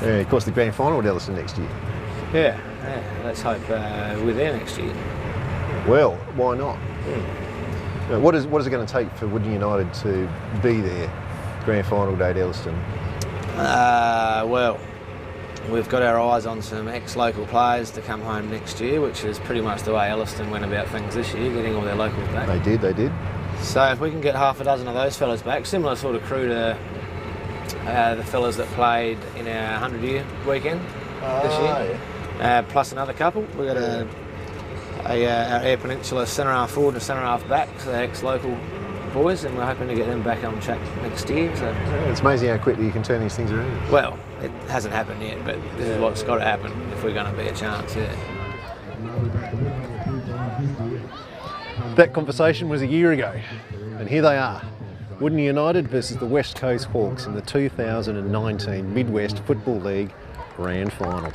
Of course, the grand final at Elliston next year. Yeah, let's hope we're there next year. Well, why not? What is it going to take for Woodney United to be there, grand final day at Elliston? Well, we've got our eyes on some ex-local players to come home next year, which is pretty much the way Elliston went about things this year, getting all their locals back. They did. So if we can get half a dozen of those fellas back, similar sort of crew to the fellas that played in our 100-year weekend this year, plus another couple. We've got our Air Peninsula centre half forward and centre half back, so they're ex-local boys, and we're hoping to get them back on track next year. So. It's amazing how quickly you can turn these things around. Well, it hasn't happened yet, but this is what's got to happen if we're going to be a chance, yeah. That conversation was a year ago, and here they are. Woodney United versus the West Coast Hawks in the 2019 Midwest Football League Grand Final.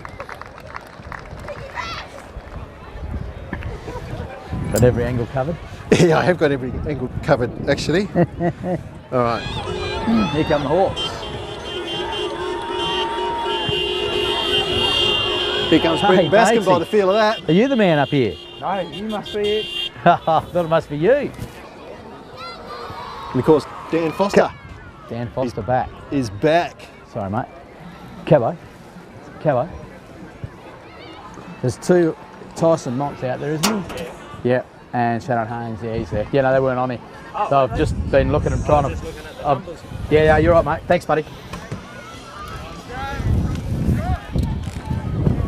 Got every angle covered? Yeah, I have got every angle covered, actually. All right. Here come the Hawks. Here comes Brendan Baskin by the feel of that. Are you the man up here? No, you must be it. Thought it must be you. And of course, Dan Foster. Dan Foster back. Is back. Sorry, mate. Cabo. There's two Tyson Monts out there, isn't he? Yeah. And Shannon Haynes, yeah, he's there. Yeah, no, they weren't on here. So I've just been looking and trying to... Yeah, you're right, mate. Thanks, buddy.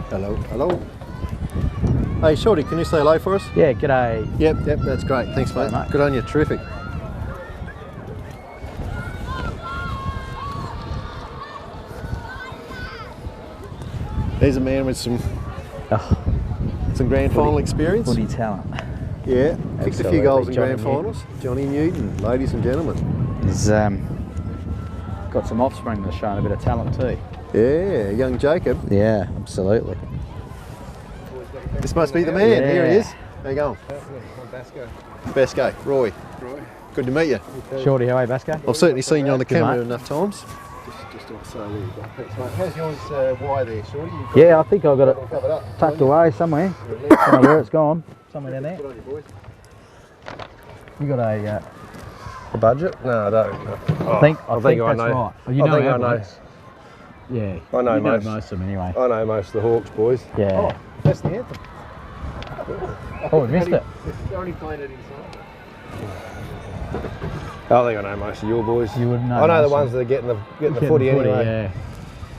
Hello. Hey, Shorty, can you say hello for us? Yeah, g'day. Yep, that's great. Thanks, mate. Good on you, terrific. There's a man with some grand final experience. Footy talent. Yeah, kicked a few goals in Johnny grand finals. Johnny Newton, ladies and gentlemen. He's got some offspring that's showing a bit of talent too. Yeah, young Jacob. Yeah, absolutely. This must be the man. Yeah. Here he is. How you going? Basco, Roy. Good to meet you. Shorty, how are you, Basco? I've certainly seen you on the camera mate. enough times. Just also there you go. Thanks, mate. How's yours wire there, Shorty? Yeah, I think I've got it tucked away somewhere. I don't know where it's gone. Somewhere down there. Good on you, boys. You got a budget? No, I don't. I think I that's know. right. Well, you I know think I our know. blokes. Yeah. I know you most. most of them anyway. I know most of the Hawks boys. Yeah. Oh, that's the anthem. Oh, we missed it. They're only playing it inside. I think I know most of your boys. You wouldn't know. I know the most ones of that are getting the them. footy anyway. Yeah.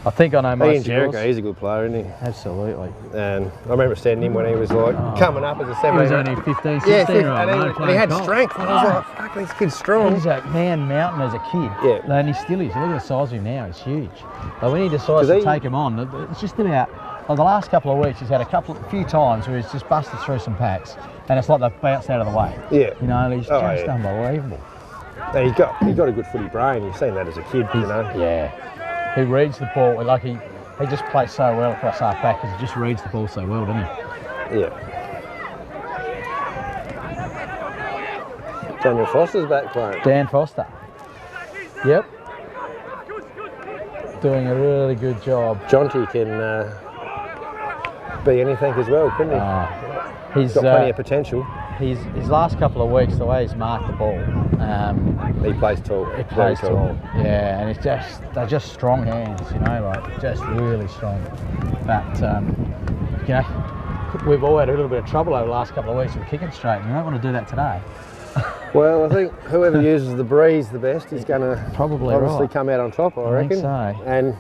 I think I know most Ian of yours. Jericho, he's a good player, isn't he? Absolutely. And I remember standing him when he was like coming up as a 17. He was only 15, 16 yeah, year old. and he had strength. And I was like, fuck, this kid's strong. He's a man mountain as a kid. Yeah. And he still is. Look at the size of him now. He's huge. But when he decides to take him on, it's just about, like the last couple of weeks, he's had a few times where he's just busted through some packs, and it's like they've bounced out of the way. Yeah. You know, he's just unbelievable. And he's got a good footy brain. You've seen that as a kid, you know. Yeah. He reads the ball. Like he just plays so well across half back because he just reads the ball so well, doesn't he? Yeah. Daniel Foster's back playing. Dan Foster. Yep. Doing a really good job. Jonty can be anything as well, couldn't he? He's got plenty of potential. His last couple of weeks, the way he's marked the ball, he plays tall. He plays tall. Yeah, and they're just strong hands, you know, like just really strong. But you know, we've all had a little bit of trouble over the last couple of weeks with kicking straight, and we don't want to do that today. Well, I think whoever uses the breeze the best is going to obviously come out on top, I reckon. Think so. And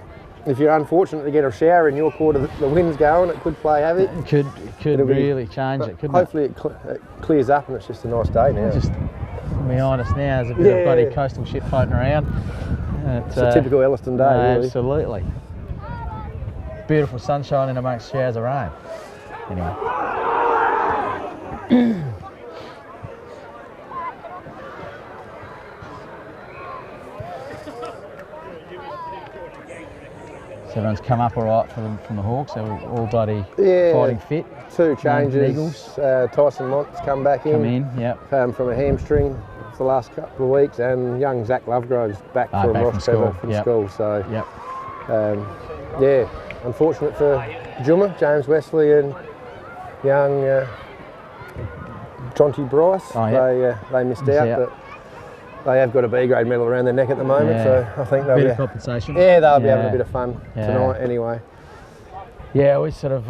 if you're unfortunate to get a shower in your quarter, the wind's going, it could play havoc. It could really change it, couldn't hopefully it clears up and it's just a nice day now. Just to be honest now, there's a bit of bloody coastal shit floating around. It's a typical Elliston day, really. Absolutely. Beautiful sunshine in amongst showers of rain. Anyway. So everyone's come up all right from the Hawks. They're all bloody fighting fit. Two changes. Tyson Mont's come back in. From a hamstring for the last couple of weeks, and young Zach Lovegrove's back from Ross Trevor from school. So Yeah, unfortunate for Jumma, James Wesley and young Tronte Bryce. Oh, yeah. They missed out, but they have got a B grade medal around their neck at the moment, so I think they'll bit be of compensation. Yeah, they'll be having a bit of fun tonight anyway. Yeah, we sort of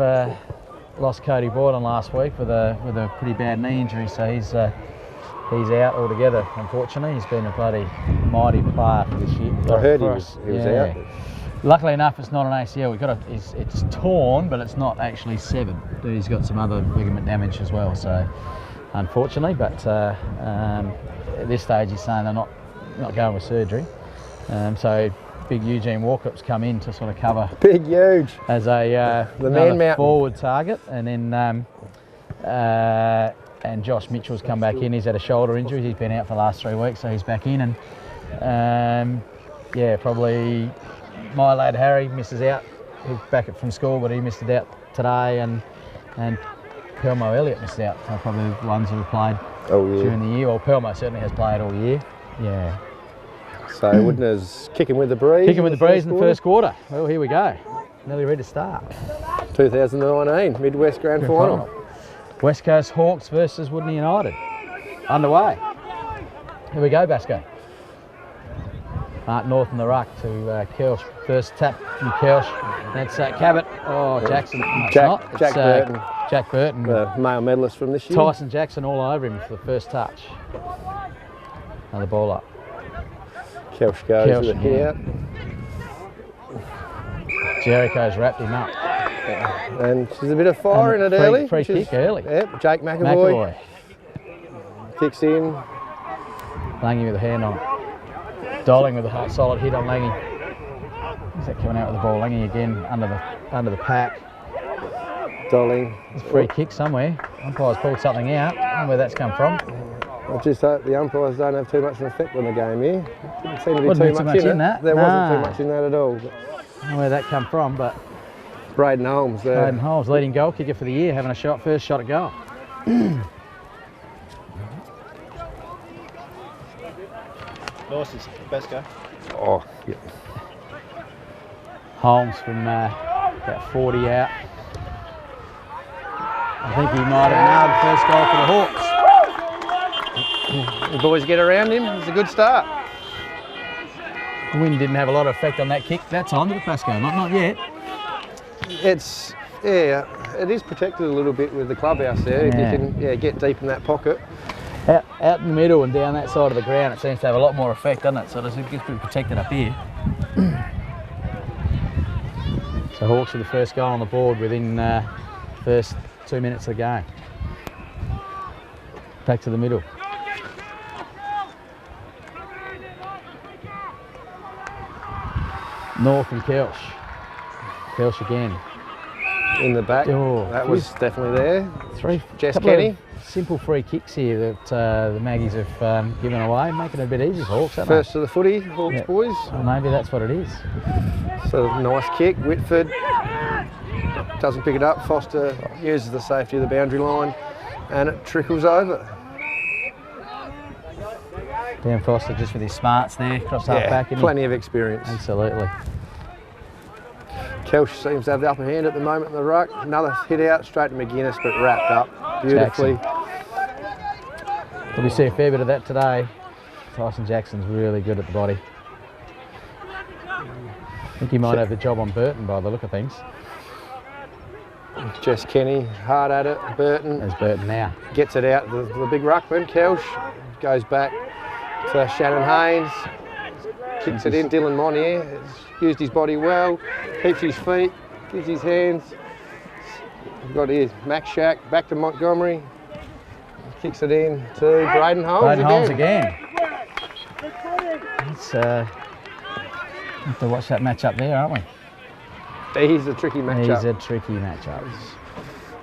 lost Cody Boylan last week with a pretty bad knee injury, so he's out altogether. Unfortunately, he's been a bloody mighty player for this year. I heard he was out. Luckily enough, it's not an ACL. It's torn, but it's not actually severed. He's got some other ligament damage as well. So, unfortunately, but at this stage, he's saying they're not going with surgery. So, big Eugene Walkup's come in to sort of cover. Big huge as a forward target, and then and Josh Mitchell's come back in. He's had a shoulder injury. He's been out for the last 3 weeks, so he's back in. And yeah, probably. My lad Harry misses out. He's back from school, but he missed it out today, and Pelmo Elliott missed out. So probably the ones who have played during the year. Well, Pelmo certainly has played all year. Yeah. So Widner's kicking with the breeze. Kicking with the breeze in the first quarter. Well, here we go. Nearly ready to start. 2019 Midwest Grand Final. West Coast Hawks versus Woodney United. Underway. Here we go, Basco. Mark North in the ruck to Kelsch. First tap from Kelsch. That's Cabot. Oh, Jackson. No, Jack Burton. Jack Burton. The male medalist from this year. Tyson Jackson all over him for the first touch. Another ball up. Kelsch goes with a hit out. Jericho's wrapped him up. And there's a bit of fire in it early. Free kick early. Yep, Jake McAvoy. Kicks in. Langy with a hand on it. Dolling with a solid hit on Langy. Is that coming out with the ball? Langy again under the pack. Dolling. There's a free kick somewhere. Umpire's pulled something out. I don't know where that's come from. I just hope the umpires don't have too much of an effect on the game here. Didn't seem to be Wasn't too much in that. There wasn't too much in that at all. I don't know where that come from, but Braden Holmes there. Braden Holmes, leading goal kicker for the year, having a first shot at goal. Nice, best go. Oh, yeah. Holmes from about 40 out. I think he might have nailed the first goal for the Hawks. The boys get around him. It's a good start. The wind didn't have a lot of effect on that kick that time, did it, Pasco? Not yet. It is protected a little bit with the clubhouse there. Yeah. If you can get deep in that pocket. Out in the middle and down that side of the ground, it seems to have a lot more effect, doesn't it? So it gets pretty protected up here. So Hawks with the first goal on the board within the first 2 minutes of the game. Back to the middle. North and Kelsch. Kelsch again. In the back. Oh, that was definitely there. Jess Kenny. Simple free kicks here that the Maggies have given away, making it a bit easy for Hawks, haven't First to the footy, Hawks boys. Well, maybe that's what it is. So nice kick, Whitford doesn't pick it up. Foster uses the safety of the boundary line and it trickles over. Dan Foster just with his smarts there, cross half back. Plenty of experience. Absolutely. Kelsch seems to have the upper hand at the moment in the ruck. Another hit out straight to McGuinness, but wrapped up beautifully. We see a fair bit of that today. Tyson Jackson's really good at the body. I think he might have the job on Burton by the look of things. Jess Kenny, hard at it. Burton. There's Burton now. Gets it out, the big ruckman. Kelsch goes back to Shannon Haynes. Kicks it in. Dylan Monnier has used his body well. Keeps his feet, gives his hands. We've got here Max Shack, back to Montgomery. Kicks it in to Braden Holmes again. It's, have to watch that match up there, aren't we? He's a tricky matchup. He's a tricky matchup.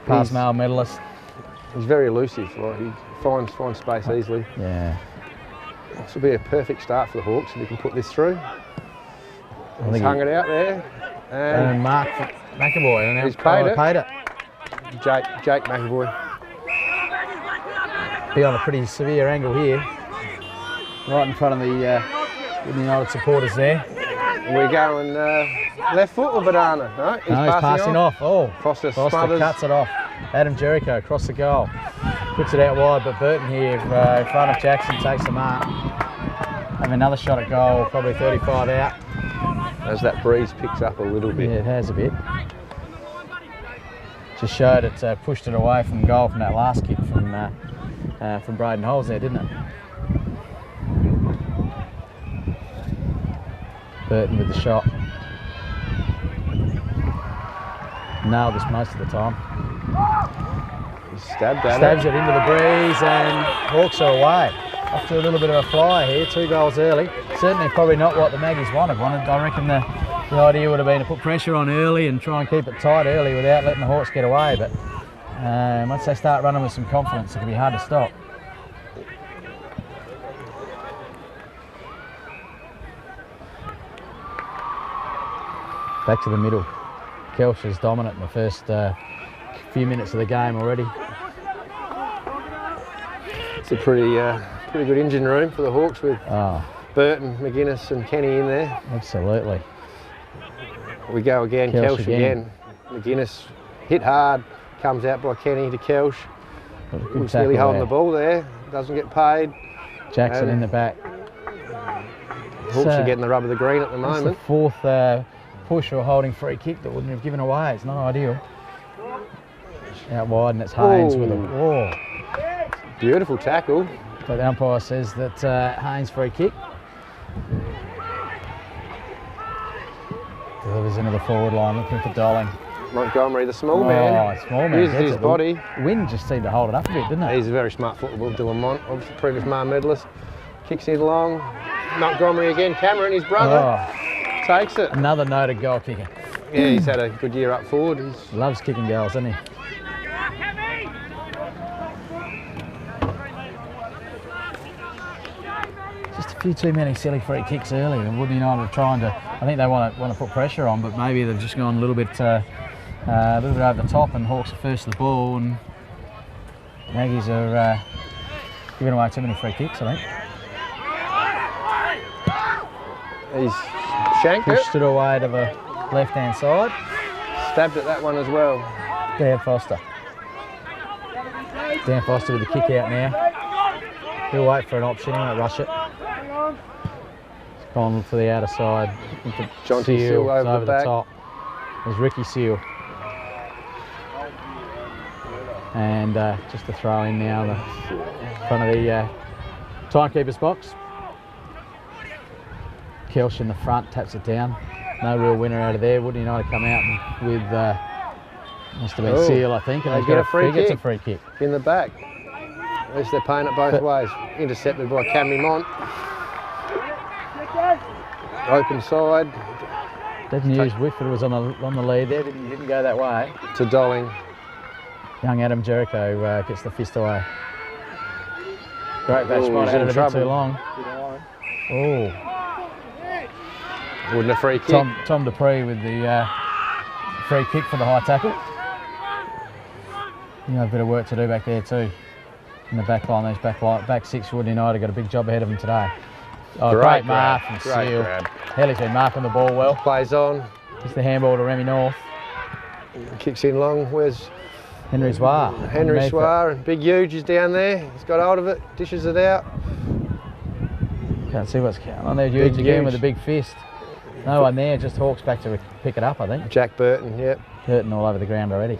Past male medalist. He's very elusive. Like he finds space easily. Yeah. This will be a perfect start for the Hawks if he can put this through. He's hung it out there. And Mark McAvoy. He's paid it. Jake McAvoy. Be on a pretty severe angle here. Right in front of the United supporters there. We're going left foot or banana? No, he's passing off. Oh, Foster Foster cuts it off. Adam Jericho across the goal. Puts it out wide, but Burton here in front of Jackson takes the mark. Have another shot at goal, probably 35 out. As that breeze picks up a little bit. Yeah, it has a bit. Just showed it, pushed it away from goal from that last kick from Braden Holes there, didn't it? Burton with the shot. Nailed this most of the time. He stabbed at Stabs it into the breeze and Hawks are away. Off to a little bit of a flyer here, 2 goals early. Certainly probably not what the Maggies wanted. I reckon the idea would have been to put pressure on early and try and keep it tight early without letting the Hawks get away. But once they start running with some confidence, it can be hard to stop. Back to the middle. Kelch is dominant in the first few minutes of the game already. It's a pretty good engine room for the Hawks with Oh, Burton, McGuinness and Kenny in there. absolutely. We go again, Kelch Kelch again. McGuinness hit hard, comes out by Kenny to Kelch. Good He's nearly tackle holding there. the ball there, doesn't get paid. Jackson And in the back. Hawks are getting the rub of the green at the That's moment. the fourth push or holding free kick that wouldn't have given away. It's not ideal. Out wide and it's Haynes with a whoa. Beautiful tackle. But the umpire says that Haynes free kick. Delivers into the forward line looking for Dolling. Montgomery, the small man, Small man used gets his it. body. Wind just seemed to hold it up a bit, didn't it? He's a very smart football, Dylan Mont, obviously previous Mar medalist. Kicks it along. Montgomery again, Cameron, his brother, takes it. Another noted goal kicker. Yeah, he's had a good year up forward. He's Loves kicking goals, doesn't he? Just a few too many silly free kicks early, and Wood United are trying to. I think they want to put pressure on, but maybe they've just gone a little bit over the top, and Hawks are first to the ball, and Maggies are giving away too many free kicks. I think he's shanked it, pushed it away to the left-hand side. stabbed at that one as well. Dan Foster. Dan Foster with the kick out now. He'll wait for an option. He won't rush it. It's gone to the outer side. Into Jonty Seal It's over the back. top. There's Ricky Seal. And just a throw in now in the front of the timekeeper's box. Kelch in the front, taps it down. No real winner out of there. Wood United come out and with must have been Seal, I think, and They he's get got a free gets a kick. free kick. In the back. At least they're paying it both ways. Intercepted by Cammy Mont. Open side Didn't use Whitford was on the lead there. Didn't go that way. to Dolling. Young Adam Jericho gets the fist away. Great batch, Ooh, might he's have had in it a bit trouble. too long. Oh, Wouldn't a free kick. Tom Dupree with the free kick for the high tackle. You know, a bit of work to do back there too. In the back line, those back six Wood United got a big job ahead of them today. Oh, great mark from Great Seal. grab. Helly's been marking the ball well. Plays on. It's the handball to Remy North. Kicks in long. Where's Henry Swar. Henry underneath it. Swar? And Big Huge is down there. He's got hold of it. Dishes it out. Can't see what's going on there. Huge again with a big fist. No one there, just Hawks back to pick it up, I think. Jack Burton, yep. Hurting all over the ground already.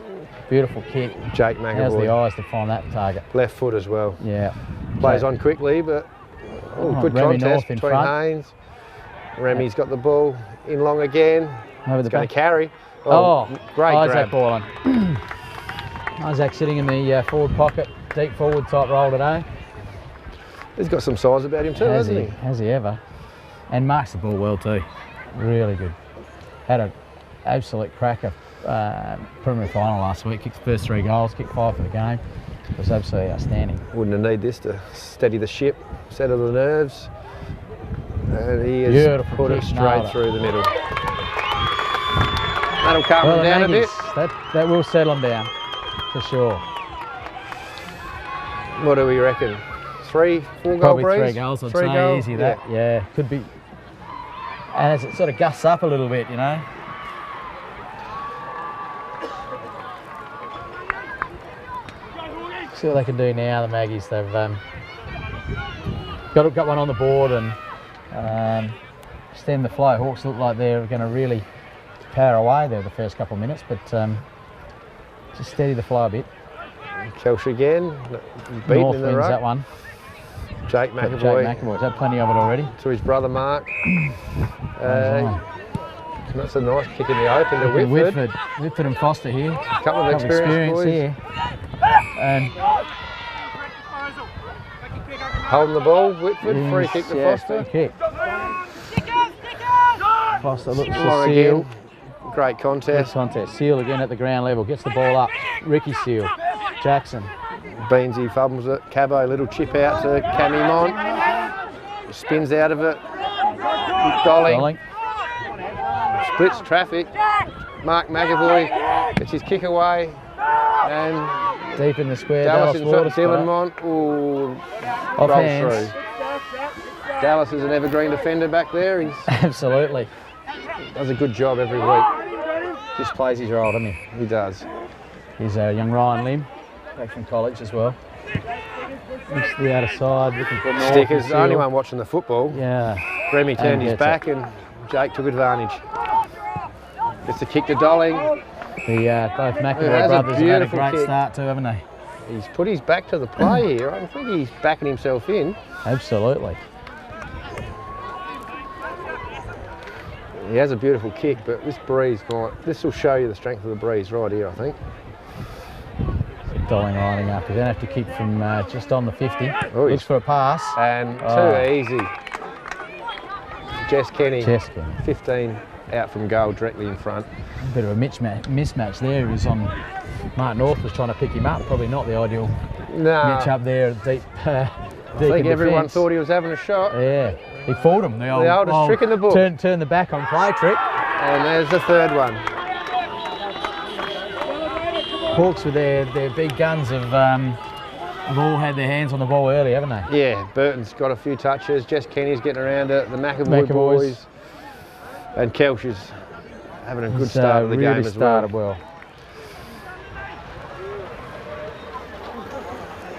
Beautiful kick. Jake How's the McAvoy. eyes to find that target? Left foot as well. Yeah. Plays on quickly, but good Remy contest North in between front. Haynes. Remy's got the ball in long again. Over the He's going back. to carry. Oh, great Isaac grab. Borland. Isaac sitting in the forward pocket, deep forward type role today. He's got some size about him too, hasn't he? Has he ever? And marks the ball well too. Really good. Had an absolute cracker preliminary final last week. Kicked the first 3 goals, kicked 5 for the game. It was absolutely outstanding. Wouldn't have need this to steady the ship, settle the nerves. And he has Beautiful put it kick, nailed straight it. through the middle. That'll calm Well, him the down a bit. Maggies, that will settle them down, for sure. What do we reckon? 3, 4 goal Probably breeze? 3 goals, I'd 3 say. goals? Easy that. Yeah, could be. And as it sort of gusts up a little bit, you know. See what they can do now, the Maggies. They've got one on the board and stem the flow. Hawks look like they're going to really power away there the first couple of minutes, but just steady the flow a bit. Kelsh again, beaten North in the wins ruck. that one. Jake McAvoy He's had plenty of it already. to his brother Mark. That's a nice kick in the open to Whitford. Whitford and Foster here. A couple of experienced boys. here. And Holding the ball, Whitford, free kick to Foster. Free kick. Foster looks Laura for Seal. again. Great contest. Seal again at the ground level. Gets the ball up. Ricky Seal. Jackson. Beansy fumbles it. Cabo, little chip out to Cammy Mont. Spins out of it. Dolling. Splits traffic. Mark McAvoy gets his kick away. And Deep in the square. Dallas in front. Waters Dylan Mont. Ooh, off rolls hands. through. Dallas is an evergreen defender back there. He Absolutely. does a good job every week. Just plays his role, doesn't he? He does. He's young Ryan Lim, back from college as well. Looks to the outer side, looking for more. Stickers, the only one watching the football. Yeah. Remy turned his gets back and Jake took advantage. Gets the kick to Dolling. Both McAvoy that's a brothers have had a beautiful great kick. start too, haven't they? He's put his back to the play here. I think he's backing himself in. Absolutely. He has a beautiful kick, but this breeze this will show you the strength of the breeze right here, I think. Dolling lining up. He's going to have to kick from just on the 50. Oh, Looks for a pass. And Oh. too easy. Jess Kenny, Cheskin. 15 out from goal, directly in front. A bit of a mismatch there. He was on. Mark North was trying to pick him up. Probably not the ideal No, mitch up there deep. I Deep think in everyone defence. thought he was having a shot. Yeah, he fooled him. The oldest trick in the book. Turn the back on play trick. And there's the third one. Hawks with their big guns have all had their hands on the ball early, haven't they? Yeah, Burton's got a few touches. Jess Kenny's getting around it. The McAvoy McAvoys. boys. And Kelsh is having a good start of the really game as started well. well.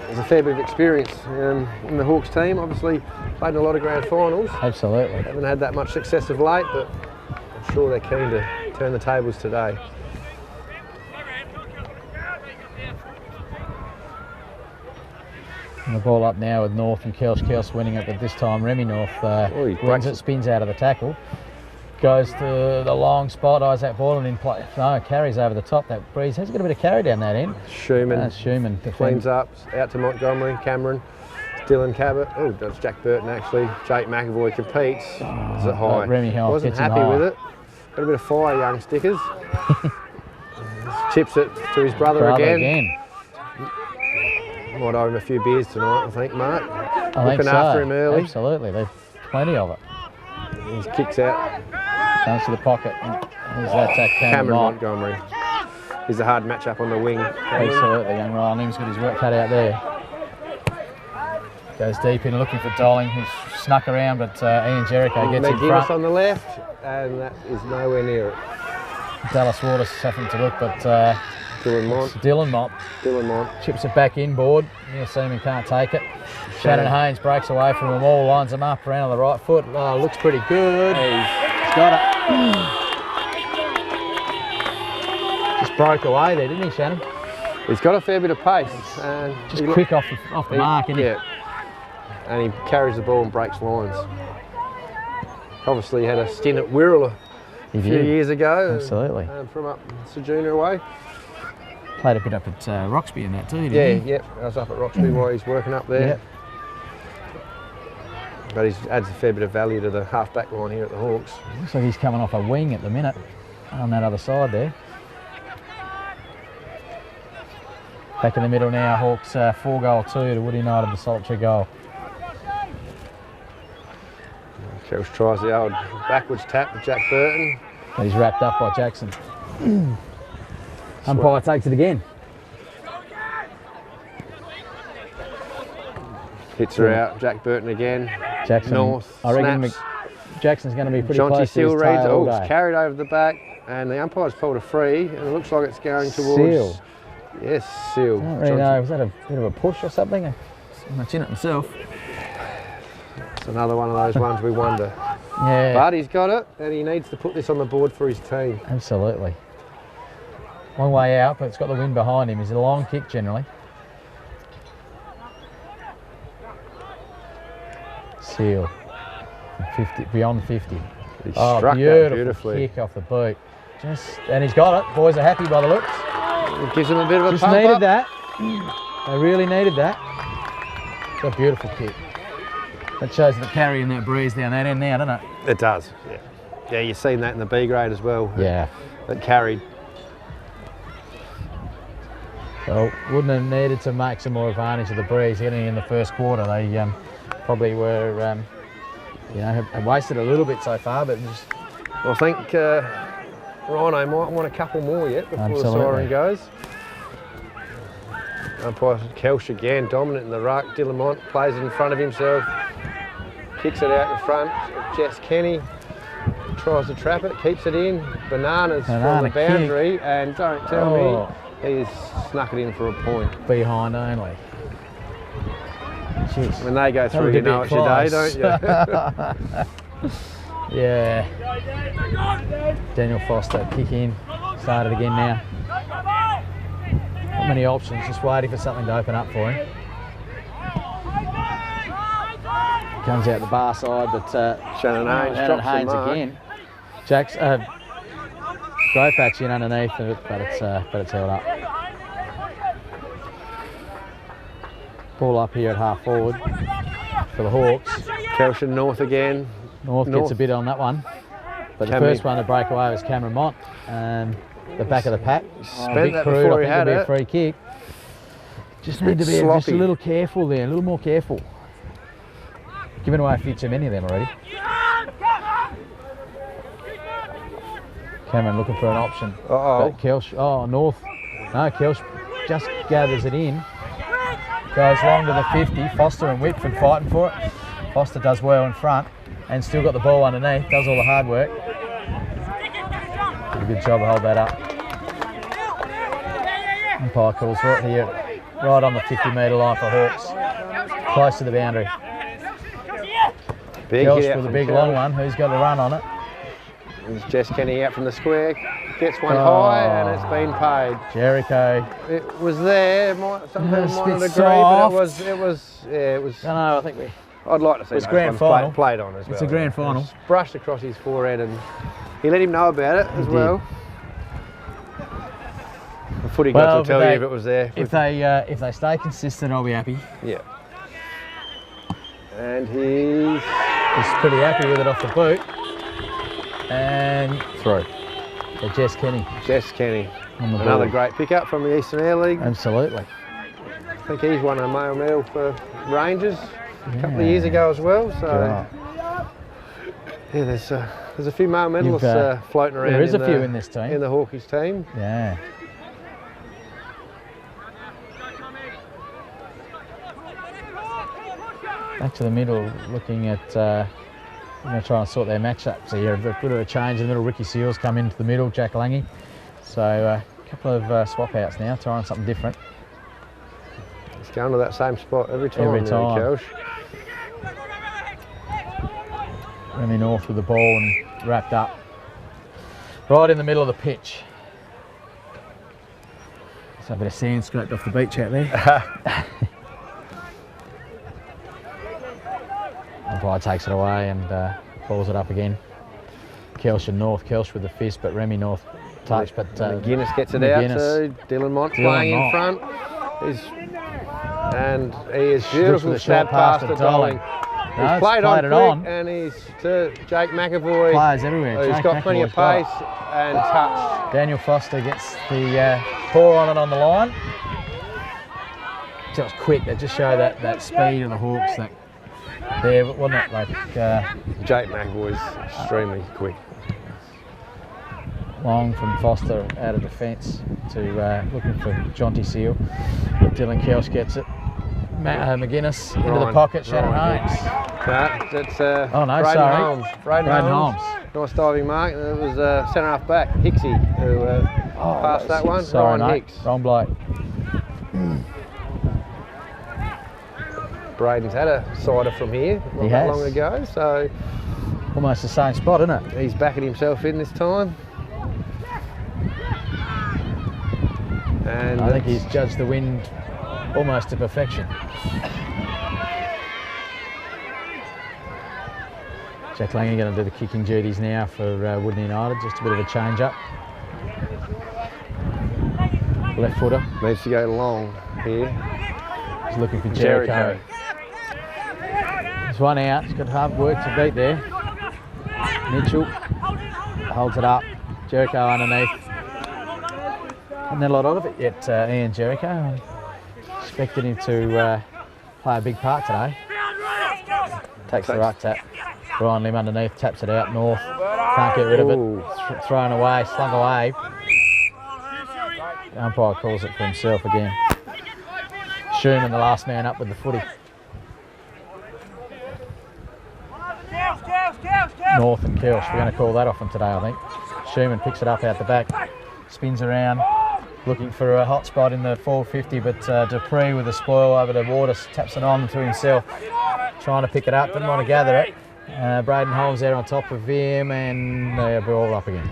There's a fair bit of experience in the Hawks team. Obviously played in a lot of grand finals. Absolutely. Haven't had that much success of late, but I'm sure they're keen to turn the tables today. And the ball up now with North and Kelsh. Kelsh winning it, but this time Remy North he wins breaks it, it. spins out of the tackle. Goes to the long spot, Isaac Boylan in play. No, carries over the top. That breeze has got a bit of carry down that end. Schumann That's Schumann. cleans up, out to Montgomery, Cameron, Dylan Cabot. Oh, that's Jack Burton actually. Jake McAvoy competes. Is it high? Remy Health Wasn't gets him happy high. with it. Got a bit of fire, young stickers. Chips it to his brother again. Might owe him a few beers tonight, I think, Mark. I think Looking so. after him early. Absolutely, there's plenty of it. He kicks out. Comes to the pocket. There's that Cameron Mont. Montgomery. He's a hard matchup on the wing. Absolutely, young Ryan Lim's got his work cut out there. Goes deep in looking for Dolling, who's snuck around, but Ian Jericho gets in McGuinness front. on the left, and that is nowhere near it. Dallas Waters having to look, but Dylan Mont. Dylan Mont chips it back inboard. Neil Seaman can't take it. Shannon Haynes breaks away from them all, lines them up around on the right foot. Oh, looks pretty good. He's got it. Just broke away there, didn't he, Shannon? He's got a fair bit of pace. And Just quick off the mark, isn't he? Yeah. And he carries the ball and breaks lines. Obviously he had a stint at Wirral a few years ago. Absolutely. From up Junior way. Played a bit up at Roxby in that too, didn't Yeah, he? yep. I was up at Roxby while he's working up there. Yep. But he adds a fair bit of value to the half-back line here at the Hawks. Looks like he's coming off a wing at the minute on that other side there. Back in the middle now, Hawks 4-2 to Wood United, the solitary goal. Kelsh tries the old backwards tap with Jack Burton. But he's wrapped up by Jackson. Umpire takes it again. Hits her out, Jack Burton again. Jackson, North, I reckon snaps. Jackson's going to be pretty Jonty close to his Seal reads it. tail all Oh, it's day. carried over the back, and the umpire's pulled a free, and it looks like it's going towards... Seal. Yes, Seal. I don't really know, was that a bit of a push or something? I'm not in it myself. It's another one of those ones we wonder. Yeah, But he's got it, and he needs to put this on the board for his team. absolutely. Long way out, but it's got the wind behind him. He's a long kick generally. Seal. 50, beyond 50. He Oh, struck that beautiful beautifully. kick off the boot. And he's got it. Boys are happy by the looks. It gives him a bit of a Just pump needed up. that. They really needed that. It's a beautiful kick. That shows the carry in that breeze down that end now, doesn't it? It does, yeah. Yeah, you've seen that in the B grade as well. Yeah. It carried. So wouldn't have needed to make some more advantage of the breeze getting in the first quarter. They probably were, you know, have wasted a little bit so far, but just Well, I think Rhino might want a couple more yet before Absolutely. the siren goes. Umpire Kelch again, dominant in the ruck. Dylan Mont plays it in front of himself, kicks it out in front. Jess Kenny tries to trap it, keeps it in. Bananas from Banana the boundary, and don't tell Oh. me he's snuck it in for a point. behind only. Jeez. When they go That through, was you a know bit it's your day, close. don't you? Yeah. Daniel Foster kick in. Started again now. Not many options, just waiting for something to open up for him. Comes out the bar side, but Shannon Haynes Shannon drops the Haynes mark. again. Jack's great patch in underneath, but it's held up. Ball up here at half forward for the Hawks. Kelsham North again. North gets a bit on that one, but the first one to break away was Cameron Mott, the back of the pack. Spent Big that crude, before I he think had it'll be a it. free kick. Just need to be just a sloppy. little careful there, a little more careful. Giving away a few too many of them already. Cameron looking for an option. Uh-oh. But Kelch, North. No, Kelch just gathers it in. Goes long to the 50. Foster and Whitford fighting for it. Foster does well in front and still got the ball underneath. Does all the hard work. Did a good job to hold that up. Umpire calls right here, right on the 50-metre line for Hawks. Close to the boundary. Big hit Kelch out with a from big Kelch. long one. Who's got a run on it? There's Jess Kenny out from the square, gets one Oh. high, and it's been paid. Jericho. It was there. Some people It's a might bit not agree, soft. but it was. I know, I think we. I'd like to see It's those grand ones final. played on as well. It's a grand final. It's brushed across his forehead, and he let him know about it as did. well. The footy Well, gods will if tell they- you if it was there. If they stay consistent, I'll be happy. Yeah. And he's He's pretty happy with it off the boot. And through. So Jess Kenny Jess Kenny. on the Another board. great pickup from the Eastern Air League. Absolutely. I think he's won a male medal for Rangers a couple of years ago as well. So Right. yeah, there's a few male medalists You've, floating around. There is a the, few in this team. in the Hawkeys team. Yeah. Back to the middle, looking at going to try and sort their matchups here. A bit of a change in the middle. Ricky Seals come into the middle, Jack Lange. So a couple of swap outs now, trying something different. He's going to that same spot every time. Every really, time. Kelch. Remy North with the ball and wrapped up. Right in the middle of the pitch. So a bit of sand scraped off the beach out there. Umpire takes it away and pulls it up again. Kelch and North. Kelch with the fist, but Remy North touch. But McGuinness gets it McGuinness. out to Dylan Mont Dylan playing in Mont. front. And he is Looks beautiful for the stab short pass pass to to Dolling. No, He's played played on it quick, on. and he's to Jake McAvoy. Players everywhere. Who's Jake got plenty of McAvoy's pace got and touch. it. Daniel Foster gets the pour on it on the line. Just quick. That just show that speed of the Hawks. That there, wasn't it? Like Jake McAvoy's extremely quick. long from Foster out of defence to looking for Jonty Seal. But Dylan Kelch gets it. McGuinness into the pocket, Shannon Holmes. That's Oh no, Braden sorry. Holmes. Braden Holmes. Nice diving mark. And it was centre half back, Hicksy, who passed that one. Sorry, Ryan mate. Hicks. Wrong bloke. Braden's had a cider from here not that long ago, so Almost the same spot, isn't it? he's backing himself in this time. And I think he's judged the wind almost to perfection. Jack Lange going to do the kicking duties now for Woodney United, just a bit of a change up. Left footer. needs to go long here. He's looking for Jericho. There's one out, he's got hard work to beat there. Mitchell holds it up, Jericho underneath. Hasn't had a lot of it yet, Ian Jericho. I'm expecting him to play a big part today. Takes the right tap. Brian Lim underneath, taps it out north. Can't get rid of it. Thrown away, slung away. The umpire calls it for himself again. Schumann, the last man up with the footy. North and Kelsch, we're going to call that off him today, I think. Schumann picks it up out the back, spins around, looking for a hot spot in the 450, but Dupree with the spoil over the water taps it on to himself, trying to pick it up, didn't want to gather it. Braden Holmes there on top of him, and they're all up again.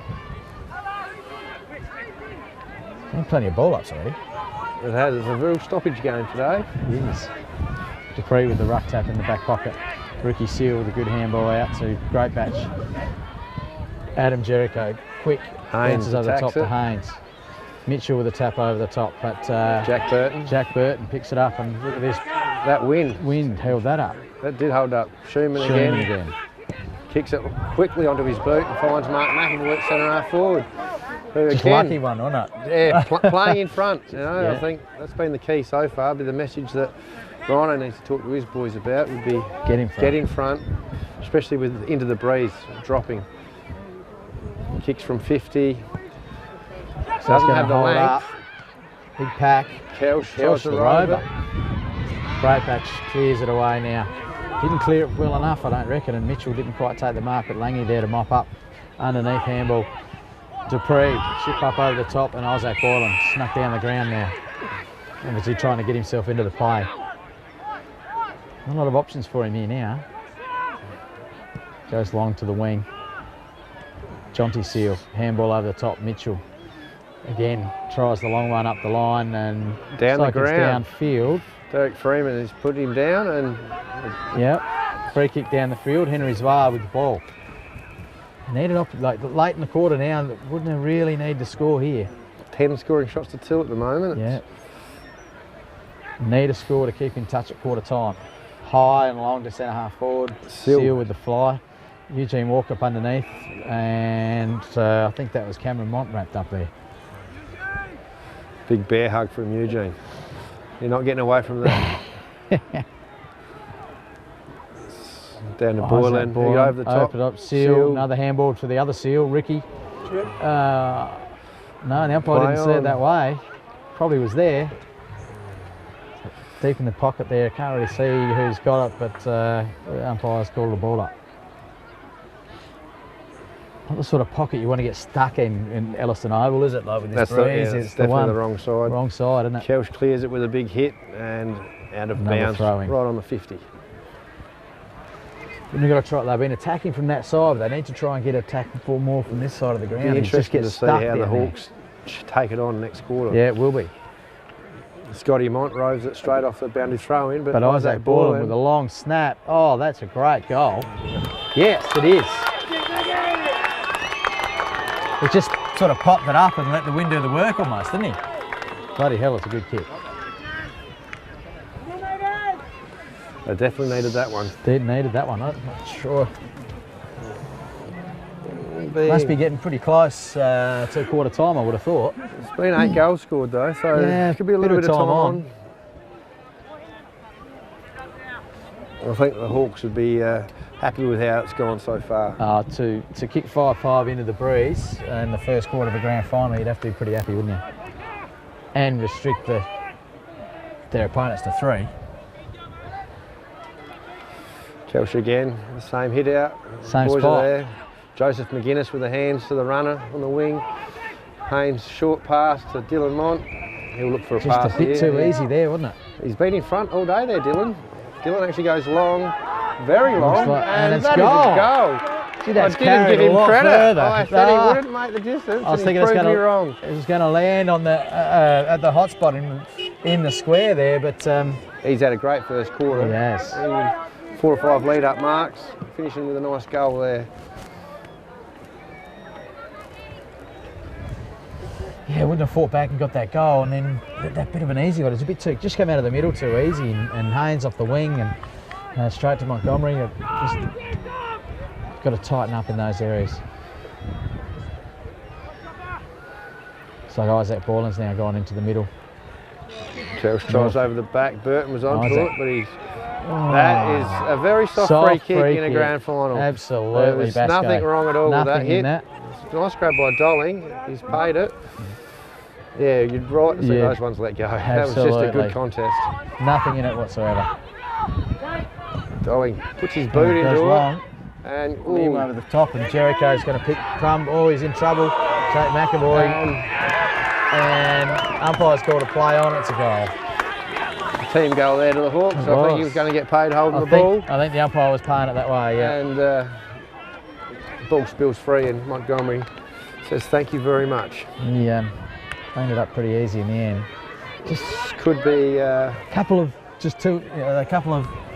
Plenty of ball ups already. It has. It's a real stoppage game today. It is. Dupree with the ruck tap in the back pocket. Ricky Seal with a good handball out to great batch. Adam Jericho, quick, bounces over the top to Haynes. Mitchell with a tap over the top, but Jack Burton picks it up, and look at this. That wind held that up. That did hold up. Schumann again. Kicks it quickly onto his boot and finds Mark McAvoy at centre half forward. Just again, lucky one, wasn't it? Yeah, playing in front. You know, Yeah. I think that's been the key so far. But the message that Rhino needs to talk to his boys about would be Get in front, especially with into the breeze dropping. Kicks from 50. So Doesn't going have to the hold length. up. Big pack. Kelsch tries to the rover. rover. Braypatch clears it away now. Didn't clear it well enough, I don't reckon, and Mitchell didn't quite take the mark, but Lange there to mop up. Underneath handball. Dupree, chip up over the top, and Isaac Boylan snuck down the ground now. Obviously trying to get himself into the play. Not a lot of options for him here now. Goes long to the wing. Jonty Seal, handball over the top, Mitchell. Again, tries the long one up the line and Down the ground. It's downfield. Derek Freeman has put him down and Yep, free kick down the field. Henry Zwa with the ball. Needed up like late in the quarter now. Wouldn't have really need to score here. 10 scoring shots to 2 at the moment. Yeah. Need a score to keep in touch at quarter time. High and long to centre half forward. Seal with the fly. Eugene Walker up underneath, and I think that was Cameron Mont wrapped up there. Big bear hug from Eugene. You're not getting away from that. Down to Boylan. Over the top. Open up. Seal. Another handball to the other Seal, Ricky. No, the umpire didn't see it that way. Probably was there. Deep in the pocket there. Can't really see who's got it, but the umpire's called the ball up. Not the sort of pocket you want to get stuck in Elliston Oval, is it? Like with this breeze, it's definitely the wrong side. Wrong side, isn't it? Kelsch clears it with a big hit and out of bounds, right on the 50. They've got to try. They've been attacking from that side, but they need to try and get attacking for more from this side of the ground. It'll be interesting to see how the Hawks take it on next quarter. Yeah, it will be. Scotty Mont roves it straight off the boundary throw in, but Isaac Boylan with a long snap. Oh, that's a great goal. Yes, it is. He just sort of popped it up and let the wind do the work almost, didn't he? Bloody hell, it's a good kick. They definitely needed that one. They needed that one, I'm not sure. Must be getting pretty close to quarter time, I would have thought. It's been 8 goals scored though, so yeah, it could be a little bit of time on. I think the Hawks would be happy with how it's gone so far. To kick 5-5 into the breeze in the first quarter of a grand final, you'd have to be pretty happy, wouldn't you? And restrict their opponents to 3. Kelsh again, the same hit out. Same Boys spot. are there. Joseph McGuinness with the hands to the runner on the wing. Haynes short pass to Dylan Mont. He'll look for a pass Just a bit here. too easy there, wasn't it? He's been in front all day there, Dylan. Dylan actually goes long, very long, and it's that is goal. a goal. Gee, that's I didn't give carried a him lot credit. further. I said he Ah. wouldn't make the distance. I was and thinking he it's proved me going wrong. to land on the at the hot spot in the square there, but He's had a great first quarter. yes. 4 or 5 lead-up marks, finishing with a nice goal there. Yeah, wouldn't have fought back and got that goal, and then that bit of an easy one. It's a bit too, just came out of the middle too easy, and Haynes off the wing and straight to Montgomery. Just got to tighten up in those areas. So Isaac Borland's now gone into the middle. Kelsh tries over the back. Burton was onto Isaac. it, but he's. That is a very soft free kick in a grand final. Absolutely, There's nothing wrong at all with that Nothing hit. in that. Nice grab by Dolling. He's paid it. Yeah, you'd right to see those ones let go. That was just a Absolutely. good contest. Nothing in it whatsoever. Dolling puts his boot Goes into long. it. And Him over the top, and Jericho's going to pick Crumb. Oh, he's in trouble. Jake McAvoy. And umpire's called a play on. It's a goal. team goal there to the Hawks. It I think he was. was going to get paid holding the ball. I think the umpire was playing it that way, yeah. And ball spills free, and Montgomery says thank you very much. He cleaned it up pretty easy in the end. Just could be A couple of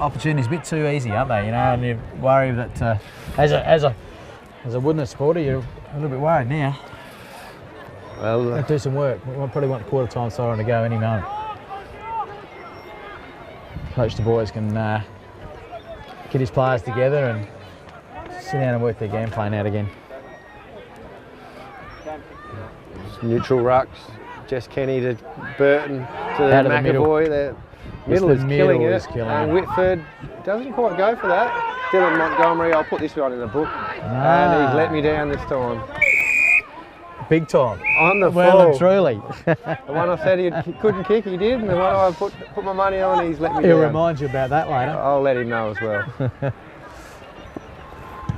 opportunities, a bit too easy, aren't they? You know, and you worry that as a Woodness supporter, you're a little bit worried now. well. Do some work. We probably want quarter time siren to go any moment. Coach the boys can get his players together and sit down and work their game plan out again. Neutral rucks. Jess Kenny to Burton to Out of the middle. McAvoy. The middle the is middle killing is it. killing And it. Whitford doesn't quite go for that. Dylan Montgomery, I'll put this one in the book. And he's let me down this time. Big time. On the Well full. and truly. The one I said he couldn't kick, he did. And the one I put my money on, he's let me He'll down. remind you about that later. I'll let him know as well.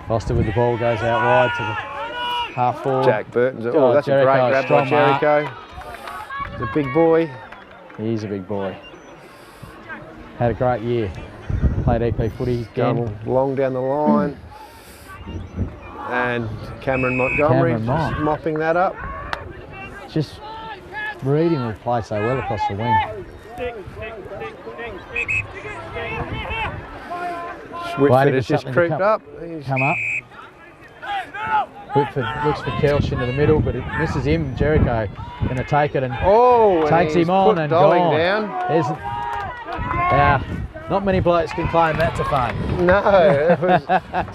Foster with the ball goes out wide to the half forward. Jack Burton's. Oh, Oh, that's Jericho, a great grab by strong mark. Jericho. He's a big boy. He's a big boy. Had a great year. Played EP footy again. Going long down the line. And Cameron Montgomery Cameron Mont. just mopping that up. Just reading the play so well across the wing. Whitford Waiting has for just something to creeped come- up. He's Come up. Whitford looks for Kelsh into the middle, but it misses him. Jericho going to take it and and takes he's him on put and Dolling gone. down. Not many blokes can claim that to fame. No, it was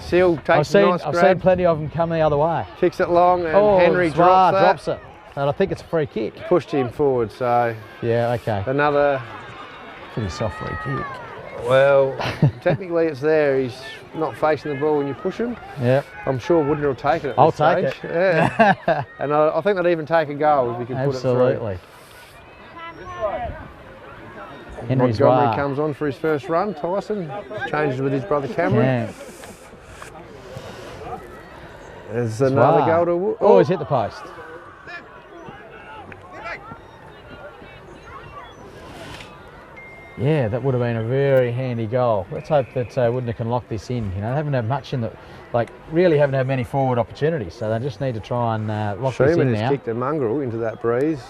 Seal takes a nice I've grab, seen plenty of them come the other way. kicks it long, and Henry Zwar drops it. And I think it's a free kick. that. Pushed him forward, so Yeah, okay. another. Pretty soft free kick. Well, technically it's there. He's not facing the ball when you push him. Yep. I'm sure Woodner will take it at I'll this take stage. Yeah. And I think they'd even take a goal if you can put it through. Absolutely. Henry's Montgomery Zwar. comes on for his first run. Tyson changes with his brother Cameron. Yeah. There's another Zwar. goal to Wood. Oh, he's hit the post. Yeah, that would have been a very handy goal. Let's hope that Woodner can lock this in. You know, they haven't had much in the, really haven't had many forward opportunities, so they just need to try and lock this Schumann in has now. kicked a mongrel into that breeze.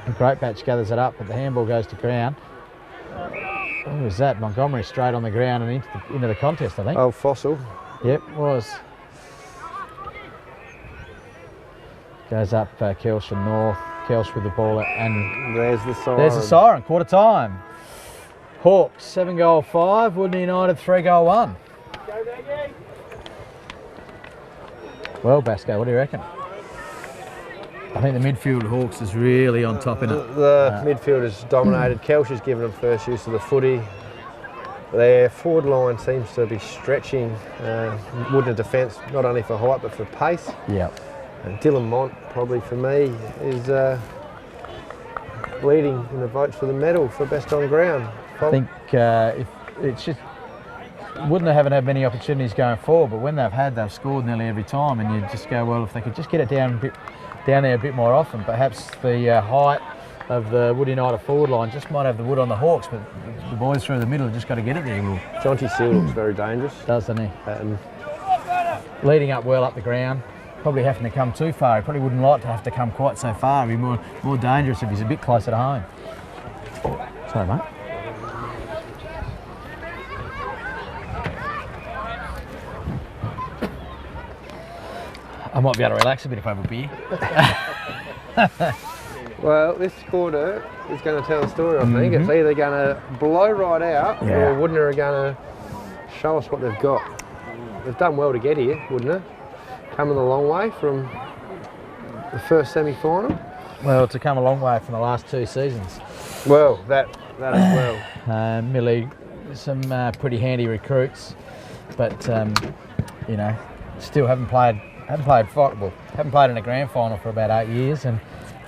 And Great Batch gathers it up, but the handball goes to ground. Who was that? Montgomery straight on the ground and into the contest, I think. Oh, Fossil. Yep, was. Goes up Kelsh and North. Kelsh with the ball, and There's the siren. there's the siren. Quarter time. Hawks 7-5. Woodney United 3-1. Well, Basco, what do you reckon? I think the midfield Hawks is really on top in it. The midfield has dominated. Kelsh has given them first use of the footy. Their forward line seems to be stretching Woodner defence, not only for height but for pace. Yep. And Dylan Mont, probably for me, is leading in the votes for the medal for best on ground. I think if it's just wouldn't haven't had many opportunities going forward, but when they've had, they've scored nearly every time, and you just go, well, if they could just get it down there a bit more often, perhaps the height of the Wood United forward line just might have the wood on the Hawks, but the boys through the middle have just got to get it there. Jonty Seal looks very dangerous. Doesn't he? Leading up well up the ground, probably having to come too far. He probably wouldn't like to have to come quite so far. It'd be more dangerous if he's a bit closer to home. Sorry, mate. I might be able to relax a bit if I have a beer. Well, this quarter is going to tell a story, I think. It's either going to blow right out or Woodner are going to show us what they've got. They've done well to get here, Woodner. Coming a long way from the first semi-final. Well, to come a long way from the last 2 seasons. Well, that as well. Millie, some pretty handy recruits, but you know, still haven't played in a grand final for about 8 years, and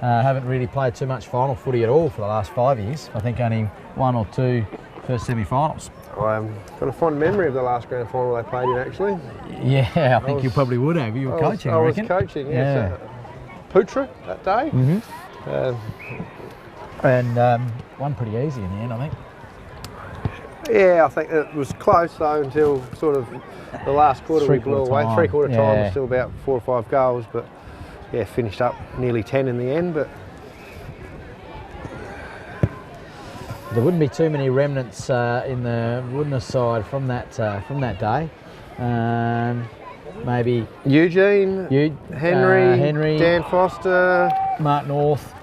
haven't really played too much final footy at all for the last 5 years. I think only 1 or 2 first semi-finals. I've got a fond memory of the last grand final they played in, actually. Yeah, I think you probably would have. You were coaching, I reckon. I was coaching, yes. Yeah. Putra that day. And won pretty easy in the end, I think. Yeah, I think it was close though until sort of the last quarter we blew away. Three-quarter time was still about 4 or 5 goals, but yeah, finished up nearly 10 in the end. But there wouldn't be too many remnants in the Woodner side from that day. Maybe Eugene, Henry, Dan Foster, Mark North,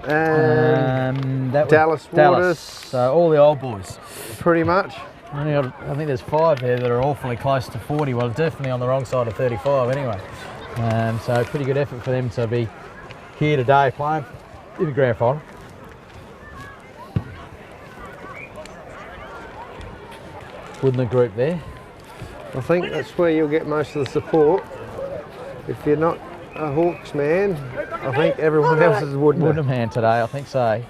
and Dallas Waters. So all the old boys. Pretty much. I think there's 5 there that are awfully close to 40. Well, definitely on the wrong side of 35 anyway. So pretty good effort for them to be here today playing in the grand final. Woodner group there. I think that's where you'll get most of the support. If you're not a Hawks man, I think everyone else is Woodner. Woodner man today, I think so.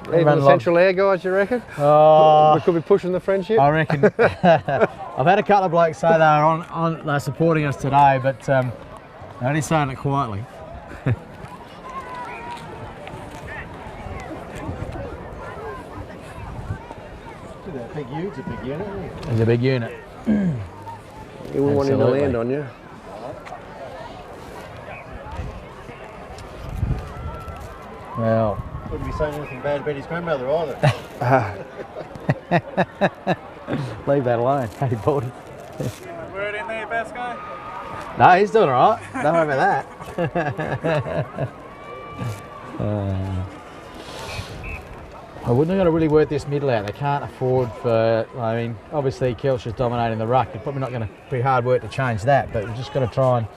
Even the Central Air guys, you reckon? Oh, we could be pushing the friendship. I reckon. I've had a couple of blokes say they're supporting us today, but they're only saying it quietly. It's a big unit. It's a big unit. You wouldn't want him to land on you. Well, Wouldn't be saying anything bad about his grandmother either. leave that alone. Hey, Baldy. Word in there, best guy? No, he's doing all right. Don't worry about that. I wouldn't have got to really work this middle out. They can't afford for, I mean, obviously Kelch dominating the ruck. It's probably not going to be hard work to change that, but we've just got to try and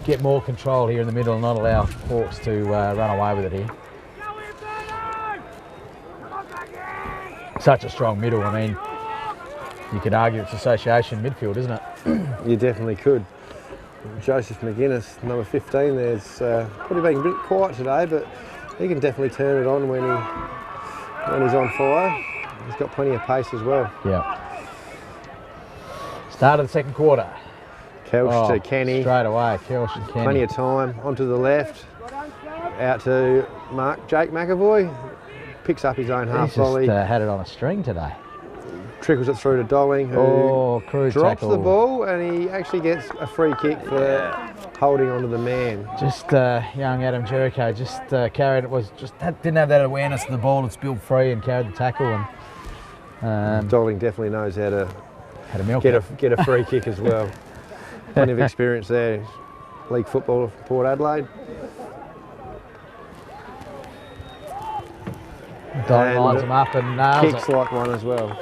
get more control here in the middle and not allow Hawks to run away with it here. Such a strong middle. I mean, you could argue it's association midfield, isn't it? You definitely could. Joseph McGuinness, number 15, there's probably been a bit quiet today, but he can definitely turn it on when he's on fire. He's got plenty of pace as well. Yeah. Start of the second quarter. Kelch to Kenny. Straight away, Kelch and Kenny. Plenty of time. Onto the left. Out to Jake McAvoy. Picks up his own half volley. He's just had it on a string today. Trickles it through to Dolling, who drops tackle. the ball, and he actually gets a free kick for holding onto the man. Just young Adam Jericho just carried it. Didn't have that awareness of the ball and spilled free and carried the tackle. And Dolling definitely knows how to milk get a free kick as well. Plenty of experience there. League footballer for Port Adelaide. Dolling lines him up and nails kicks it. like one as well.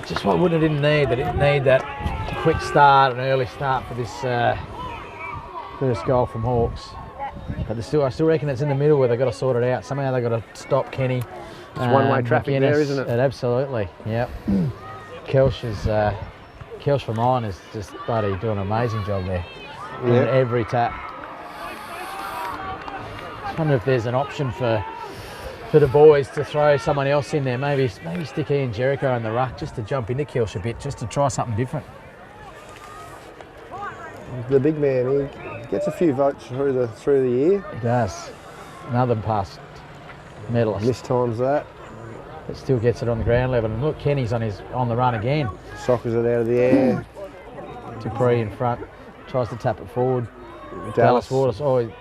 Just what Woodner didn't need. They didn't need that quick start, an early start for this first goal from Hawks. But I still reckon it's in the middle where they've got to sort it out. Somehow they've got to stop Kenny. It's one-way traffic there, isn't it? Absolutely, yep. Kelch for mine is just bloody doing an amazing job there. Yep. Every tap. I wonder if there's an option for for the boys to throw someone else in there. Maybe stick Ian Jericho in the ruck just to jump into Kelsh a bit, just to try something different. The big man, he gets a few votes through the year. He does. Another past medalist. Mistimes that. But still gets it on the ground level. And look, Kenny's on the run again. Sockers it out of the air. Dupree in front, tries to tap it forward. Dallas Waters,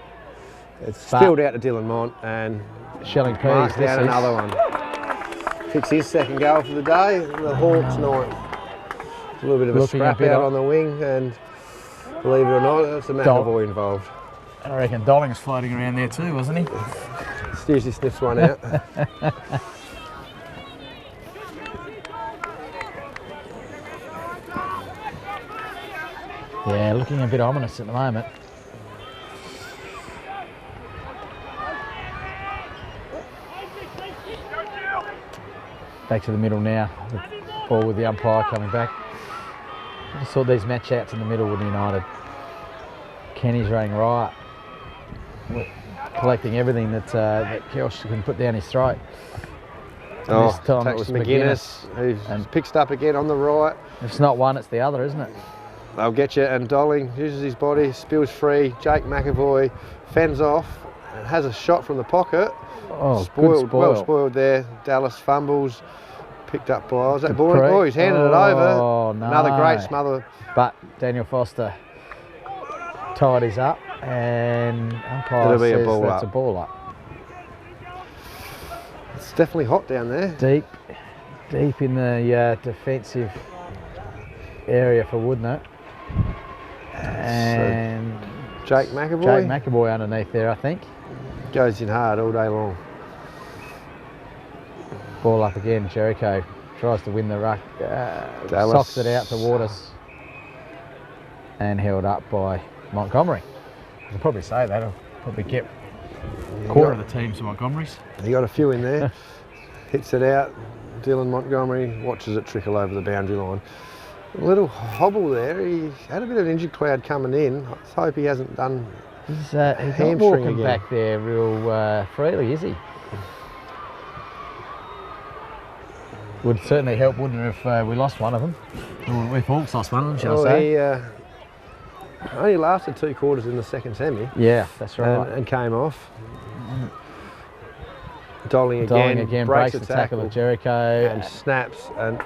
it's spilled out to Dylan Mont and Shelling Pease. marked out another one. Kicks his second goal for the day. The Hawks ninth. A little bit of a scrap out on the wing, and believe it or not, there's a McAvoy involved. I reckon Dolling's floating around there too, wasn't he? Usually sniffs one out. Yeah, looking a bit ominous at the moment. Back to the middle now. The ball with the umpire coming back. I just thought these match outs in the middle with United. Kenny's running right, collecting everything that Kelsh can put down his throat. And this time it was McGuinness, who's picks up again on the right. If it's not one, it's the other, isn't it? They'll get you, and Dolling uses his body, spills free. Jake McAvoy fends off and has a shot from the pocket. Oh, spoiled, good spoil. well spoiled there. Dallas fumbles, picked up by, was that Boring? Oh, he's handed it over. No. Another great smother. But Daniel Foster tied his up, and umpire It'll be says a ball that's up. a ball up. It's definitely hot down there. Deep in the defensive area for Woodnett. And Jake McAvoy. Jake McAvoy underneath there, I think. Goes in hard all day long. Ball up again. Jericho tries to win the ruck. Socks it out to Waters. And held up by Montgomery. I'll probably say that. I'll probably get quarter of the team to Montgomery's. He got a few in there. Hits it out. Dylan Montgomery watches it trickle over the boundary line. A little hobble there. He had a bit of an injured cloud coming in. I hope he hasn't done He's not hamstring walking again. back there real freely, is he? Would certainly help, wouldn't it, if we lost one of them? Or if Hawks lost one of them, shall I say? He only lasted 2 quarters in the second semi. Yeah, that's right. And came off. Dolling again breaks the tackle of Jericho. And snaps and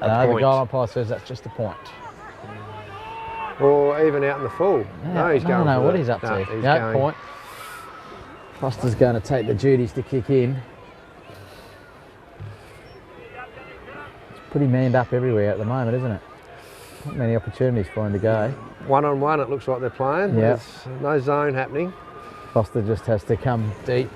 the goal umpire says that's just a point. Or even out in the full. Yeah, No, he's going for what it. he's up to. He's No, going. point. Foster's going to take the duties to kick in. It's pretty manned up everywhere at the moment, isn't it? Not many opportunities for him to go. One-on-one, it looks like they're playing. Yeah. There's no zone happening. Foster just has to come deep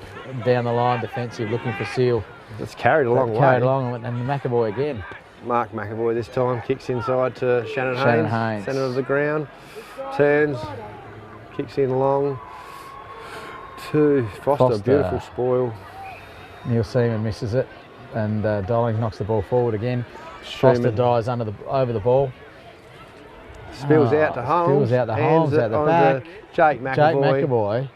down the line, defensive, looking for Seal. It's carried a long way. Carried along, and McAvoy again. Mark McAvoy this time kicks inside to Shannon Haynes. Centre of the ground. Turns, kicks in long to Foster. Beautiful spoil. Neil Seaman misses it, and Dolling knocks the ball forward again. Foster dives over the ball. Spills out to Holmes. Spills out to Holmes hands at the it back. onto Jake McAvoy.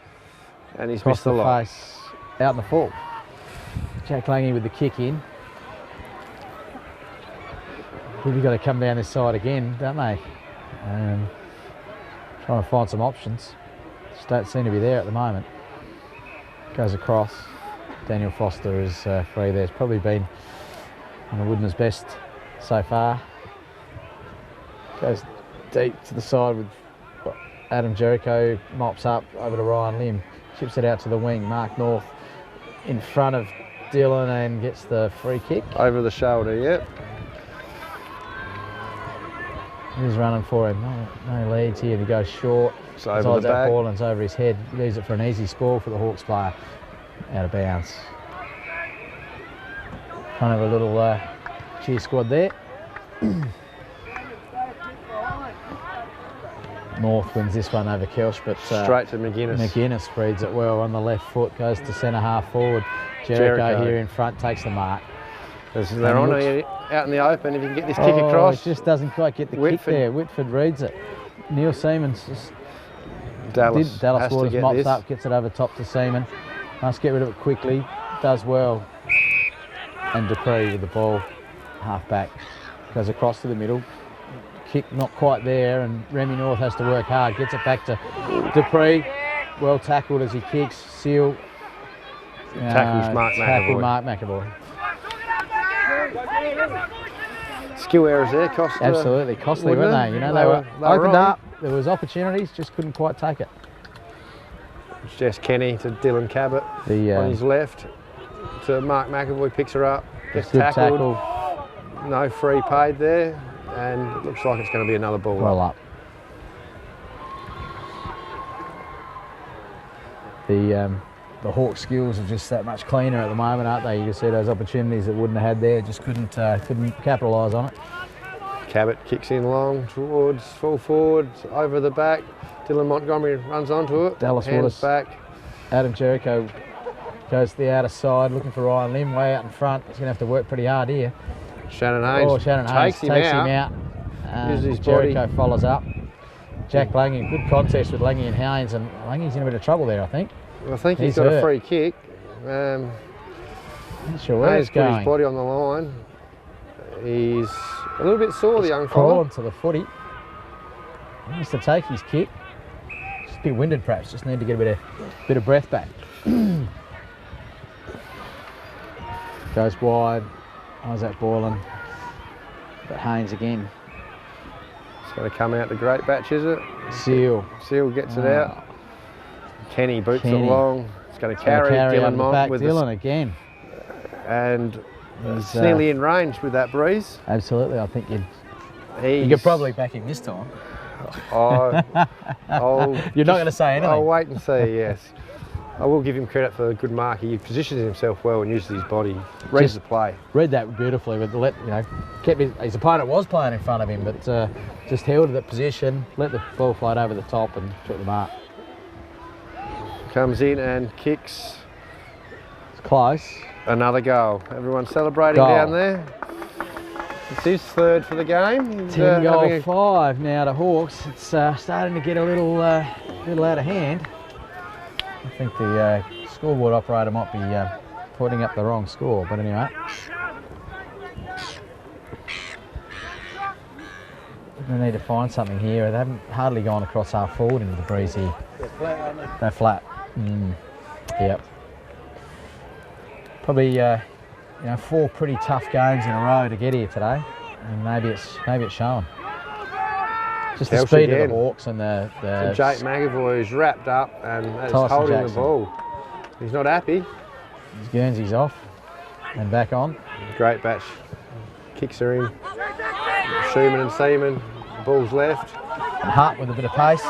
And he's missed the the lot. face out in the full. Jack Lange with the kick in. We've got to come down this side again, don't they? Trying to find some options. Just don't seem to be there at the moment. Goes across. Daniel Foster is free there. It's probably been one of Woodner's best so far. Goes deep to the side with Adam Jericho, mops up over to Ryan Lim. Chips it out to the wing. Mark North in front of Dylan and gets the free kick. Over the shoulder, yep. He's running for him. No leads here. He goes short. It's over the that back. ball and it's over his head. Leaves it for an easy score for the Hawks player. Out of bounds. Kind of a little cheer squad there. North wins this one over Kelsh, but Straight to McGuinness. McGuinness reads it well on the left foot, goes to centre half forward. Jericho here in front takes the mark. They're on out in the open. If you can get this kick across. It just doesn't quite get the kick there. Whitford reads it. Neil Seaman's just Dallas Waters get mops this. up, gets it over top to Seaman. Must get rid of it quickly. does well. And Dupree with the ball, half back, goes across to the middle. Kick not quite there, and Remy North has to work hard. Gets it back to Dupree. Well tackled as he kicks. Seal Tackles Mark McAvoy. Mark McAvoy. Skill errors there, cost. Absolutely costly, weren't they? You know, they were opened up. There was opportunities, just couldn't quite take it. It's Jess Kenny to Dylan Cabot on his left. To Mark McAvoy, picks her up, gets tackled. No free paid there, and it looks like it's going to be another ball well up. The Hawks' skills are just that much cleaner at the moment, aren't they? You can see those opportunities that wouldn't have had there, just couldn't capitalise on it. Cabot kicks in long towards full forward, over the back. Dylan Montgomery runs onto it. Dallas hands Waters back. Adam Jericho goes to the outer side, looking for Ryan Lim way out in front. He's going to have to work pretty hard here. Shannon Haynes takes him out. Uses his Jericho body. follows up. Jack Lange, good contest with Lange and Haynes, and Lange's in a bit of trouble there, I think. I think he's got hurt. a free kick. Not sure where Haynes it's put going. his body on the line. He's a little bit sore, the young fella. Crawling to the footy. He needs to take his kick. Just a bit winded, perhaps. Just need to get a bit of breath back. Goes wide. Isaac Boylan. But Haynes again. It's going to come out the great batch, is it? Seal. Seal gets it out. Kenny boots it Kenny. along. It's going to carry Dylan Dylan Mont back. with Dylan again. and He's, it's nearly in range with that breeze. Absolutely, I think you He's, could probably back him this time. I'll You're not going to say anything. I'll wait and see. Yes, I will give him credit for a good mark. He positions himself well and uses his body. Reads the play. Read that beautifully, but kept his opponent was playing in front of him, but just held that position, let the ball float over the top, and took the mark. Comes in and kicks. It's close. Another goal. Everyone celebrating Goal. down there. It's his third for the game. He's, 10 goal, having a 5 now to Hawks. It's starting to get a little out of hand. I think the scoreboard operator might be putting up the wrong score, but anyway. We need to find something here. They haven't hardly gone across half forward into the breeze here. They're flat, aren't they? They're flat. Yep. Probably 4 pretty tough games in a row to get here today, and maybe it's showing. Just the Kelch speed again. of the Hawks and the So Jake McAvoy is wrapped up and is Tyson holding Jackson. the ball. He's not happy. his Guernsey's off and back on. Great batch. Kicks her in. Schumann and Seaman. Ball's left. And Hart with a bit of pace.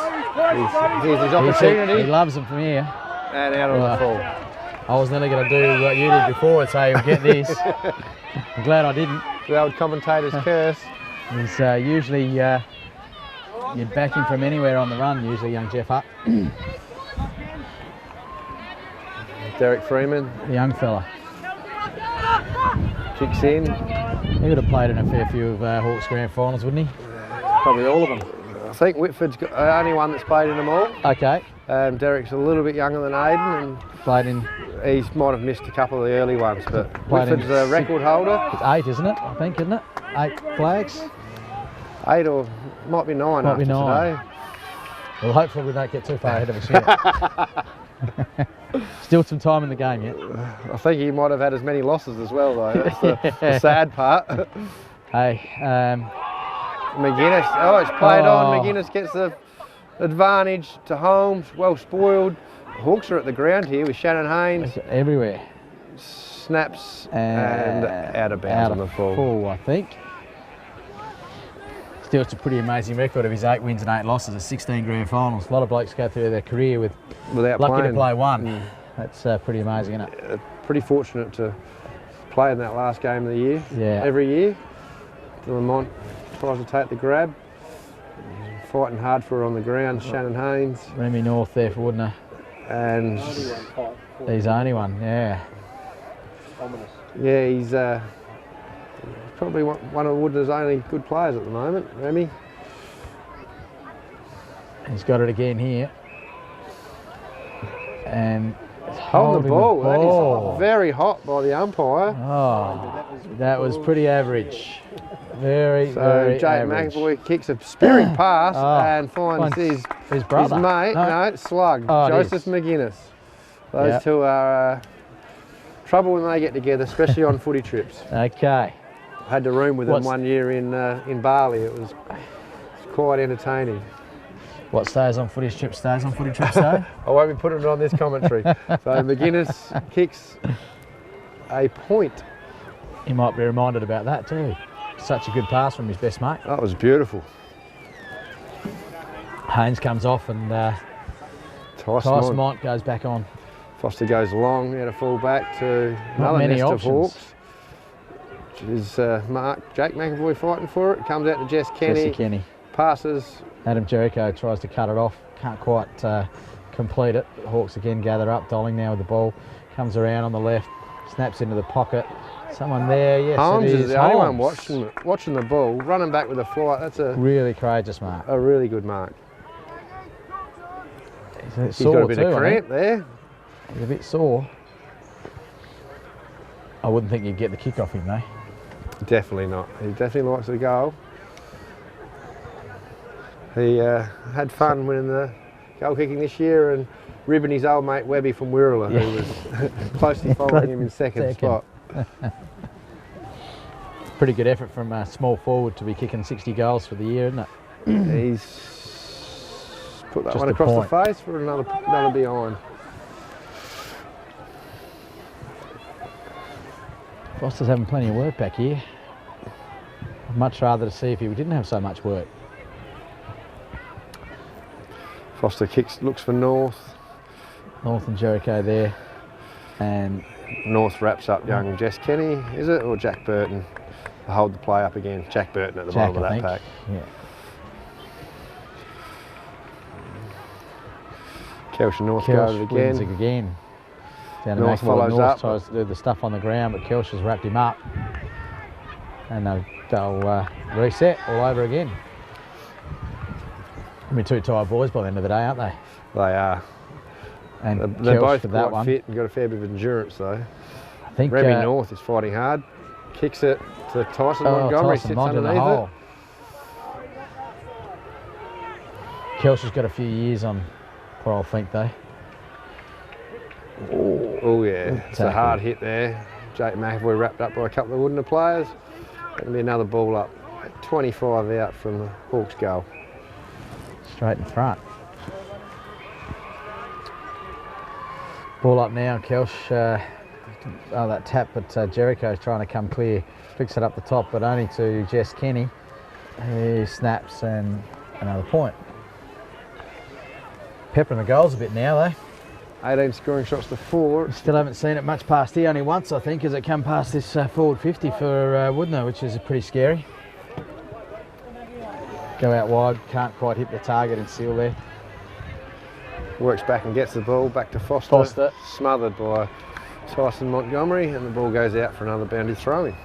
Here's his opportunity. He loves them from here. And out on the full. I was nearly going to do what you did before and say, get this. I'm glad I didn't. The old commentator's curse. He's usually, you'd back him from anywhere on the run, usually, young Jeff Hutt. Derek Freeman The young fella. kicks in. He would have played in a fair few of Hawks grand finals, wouldn't he? Probably all of them. I think Whitford's the only one that's played in them all. Okay. Derek's a little bit younger than Aiden, and Played in, he might have missed a couple of the early ones, but Played in Whitford's the record holder. it's 8, isn't it? I think, isn't it? 8 flags. 8 or might be 9 Might after be 9. today. Well, hopefully we don't get too far ahead of us yet. Still some time in the game yet. I think he might have had as many losses as well, though. That's the sad part. Hey, McGuinness, it's played on. McGuinness gets the advantage to Holmes, well spoiled. Hawks are at the ground here with Shannon Haynes. it's everywhere. Snaps and out of bounds on the full. Full, I think. Still, it's a pretty amazing record of his 8 wins and 8 losses of 16 grand finals. A lot of blokes go through their career Without lucky playing. to play one. That's pretty amazing, isn't it? Pretty fortunate to play in that last game of the year. Yeah. Every year. Dylan Mont tries to take the grab. Fighting hard for her on the ground, Shannon Haynes. Remy North there for Woodner. And He's the only one, yeah. Ominous. yeah, he's probably one of Woodner's only good players at the moment, Remy. He's got it again here. And Holding the ball. That is very hot by the umpire. Oh, that was pretty average. Very, So very Jake average. McAvoy kicks a spearing pass Oh, and finds his brother. mate, no, Slug, Oh, it Joseph is. McGuinness. Those Yep. two are trouble when they get together, especially on footy trips. Okay. I had to room with them What's- one year in Bali. It was quite entertaining. What stays on footy trips stays on footy trips, though. I won't be putting it on this commentary. So McGuinness kicks a point. He might be reminded about that too. Such a good pass from his best mate. That was beautiful. Haynes comes off and Tyson Tyson on. Mont goes back on. Foster goes long, out of full back to Not another many nest options. of Hawks. Which is Jake McAvoy fighting for it. Comes out to Jess Kenny. Jesse Kenny. Passes. Adam Jericho tries to cut it off. Can't quite complete it. The Hawks again gather up. Dolling now with the ball. Comes around on the left. Snaps into the pocket. Someone there. Yes, Holmes it is the only one Holmes. watching the ball, running back with a flight. That's a Really courageous mark. really good mark. He's a bit He's sore got a bit too, of I think. cramp there. He's a bit sore. I wouldn't think you'd get the kick off him though. Definitely not. He definitely likes the goal. He had fun winning the goal kicking this year and ribbing his old mate Webby from Wirrala, who was closely following him in second spot. Pretty good effort from a small forward to be kicking 60 goals for the year, isn't it? He's put that Just one a across point. the face for another behind. Foster's having plenty of work back here. I'd much rather to see if he didn't have so much work. Foster kicks, looks for North. North and Jericho there. And North wraps up young Jess Kenny, is it? Or Jack Burton? To hold the play up again. Jack Burton at the Jack, bottom of I that think. pack. Yeah. Kelsh and North go at it Kelsh wins again. it again. Down to North McAvoy. follows North up. tries to do the stuff on the ground, but Kelsh has wrapped him up. And they'll reset all over again. I mean, two tired boys by the end of the day, aren't they? They are. And They're Kelsh both for that quite one. fit and got a fair bit of endurance though. I think Remy North is fighting hard. Kicks it to Tyson Montgomery, Tyson sits Mont in the underneath hole. Kelsh has got a few years on poor old Fink though. it. Oh yeah, it's a tackle. hard hit there. Jake McAvoy wrapped up by a couple of Woodner players. That'll be another ball up. 25 out from the Hawks goal. Straight in front. Ball up now, Kelsh. That tap, but Jericho's trying to come clear. Flicks it up the top, but only to Jess Kenny. He snaps and another point. Peppering the goals a bit now, though. 18 scoring shots to 4. Still haven't seen it much past here, only once, I think, as it come past this forward 50 for Woodner, which is pretty scary. Go out wide, can't quite hit the target and seal there. Works back and gets the ball back to Foster. Foster. Smothered by Tyson Montgomery, and the ball goes out for another boundary throw-in.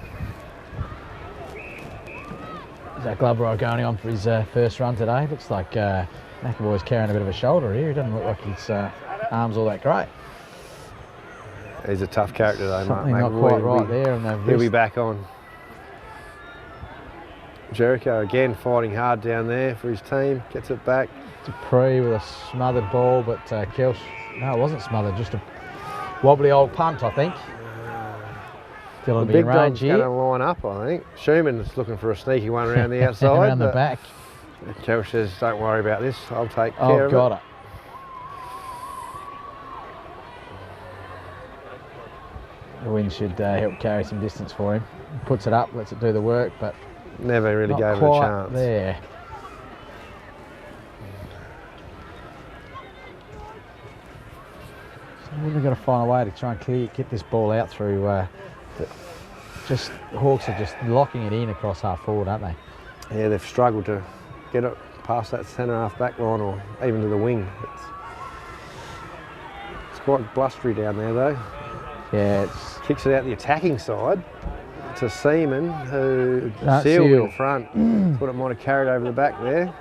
Zach Glover going on for his first run today. Looks like McAvoy's carrying a bit of a shoulder here. He doesn't look like his arm's all that great. He's a tough character though, Mark Something not McAvoy. quite right there. And the He'll be wrist. back on. Jericho again fighting hard down there for his team. Gets it back. Dupree with a smothered ball, but Kelsh, no, it wasn't smothered, just a wobbly old punt, I think. Still The be big in range dog's going to here. line up, I think. Schumann's looking for a sneaky one around the outside. Around the but back. Kelsh says, don't worry about this. I'll take care Oh, of got it. it. The wind should help carry some distance for him. Puts it up, lets it do the work, but Never really not gave it a quite chance. there. So we've got to find a way to try and get this ball out through. Just Hawks are just locking it in across half forward, aren't they? Yeah, they've struggled to get it past that centre half back line or even to the wing. It's quite blustery down there though. Yeah, it's Kicks it out the attacking side to Seaman, who That's sealed Seal. in front. Thought it might have carried over the back there.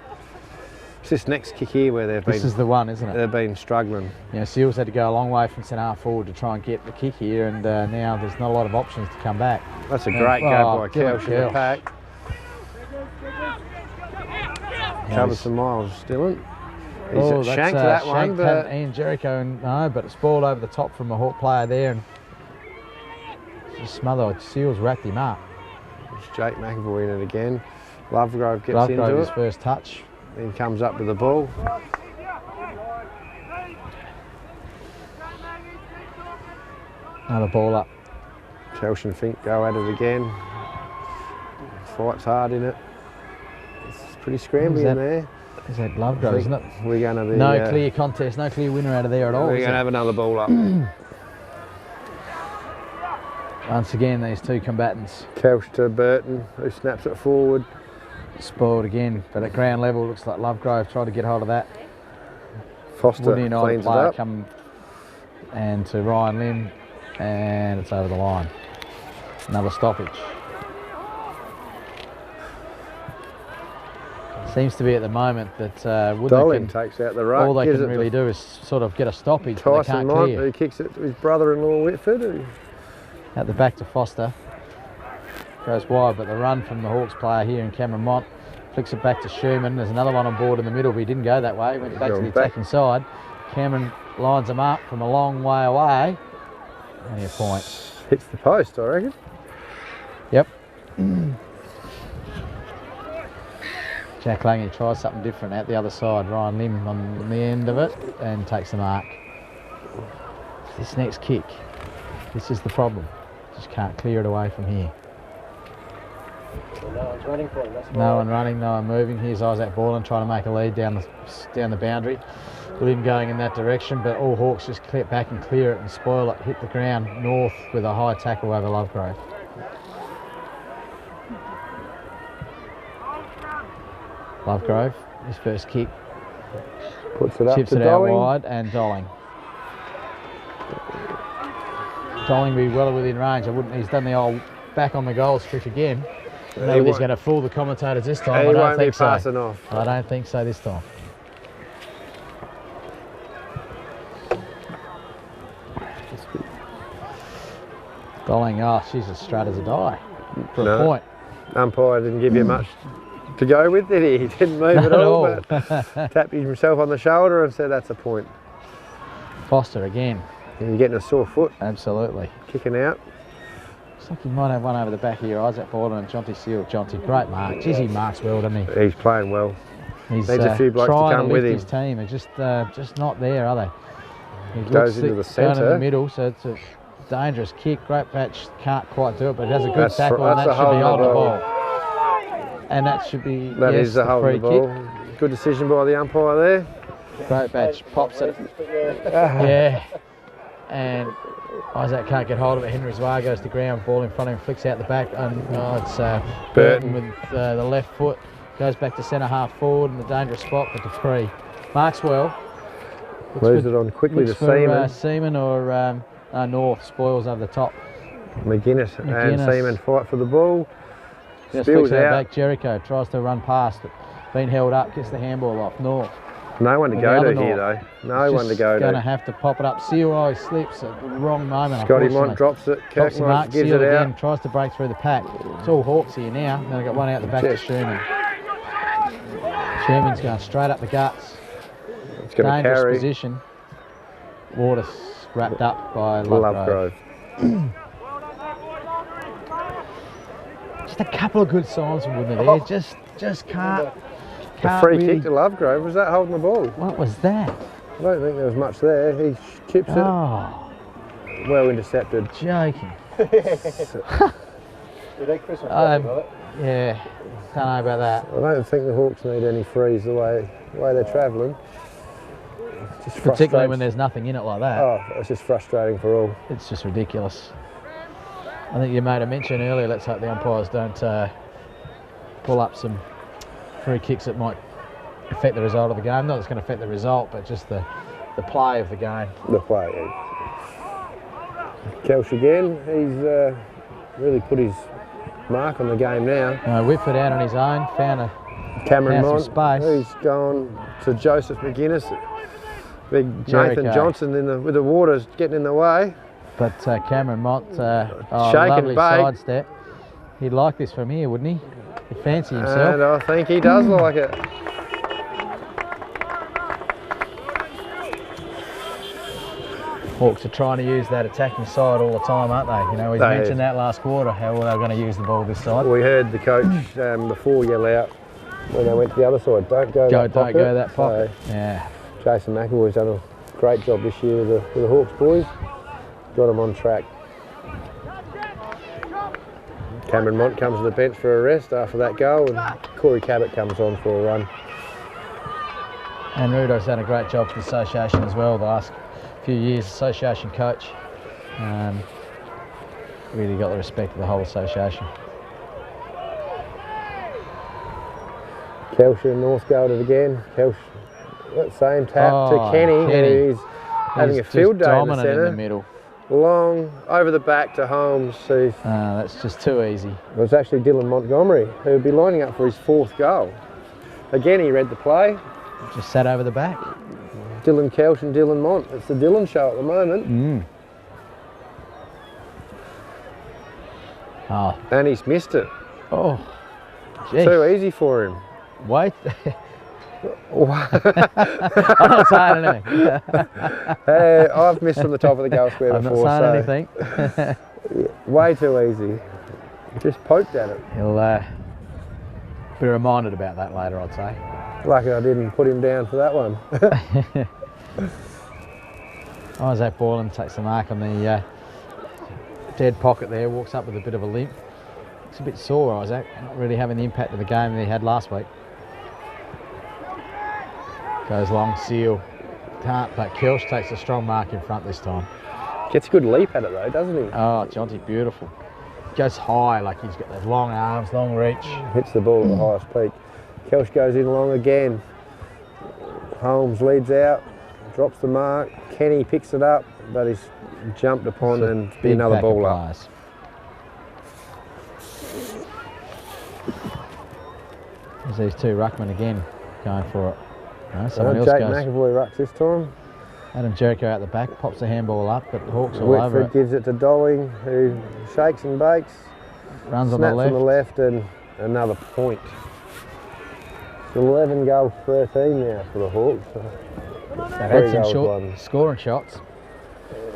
It's this next kick here where they've been. This is the one, isn't it? They've been struggling. Yeah, Seals had to go a long way from centre half forward to try and get the kick here, and now there's not a lot of options to come back. That's a great go by good Kelch in the Kelch. pack. Yeah, Covered he's- some miles, Dylan. He's Oh, shanked that's that one, shanked but Ian Jericho, and no, but it's balled over the top from a Hawk player there, and just smothered. Seals wrapped him up. it's Jake McAvoy in it again. Lovegrove gets Lovegrove into his it. first touch. He comes up with the ball. Another ball up. Kelch and Fink go at it again. Fight's hard in it. It's pretty scrambly that? in there. Is that Lovegrove, isn't it? We're going to be. No clear contest, no clear winner out of there at all. We're is going to it? have another ball up. Once again, these two combatants Kelch to Burton, who snaps it forward. spoiled again, but at ground level, looks like Lovegrove tried to get hold of that. Foster Woody United cleans it player up. come and to Ryan Lim, and it's over the line. Another stoppage. Seems to be at the moment that Dolling Woodley takes out the ruck. all they gives can it to really do is sort of get a stoppage, but they Tyson can't Mont, clear. who kicks it to his brother-in-law Whitford. Who At the back to Foster. Goes wide, but the run from the Hawks player here in Cameron Mont flicks it back to Schumann. There's another one on board in the middle, but he didn't go that way. He went back to the attacking side. Cameron lines them up from a long way away. Only a point. hits the post, I reckon. Yep. Jack Lange tries something different out the other side. Ryan Lim on the end of it and takes the mark. This next kick, this is the problem. Just can't clear it away from here. No one's running for it. That's No one running, no one moving. Here's Isaac Borland trying to make a lead down the boundary. With him going in that direction, but all Hawks just clip back and clear it and spoil it. Hit the ground north with a high tackle over Lovegrove. Lovegrove, his first kick, Puts it up chips to it out Dolling. wide, and Dolling. Dolling be well within range. He's done the old back on the goals trick again. Nobody's won't- going to fool the commentators this time. He I don't won't be think so. passing off. I don't think so this time. Dolling, oh, she's as straight as a die for a No. point. Umpire didn't give you much to go with, did he? He didn't move Not at at all, all. but tapped himself on the shoulder and said that's a point. Foster again, And you're getting a sore foot, absolutely. kicking out. Looks like he might have one over the back here. Isaac Borden and Jonty Seal. Jonty, great mark. Jeez, he marks well, doesn't he? He's playing well. He's Needs a few blokes to trying come to with lift him. his team. They're just not there, are they? He Goes looks into the thick, going in centre. the middle, so it's a dangerous kick. Great patch, can't quite do it, but it has a good That's tackle, and that's that a should be hold on the the ball. ball. And that should be, That yes, is a the hold free of the ball. Good decision by the umpire there. kick. Great patch, pops it. Yeah. And Isaac can't get hold of it. Henry Zwar goes to ground, ball in front of him, flicks out the back, and it's Burton with the left foot. Goes back to centre half forward in the dangerous spot, but to free. Marks well. Moves it on quickly to Looks for Seaman. Seaman or North, spoils over the top. McGuinness and McGuinness. Seaman fight for the ball. Just Spills flicks it out. back. Jericho tries to run past, but being held up, gets the handball off. North. No one to With go the to other here North. though. No one to go Going to to. have to pop it up. Seal always slips at the wrong moment. Scotty unfortunately. Mont drops it. Drops the Kirkmont mark. gives Seal it again. out. Tries to break through the pack. It's all Hawks here now. Then I got one out the back to Check. Sherman. Sherman's going straight up the guts. It's going to Dangerous carry. position. Water wrapped up by Lovegrove. Lovegrove. Just a couple of good signs from Woodley there. Just can't. The can't free really- kick to Lovegrove. Was that holding the ball? What was that? I don't think there was much there. He chips it. Oh, Well intercepted. joking. You think Christmas present, will it? Yeah, don't know about that. I don't think the Hawks need any frees the way they're travelling. Just Particularly when frustrating. there's nothing in it like that. Oh, it's just frustrating for all. It's just ridiculous. I think you made a mention earlier, let's hope the umpires don't pull up some free kicks that might affect the result of the game. Not that it's going to affect the result, but just the play of the game. The play. Kelch again. He's really put his mark on the game now. Whitford out on his own, found a Cameron Has some Mont, space. he's gone to Joseph McGuinness. Big Jericho. Nathan Johnson with the water getting in the way. But Cameron Mott, Shake lovely and bake. sidestep. He'd like this from here, wouldn't he? He'd fancy himself. And I think he does like it. Hawks are trying to use that attacking side all the time, aren't they? You know, we They mentioned is. that last quarter, how they were going to use the ball this side. We heard the coach before yell out when they went to the other side, don't go that Don't pocket. go that pocket. So Yeah. Jason McAvoy's done a great job this year with the Hawks boys. Got them on track. Cameron Mont comes to the bench for a rest after that goal, and Corey Cabot comes on for a run. And Rudo's done a great job for the association as well the last few years, association coach. Really got the respect of the whole association. Kelsh and Northgate it again. Kelsh, that same tap to Kenny, who's having He's a field just day in the dominant in centre. the middle. Long over the back to Holmes, who That's just too easy. was actually Dylan Montgomery, who would be lining up for his 4th goal. Again, he read the play. Just sat over the back. Dylan Kelsh and Dylan Mont. It's the Dylan show at the moment. Oh, And he's missed it. oh, geez. Too easy for him. Wait. I'm not saying anything. Hey, I've missed from the top of the goal square I'm not before, saying so anything. way too easy. Just poked at it. He'll be reminded about that later, I'd say. Lucky I didn't put him down for that one. Isaac Borland takes the mark on the dead pocket there, walks up with a bit of a limp. Looks a bit sore, Isaac, not really having the impact of the game that he had last week. Goes long, Seal. Can't, but Kelsh takes a strong mark in front this time. Gets a good leap at it though, doesn't he? Oh, Jonty, beautiful. Goes high, like he's got those long arms, long reach. Hits the ball at the highest peak. Kelsh goes in long again. Holmes leads out, drops the mark. Kenny picks it up, but he's jumped upon It's a and be big another pack of ball up. players. There's these two ruckmen again going for it. No, someone else Jake goes. McAvoy rucks this time. Adam Jericho out the back, pops the handball up, but Hawks all over Whitford it. gives it to Dolling, who shakes and bakes. Runs on Snaps the on the left. left and another point. 11 goals 13 now for the Hawks. They've 3 had some goals, short 1. scoring shots.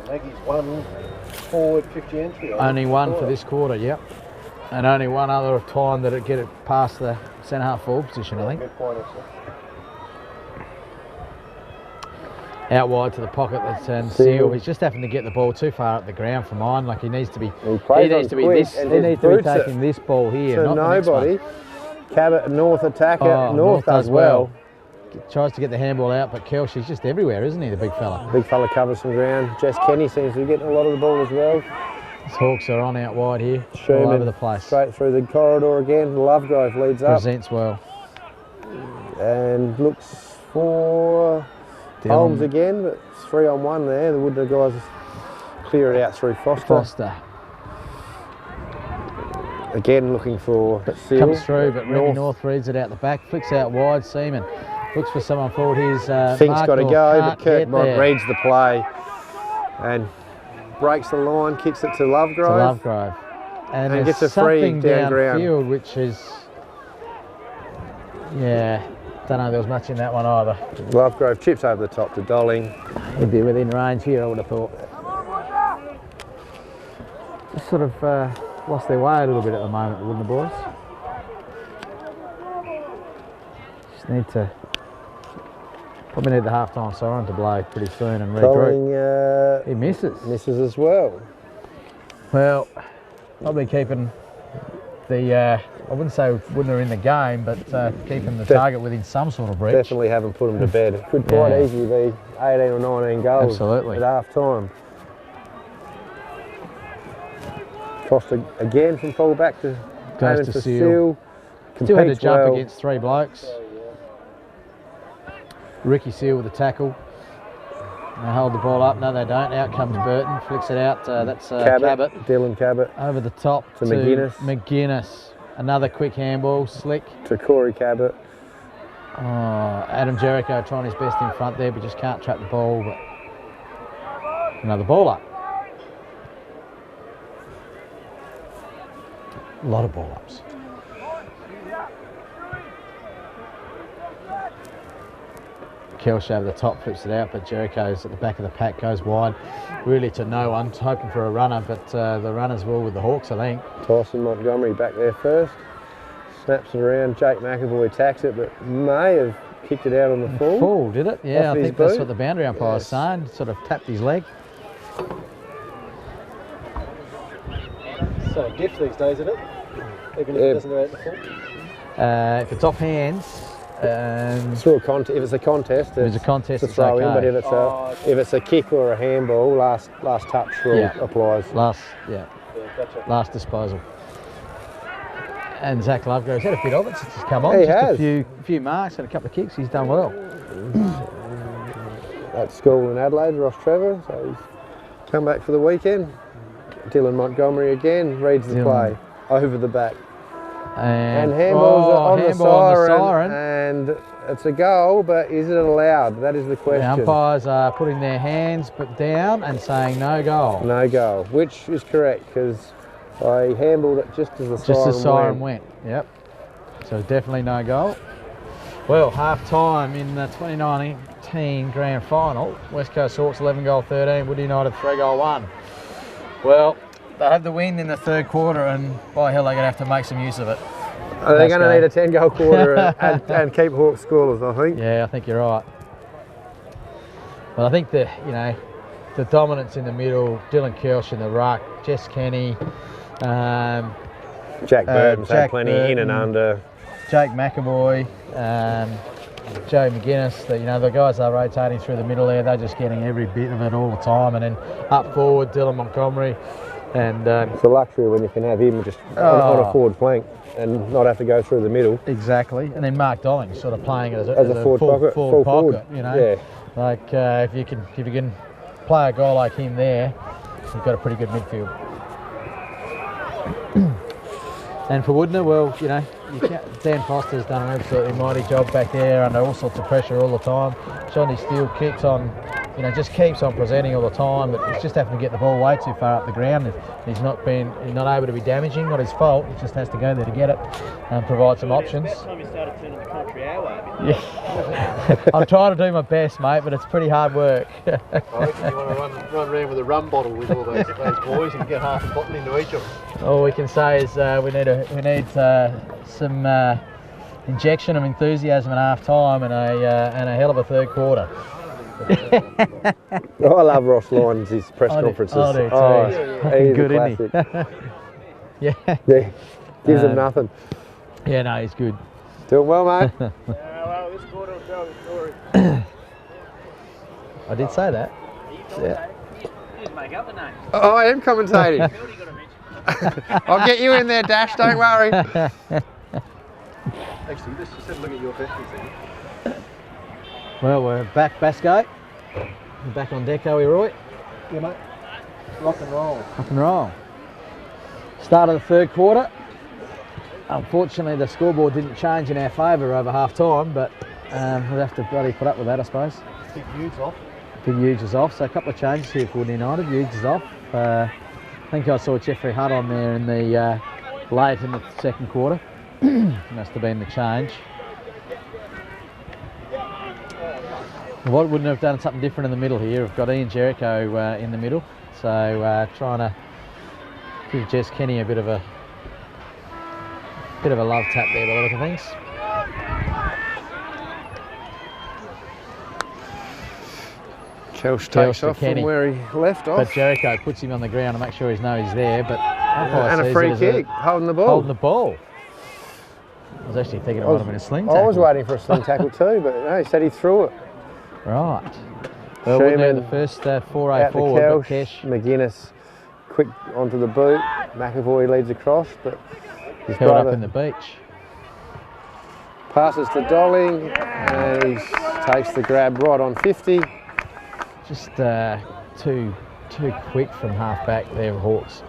Maggie's one forward, 50 entry. Only one for this quarter, yep. And only one other of time that it get it past the centre half forward position, I think. Good point, actually. Out wide to the pocket, that's Seal. Seal. He's just having to get the ball too far up the ground for mine. Like he needs to be. He plays on needs to be quick this. and He just needs to be boots it taking this ball here, to not the next one. nobody. Cabot, North attacker. Oh, North does well. Tries to get the handball out, but Kelsh, he's just everywhere, isn't he, the big fella? Big fella covers some ground. Jess Kenny seems to be getting a lot of the ball as well. His Hawks are on out wide here, all Sherman over the place. straight through the corridor again. Lovegrove leads up Presents well. and looks for Holmes again, but it's 3-on-1 there. The Woodner guys clear it out through Foster. Again looking for Seal. Comes through, but Remy North reads it out the back, flicks out wide. Seaman looks for someone forward. He's Fink's got to go, but Kurt Mont reads reads the play and breaks the line, kicks it to Lovegrove. Lovegrove. And And there's gets a free something downground. downfield, which is, yeah, don't know there was much in that one either. Lovegrove chips over the top to Dolling. He'd be within range here, I would have thought. Just sort of lost their way a little bit at the moment, wouldn't the boys? Just need to probably need the half-time siren to blow pretty soon and regroup. Dolling He misses. misses as well. Well, probably keeping the, I wouldn't say Woodner in the game, but keeping the target within some sort of reach. Definitely haven't put them to bed. It could quite Yeah. easily be 18 or 19 goals Absolutely. at half time. Foster again from full back to Goes aiming to for Seal. Seal. Still had to Competes jump well. against three blokes. Ricky Seal with the tackle. They hold the ball up. No, they don't. Out comes Burton. Flicks it out. That's Cabot. Dylan Cabot Over the top To McGuinness. McGuinness. Another quick handball. Slick. to Corey Cabot. Oh, Adam Jericho trying his best in front there, but just can't trap the ball. But another ball up. A lot of ball ups. Kelsh over the top flips it out, but Jericho's at the back of the pack, goes wide, really to no one, hoping for a runner, but the runners will with the Hawks, I think. Tyson Montgomery back there first. Snaps it around. Jake McAvoy tacks it, but may have kicked it out on the full. Full, did it? Yeah, Off I his think that's boot. what the boundary umpire was saying. Sort of tapped his leg. So gift these days, isn't it? Even if it doesn't go out the full. If it's off hands, Through a contest, if it's a contest, if it's a contest, it's it's a throw okay. in. But if it's a kick or a handball, last touch rule applies. Last Gotcha. last disposal. And Zach Lovegrove's had a bit of it since he's come on. He Just has. a few marks and a couple of kicks. He's done well. At school in Adelaide, Ross Trevor, so he's come back for the weekend. Dylan Montgomery again reads the play over the back. And handballs on the handball siren, and it's a goal, but is it allowed? That is the question. The umpires are putting their hands down and saying no goal. No goal, which is correct because I handballed it just as the siren went. Yep. So definitely no goal. Well, half time in the 2019 grand final. West Coast Hawks 11 goal 13, Wood United 3 goal 1. Well, they had the win in the third quarter, and by hell, they're going to have to make some use of it. Are they going to need a 10-goal quarter and keep Hawks scoreless, I think? Yeah, I think you're right. But I think the dominance in the middle, Dylan Kelsh in the ruck, Jess Kenny, Jack Burton's had Jack plenty Burton, in and under. Jake McAvoy, Joe McGuinness, the guys that are rotating through the middle there, they're just getting every bit of it all the time. And then up forward, Dylan Montgomery. And it's a luxury when you can have him just on a forward flank and not have to go through the middle. Exactly. And then Mark Dolling sort of playing it as a forward pocket, full forward. pocket, you know. Yeah. Like if you can play a guy like him there, you've got a pretty good midfield. And for Woodner, well, Dan Foster's done an absolutely mighty job back there under all sorts of pressure all the time. Johnny Steele keeps on presenting all the time, but he's just having to get the ball way too far up the ground. He's not able to be damaging, not his fault. He just has to go there to get it and provide some options. About time you started turning the country our way a bit. Yeah, I'm trying to do my best, mate, but it's pretty hard work. I reckon you want to run around with a rum bottle with all those boys and get half a bottle into each of them. All we can say is we need some injection of enthusiasm at half time and a hell of a third quarter. I love Ross Lyons, his press conferences. I do too. He's Good, a isn't classic. he? Yeah. Yeah, gives him nothing. Yeah, no, he's good. Doing well, mate. Well, this quarter will tell the story. I did say that. Yeah. You just make up the name. Oh, I am commentating. I'll get you in there, Dash, don't worry. Actually, let's just have a look at your festive thing. Well, we're back, Basco. We're back on deck, are we, Roy? Yeah, mate. Rock and roll. Rock and roll. Start of the third quarter. Unfortunately, the scoreboard didn't change in our favour over half time, but we'll have to bloody put up with that, I suppose. Big Hughes off. Big Hughes is off, so a couple of changes here for Wood United. Hughes is off. I think I saw Jeffrey Hutt on there in the late in the second quarter. Must have been the change. What wouldn't have done something different in the middle here? We've got Ian Jericho in the middle, so trying to give Jess Kenny a bit of a love tap there by the look of things. Kelsh takes to off Kenny. from where he left off. But Jericho puts him on the ground to make sure he knows he's there. But And a free kick, holding the ball. Holding the ball. I was actually thinking it might have been a sling tackle. I was waiting for a sling tackle too, but no, he said he threw it. Right. Well, Wood there the first foray Out forward, to but Kesh McGuinness quick onto the boot. McAvoy leads across, but his held brother up in the beach. passes to Dolling and he takes the grab right on 50. Just too quick from half back there, Hawks.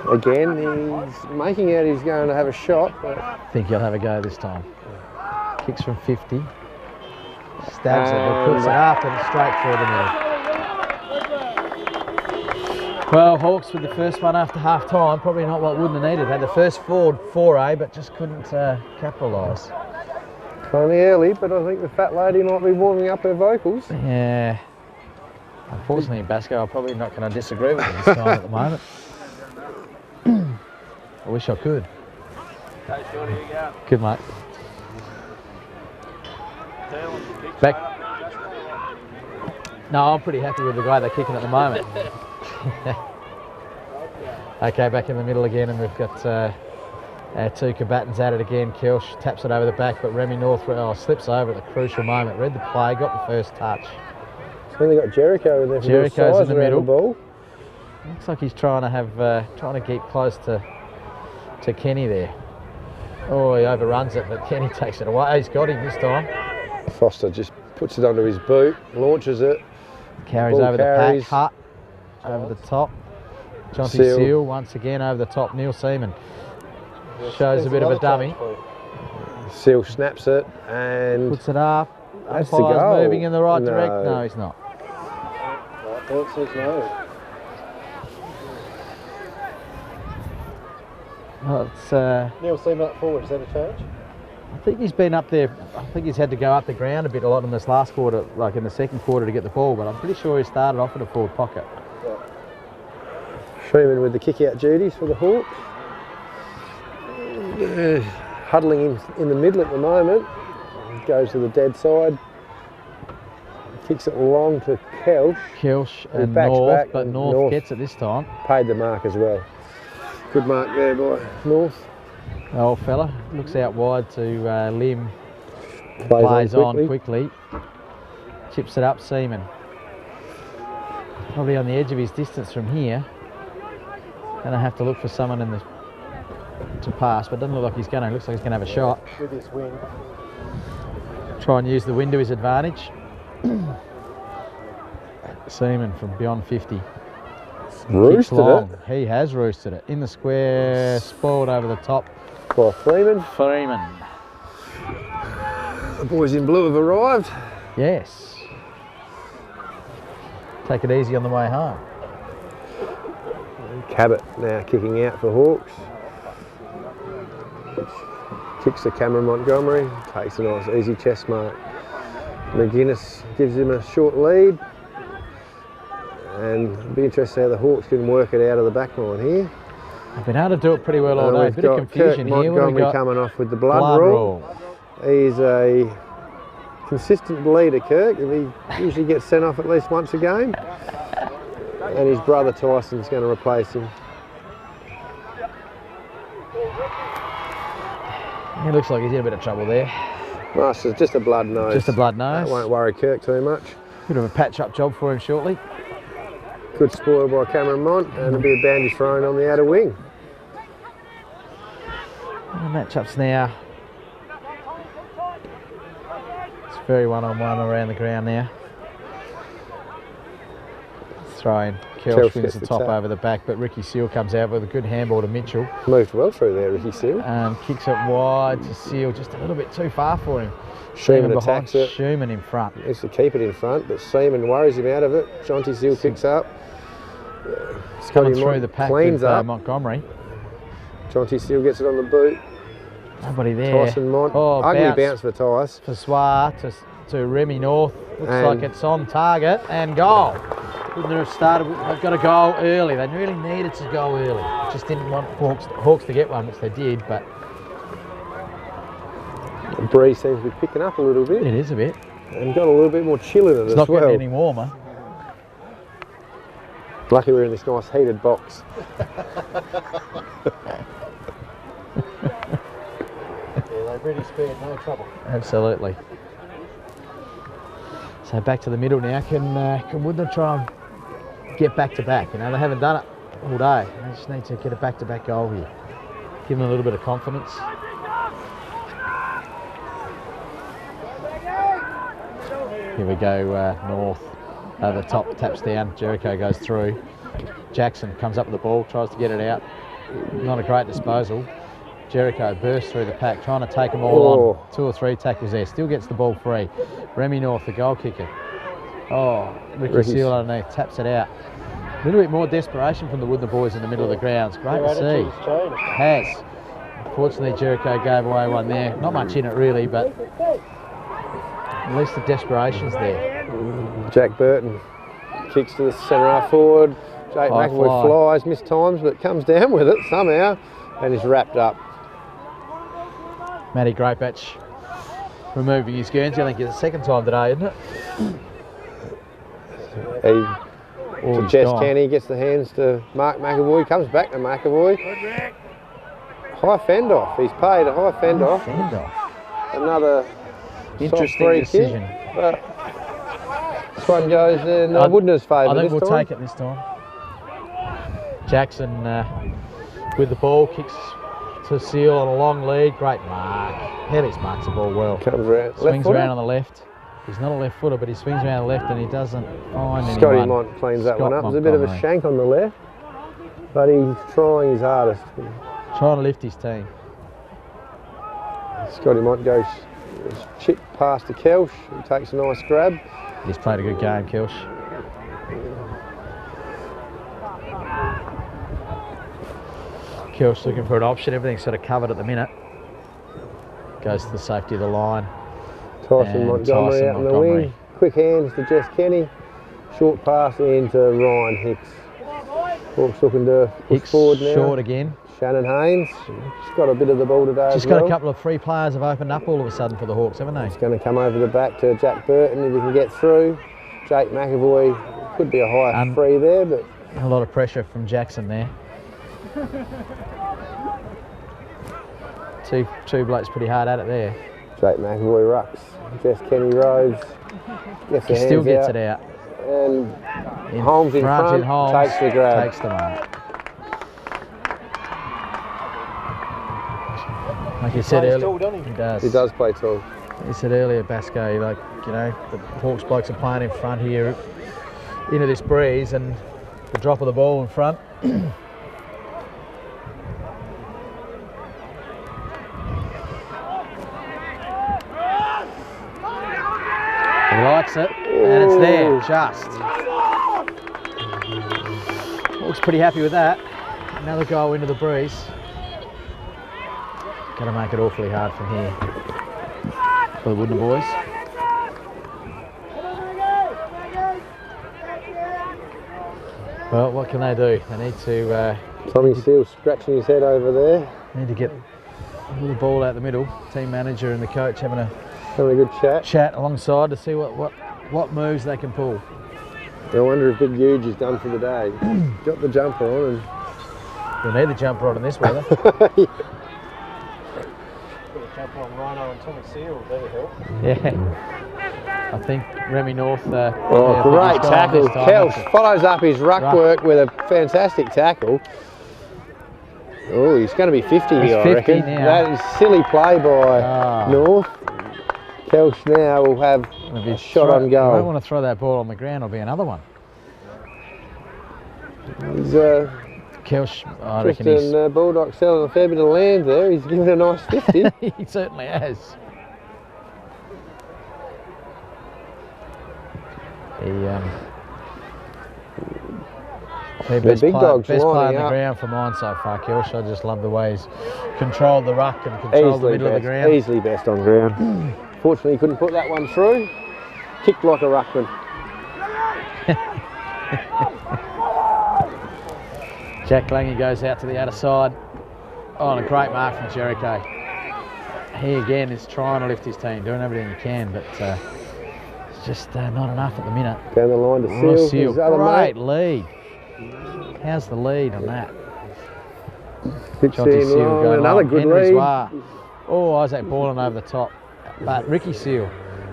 Again, he's making out he's going to have a shot, but I think he'll have a go this time. Kicks from 50. Stabs it, but puts it up and straight through the middle. Well, Hawks with the first one after half time, probably not what Wooden needed. Had the first forward foray, but just couldn't capitalise. only early, but I think the fat lady might be warming up her vocals. Yeah. Unfortunately, Basco, I'm probably not going to disagree with him this time at the moment. I wish I could. Good, mate. Back. No, I'm pretty happy with the guy they're kicking at the moment. Okay, back in the middle again, and we've got our two combatants at it again. Kelsh taps it over the back, but Remy North slips over at the crucial moment. Read the play, got the first touch. So they got Jericho in there for Jericho's in the middle. The ball. Looks like he's trying to keep close to Kenny there. Oh, he overruns it, but Kenny takes it away. He's got him this time. Foster just puts it under his boot, launches it. Carries over the pack. Hutt over the top. Jonty Seal once again over the top. Neil Seaman shows a bit of a dummy. Seal snaps it and puts it up. That's the goal. Moving in the right direction. No, he's not. It says no. Well, it's, Neil Seaman up forward, is that a charge? I think he's been up there. I think he's had to go up the ground a bit a lot in this last quarter, like in the second quarter, to get the ball, but I'm pretty sure he started off in a forward pocket. Yeah. Freeman with the kick-out duties for the Hawks. Huddling in the middle at the moment. Goes to the dead side. Kicks it long to Kelsh. Kelsh and North, but North gets it this time. Paid the mark as well. Good mark there by North. The old fella looks out wide to Lim. Plays on quickly. Chips it up, Seaman. Probably on the edge of his distance from here. Gonna have to look for someone to pass, but doesn't look like he's gonna. Looks like he's gonna have a shot. With this wind. Try and use the wind to his advantage. Seaman from beyond 50. Roosted it. He has roosted it. In the square, spoiled over the top. By Freeman. The boys in blue have arrived. Yes. Take it easy on the way home. Cabot now kicking out for Hawks. Kicks to Cameron Montgomery. Takes a nice easy chest mark. McGuinness gives him a short lead. And it'll be interesting how the Hawks can work it out of the back line here. I've been able to do it pretty well all day. A bit of confusion Kirk here. Montgomery coming off with the blood rule. He's a consistent leader, Kirk. He usually gets sent off at least once a game. And his brother Tyson's going to replace him. He looks like he's in a bit of trouble there. Nice, it's just a blood nose. Just a blood nose. That won't worry Kirk too much. Bit of a patch-up job for him shortly. Good spoil by Cameron Mont, and a bit of bandage thrown on the outer wing. And matchups now. It's very one-on-one around the ground now. Throwing. Kelsh wins the top over the back, but Ricky Seal comes out with a good handball to Mitchell. Moved well through there, Ricky Seal. And kicks it wide to Seal, just a little bit too far for him. Seaman attacks it. Schumann in front. Needs to keep it in front, but Seaman worries him out of it. Jonty Seal kicks up. It's coming through the pack with Montgomery. Jonty Seal gets it on the boot. Nobody there. Tyson Mont. Ugly bounce for Tice. Fassoir to Remy North. Looks like it's on target and goal. Wouldn't have started. They've got a goal early. They really needed to go early. Just didn't want Hawks to get one, which they did, but the breeze seems to be picking up a little bit. It is a bit. And got a little bit more chill in it as well. It's not getting any warmer. Lucky we're in this nice heated box. Yeah, they've really spared no trouble. Absolutely. So back to the middle now. Can Woodland try and get back to back? You know, they haven't done it all day. They just need to get a back-to-back goal here. Give them a little bit of confidence. Here we go, North over the top, taps down. Jericho goes through. Jackson comes up with the ball, tries to get it out. not a great disposal. Jericho bursts through the pack, trying to take them all on. 2 or 3 tackles there. Still gets the ball free. Remy North, the goal kicker. Oh, Ricky Seal underneath, taps it out. A little bit more desperation from the Woodner boys in the middle of the ground. It's great to see. Has. Unfortunately, Jericho gave away one there. Not much in it really, but at least the desperation's there. Jack Burton kicks to the centre half forward. Jake McAvoy flies, missed times, but comes down with it somehow and is wrapped up. Matty Greatbatch removing his Guernsey. I think it's the second time today, isn't it? To Jess Kenny, gets the hands to Mark McAvoy, comes back to McAvoy. High fend off. He's paid a high fend off. Another interesting decision. But this one goes in Woodner's favour. I think we'll take it this time. Jackson with the ball, kicks to Seal on a long lead. Great mark. Ellis marks the ball well. Comes around. Swings around on the left. He's not a left footer, but he swings around the left and he doesn't find anyone. Scotty Mont cleans that one up. There's a bit of a shank on the left, but he's trying his hardest. Trying to lift his team. Scotty Mont goes chip past to Kelsh. He takes a nice grab. He's played a good game, Kelsh. Kelsh looking for an option. Everything's sort of covered at the minute. Goes to the safety of the line. Tyson Montgomery out in the wing. Quick hands to Jess Kenny. Short pass into Ryan Hicks. Hawks looking to push forward now. Short again. Shannon Haynes. She's got a bit of the ball today. Just got a couple of free players have opened up all of a sudden for the Hawks, haven't they? It's going to come over the back to Jack Burton if he can get through. Jake McAvoy could be a high free there, but a lot of pressure from Jackson there. Two blokes pretty hard at it there. Jake McAvoy rucks. Jess Kenny Rose gets the hands still gets out. it out. And Holmes in front takes the grab. Takes the mark. Like you said earlier, he does. He does play tall. You said earlier, Basco, like, you know, the Hawks blokes are playing in front here into this breeze, and the drop of the ball in front. He likes it, and it's there, just. Hawks pretty happy with that. Another goal into the breeze. Going to make it awfully hard from here for the Woodner boys. Well, what can they do? They need to... Tommy Steele scratching his head over there. Need to get the ball out the middle. Team manager and the coach having a good chat alongside to see what moves they can pull. I wonder if Big Huge is done for the day. Got the jumper on and... We'll need the jumper on in this weather. Jump on Rhino and Tommy Seal, that'll help. Yeah. I think Remy North... great tackle. Kelsh follows up his ruck work with a fantastic tackle. Oh, he's going to be 50 here, I reckon. Now. That is silly play by North. Kelsh now will have a shot on goal. I don't want to throw that ball on the ground, it'll be another one. He's Kelsh, I just reckon he's... Bulldog selling a fair bit of land there. He's given a nice 50. He certainly has. Best big dogs player on the up. ground for mine so far, Kelsh. I just love the way he's controlled the ruck and controlled the middle of the ground. Easily best on ground. Fortunately, he couldn't put that one through. Kicked like a ruckman. Jack Lange goes out to the outer side. Oh, and a great mark from Jericho. He again is trying to lift his team, doing everything he can, but it's just not enough at the minute. Down the line to Seal. Great lead. How's the lead on that? Jonty Seal going another good lead. Oh, Isaac Borland over the top. But Ricky Seal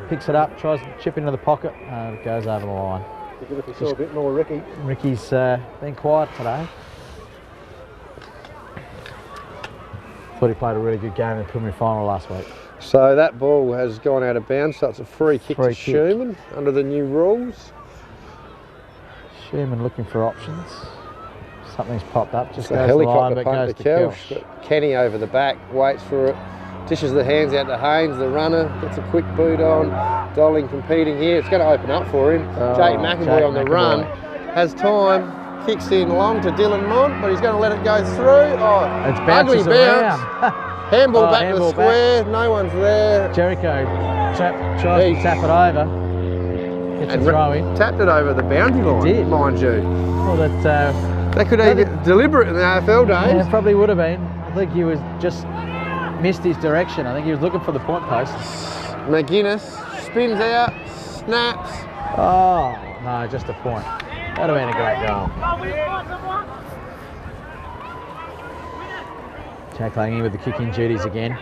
picks it up, tries to chip into the pocket, and it goes over the line. If you saw a bit more Ricky. Ricky's been quiet today. Thought he played a really good game in the preliminary final last week. So that ball has gone out of bounds, so it's a free kick to Sherman under the new rules. Sherman looking for options. Something's popped up. Just It's a goes to the line, helicopter but punt goes to to Kelch. Kelch. But Kenny over the back, waits for it, dishes the hands out to Haynes, the runner, gets a quick boot on. Dolling competing here. It's going to open up for him. Jake McAvoy on the run. Has time. Kicks in long to Dylan Mont, but he's going to let it go through. Oh, It's ugly bounces bounce. around. Handball Oh, back to the handball square. No one's there. Jericho tries to tap it over. Gets a throw in. Tapped it over the boundary line, did. mind you. Well, They could have been deliberate in the AFL days. yeah, probably would have been. I think he was just missed his direction. I think he was looking for the point post. McGuinness spins out, snaps. Oh, no, just a point. That would have been a great goal. Jack Lange with the kicking duties again.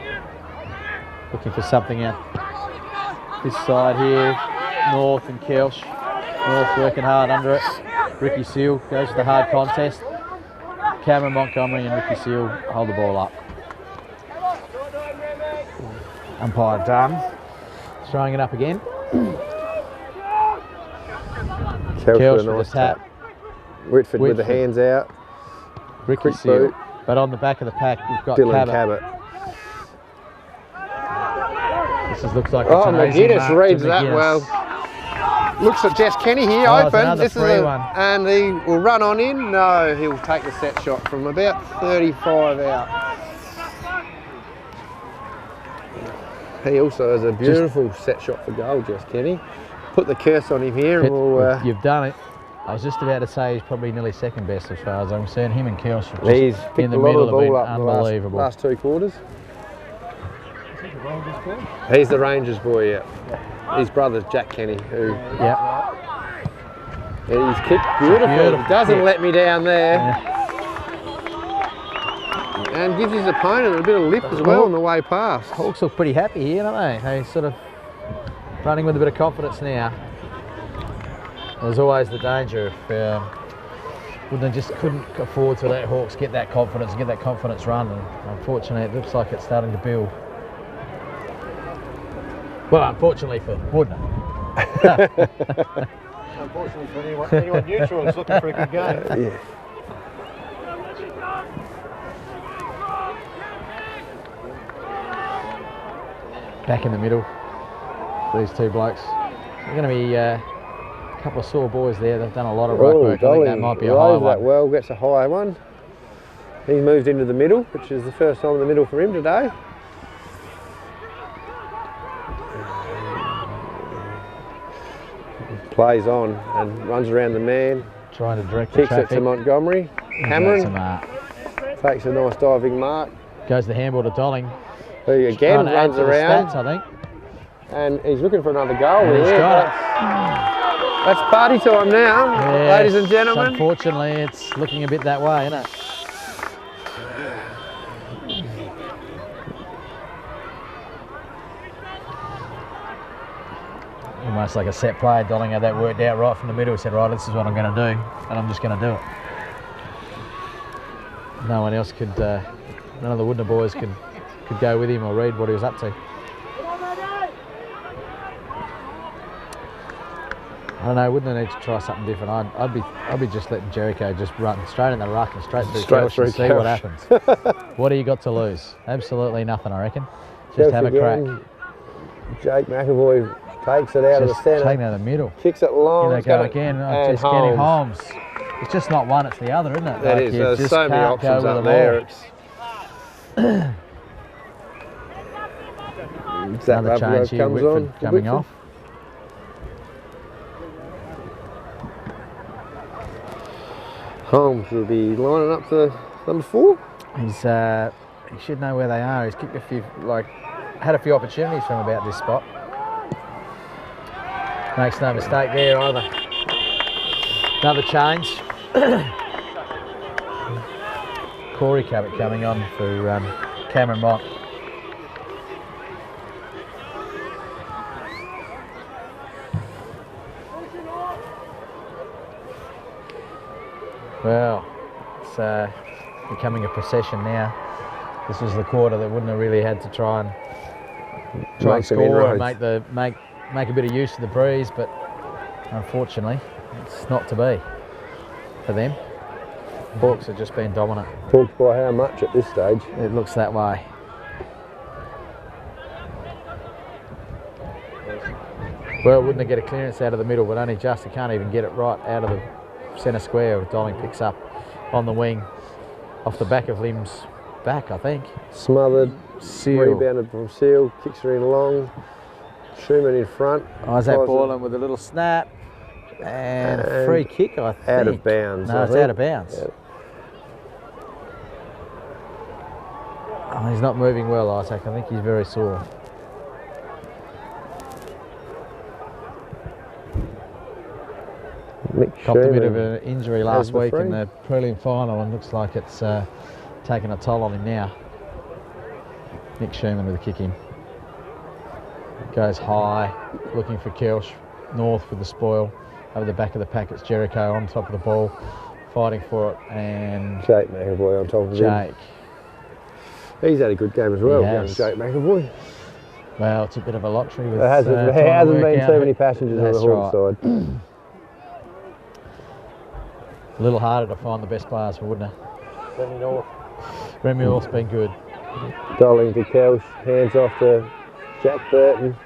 Looking for something out this side here. North and Kelch. North working hard under it. Ricky Seal goes to the hard contest. Cameron Montgomery and Ricky Seal hold the ball up. Umpire done. Throwing it up again. Kelch with a tap. Whitford with the hands out. Ricky Quick Seal. boot. But on the back of the pack, we've got Dylan Cabot. Cabot. This looks like it's Oh, an easy McGuinness mark to reads that McGuinness. well. Looks at Jess Kenny here, Oh, it's open. another This is free one. and he will run on in. No, he'll take the set shot from about 35 out. He also has a beautiful set shot for goal, Jess Kenny. Put the curse on him here and we'll... You've done it. I was just about to say he's probably nearly second best as far as I'm concerned. Him and Kelch are he's just picked in the a lot middle of the have been ball up in the unbelievable. last two quarters. He's the Rangers boy, yeah. His brother's Jack Kenny, who... Yeah. He's kicked beautiful. beautiful Doesn't kick. let me down there. Yeah. And gives his opponent a bit of lip as well on the way past. Hawks look pretty happy here, don't they? They're sort of running with a bit of confidence now. There's always the danger if they just couldn't afford to let Hawks get that confidence run. And unfortunately, it looks like it's starting to build. Well, unfortunately for Woodner. Unfortunately for anyone neutral is looking for a good game. Yeah. Back in the middle, these two blokes. They're going to be a couple of sore boys there. They've done a lot of ruck work. I think that might be a high That one. well, gets a high one. He moved into the middle, which is the first time in the middle for him today. Plays on and runs around the man. Trying to direct the Kicks it traffic. to Montgomery. That's a Cameron mark. takes a nice diving mark. Goes the handball to Dolling. Who again Trying to add runs to the around. stats, I think. And he's looking for another goal. And he's here. got it. That's party time now, Yes, ladies and gentlemen. Unfortunately, it's looking a bit that way, isn't it? Almost like a set play. Dolling had that worked out right from the middle. He said, right, this is what I'm going to do, and I'm just going to do it. No one else could, none of the Woodner boys could go with him or read what he was up to. I don't know, wouldn't they need to try something different? I'd be just letting Jericho just run straight in the ruck and straight through Kelch and see what happens. What do you got to lose? Absolutely nothing, I reckon. Just have a crack. Jake McAvoy takes it out of the Just centre. taking it out of the middle. Kicks it long. Here they it's go gonna- again. and Just getting Holmes. Holmes. It's just not one, it's the other, isn't it? That Like, is. you There's just so many can't go options with up them there. all. Zach Another change Lovegrove here, comes Whitford on. coming Whitford. off. Holmes will be lining up to number 4. He should know where they are. He's kicked a few, had a few opportunities from about this spot. Makes no mistake there either. Another change. Corey Cabot coming on for Cameron Mott. Well, it's becoming a procession now. This was the quarter that wouldn't have really had to try and Make some score and inroads. make a bit of use of the breeze, but unfortunately, it's not to be for them. Hawks have just been dominant. Talked by how much at this stage? It looks that way. Well, wouldn't they get a clearance out of the middle, but only just. They can't even get it right out of the centre square. Dolling picks up on the wing, off the back of Lim's back, I think. Smothered, Seal. rebounded from Seal, kicks her in long. Schumann in front. Isaac Borland with a little snap. And a free kick, I think. Out of bounds. No, it's out of bounds. Yeah. Oh, he's not moving well, Isaac. I think he's very sore. Copped a bit of an injury last week in the prelim final, and looks like it's taking a toll on him now. Nick Schumann with a kick in. Goes high, looking for Kelsch. North with the spoil. Over the back of the pack, it's Jericho on top of the ball, fighting for it, and Jake McAvoy on top of Jake. him. He's had a good game as well, young Jake McAvoy. Well, it's a bit of a lottery with There hasn't been too many passengers on the Hawks side. A little harder to find the best players for, wouldn't it? Remy North. Remy North's been good. Dolling to Kelsch, hands off to Jack Burton.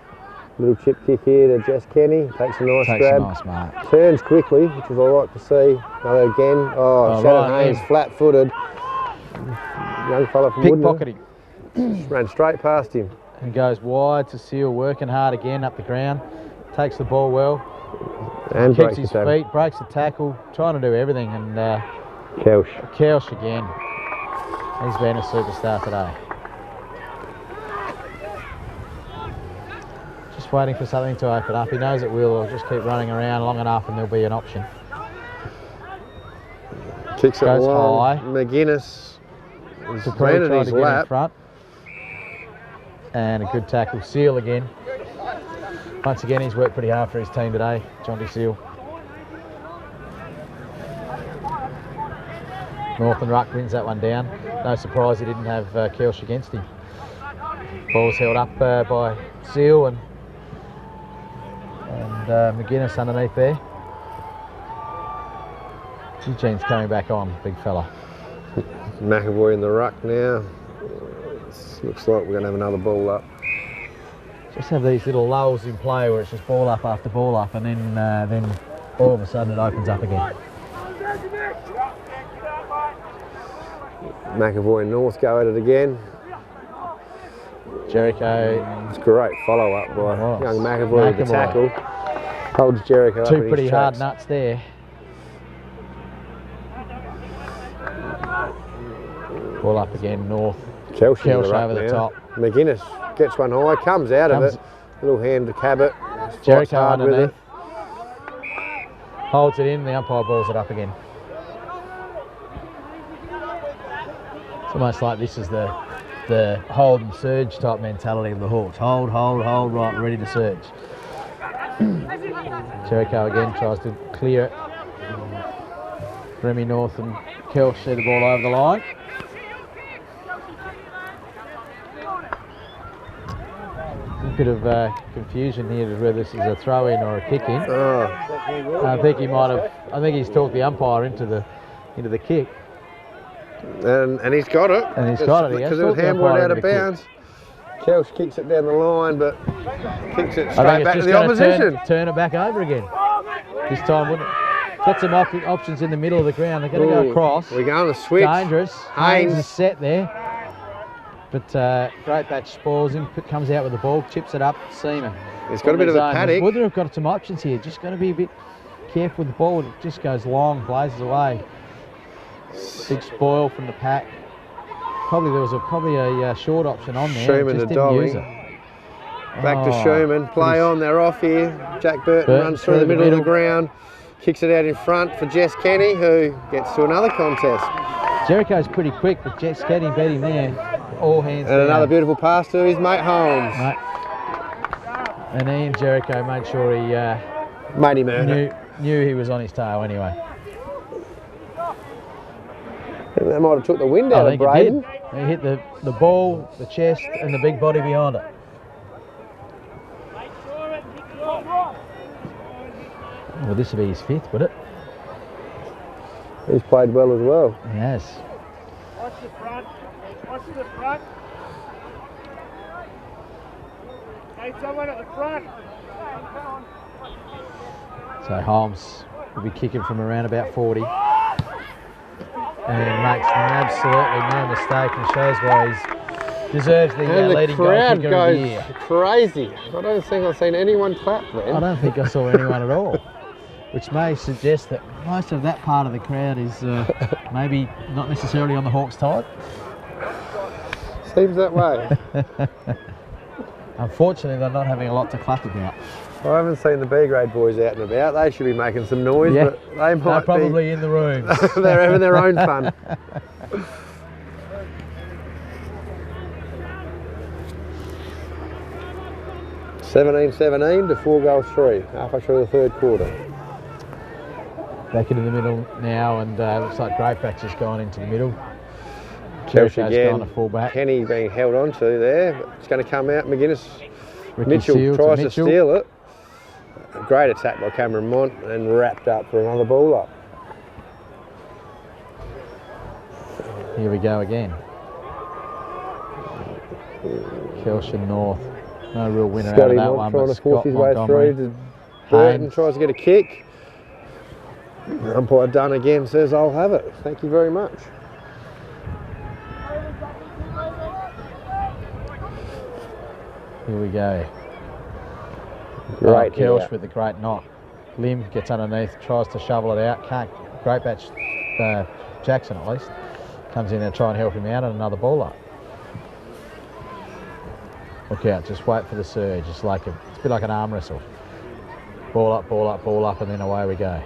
Little chip kick here to Jess Kenny, takes a nice grab. A nice mark. Turns quickly, which is I like to see. Another again. Oh, Shannon Haynes, flat-footed. Young fella from Pickpocketing. Just ran straight past him. And goes wide to Seal, working hard again up the ground. Takes the ball well. And keeps his feet, breaks the tackle, trying to do everything. And Kelsch again. He's been a superstar today. Just waiting for something to open up. He knows it will. He'll just keep running around long enough and there'll be an option. Kicks it goes long. high. McGuinness is Dupree ran in his to get in lap. front. And a good tackle. Seal again. Once again, he's worked pretty hard for his team today, Jonty Seal. Northern Ruck wins that one down. No surprise he didn't have Kelsch against him. Ball's held up by Seal and McGuinness underneath there. Eugene's coming back on, big fella. McAvoy in the ruck now. Looks like we're going to have another ball up. Just have these little lulls in play where it's just ball up after ball up, and then all of a sudden it opens up again. McAvoy and North go at it again. Jericho. It's great follow up by young McAvoy with the tackle. Holds Jericho up in his Two pretty hard tracks. nuts there. Ball up again, North. Kelsch over the top. McGuinness gets one high, comes out of it. Little hand to Cabot. Jericho hard underneath. with it. Holds it in, the umpire balls it up again. It's almost like this is the hold and surge type mentality of the Hawks. Hold, right, ready to surge. Jericho again tries to clear it. Remy North and Kelsch see the ball over the line. A bit of confusion here as whether this is a throw in or a kick in. I think he might have. I think he's talked the umpire into the kick. And he's got it. And he's got it. Because it was handballed out of bounds. Kelsch kicks it down the line, but kicks it straight back to the opposition. Turn it back over again. This time, wouldn't it? Got some options in the middle of the ground. They're going to go across. We're going to switch. Dangerous. Haynes is set there. But great batch spoils him, comes out with the ball, chips it up, Seaman. He's got a bit of a paddock. Would have got some options here, just got to be a bit careful with the ball. It just goes long, blazes away. Big spoil from the pack. There was probably a short option on there. Schumann just to didn't use Dolling. it. Back to Schumann, play on, they're off here. Jack Burton runs through the middle of the ground, kicks it out in front for Jess Kenny, who gets to another contest. Jericho's pretty quick, but Jess Kenny beat him there. All hands and down. Another beautiful pass to his mate Holmes. And Ian Jericho made sure he made him earn it. Knew he was on his tail anyway. And that might have took the wind out of Braden. He hit the ball, the chest, and the big body behind it. Well, this would be his fifth, would it? He's played well as well. Yes. Watch the front. Watch the front. Hey, someone at the front. So Holmes will be kicking from around about 40. And makes absolutely no mistake and shows why he deserves the leading goal kicker of the year. Crazy. I don't think I've seen anyone clap, man. I don't think I saw anyone at all, which may suggest that most of that part of the crowd is maybe not necessarily on the Hawks' side. Seems that way. Unfortunately, they're not having a lot to clap about. I haven't seen the B grade boys out and about. They should be making some noise, Yeah. but they might They're probably in the rooms. They're having their own fun. (17-17) to 4-3, halfway through the third quarter. Back into the middle now, and looks like Greatback's just gone into the middle. Kelch Kelcho's again. gone to fullback. Kenny being held on to there. But it's going to come out. McGuinness. Ricky Mitchell Seal tries to Mitchell. steal it. A great attack by Cameron Mont and wrapped up for another ball up. Here we go again. Kelsham North. No real winner out Scotty of that Mont one. trying But to force Scott his way Montgomery. through to Burton, Haynes. tries to get a kick. Umpire done again, says I'll have it. Thank you very much. Here we go. Great Kelch here. with the great knock. Lim gets underneath, tries to shovel it out. Can't. Great batch. Jackson at least comes in there to try and help him out, and another ball up. Look out! Just wait for the surge. It's a bit like an arm wrestle. Ball up, ball up, ball up, and then away we go.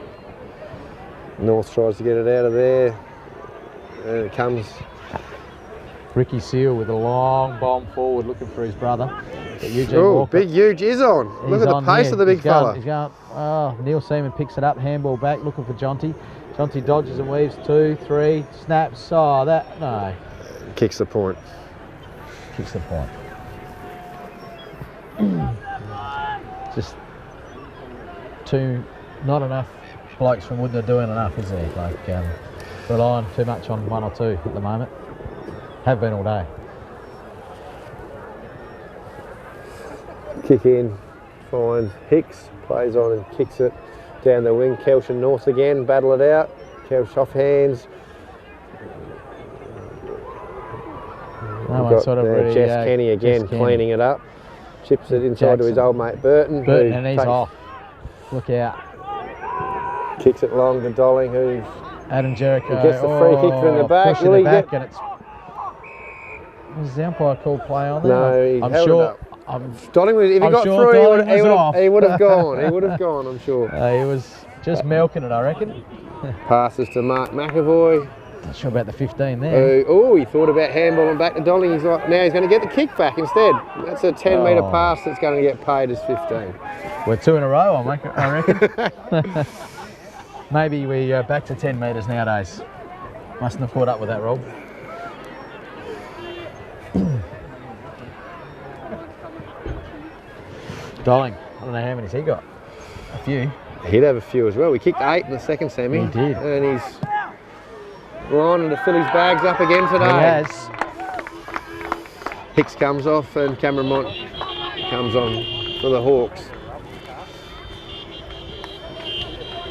North tries to get it out of there. And it comes. Ricky Seal with a long bomb forward, looking for his brother. But Eugene Oh, Walker, Big Huge is on. Look he's at the on pace here. of the big He's going- fella. He's going. Oh, Neil Seaman picks it up, handball back, looking for Jonty. Jonty dodges and weaves, 2, 3, snaps. Oh, that no. Kicks the point. Kicks the point. Just not enough blokes from Woodney are doing enough, is there? Like relying too much on one or two at the moment. Have been all day. Kick in, finds Hicks, plays on and kicks it down the wing. Kelch and North again, battle it out. Kelch off hands. No We've one got sort of really, Jess Kenny again Jess Kenny. cleaning it up. Chips it inside to his Jackson. old mate Burton. Burton, who and he's takes- off. Look out. Kicks it long to Dolling, who's Adam Jericho. He gets the free kick from the back. Pushing Will the he back, get- and it's. Was the umpire called play on there? No, he I'm held it sure. up. Dolling was, if he I'm got sure through, Dolling was off. he would have gone. He would have gone, I'm sure. He was just milking it, I reckon. Passes to Mark McAvoy. Not sure about the 15 there. He thought about handballing back to Dolling. He's like, now he's going to get the kick back instead. That's a 10-metre Oh. pass that's going to get paid as 15. We're 2 in a row, I reckon. Maybe we back to 10 metres nowadays. Mustn't have caught up with that, Rob. Dolling, I don't know how many's he got. A few. He'd have a few as well. We kicked 8 in the second semi. He did. And he's lining to fill his bags up again today. He has. Hicks comes off and Cameron Mont comes on for the Hawks.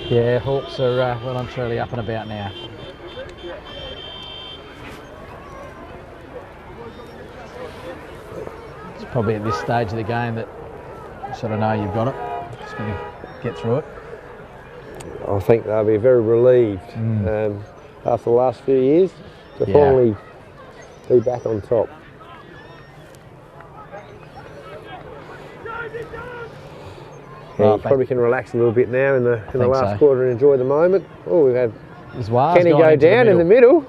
Yeah, Hawks are well and truly up and about now. It's probably at this stage of the game that you sort of know you've got it. Just going to get through it. I think they'll be very relieved after the last few years to Yeah. finally be back on top. Well, You probably can relax a little bit now in the think last so. quarter and enjoy the moment. Oh, we've had Zwa's Kenny gone go into down in the middle.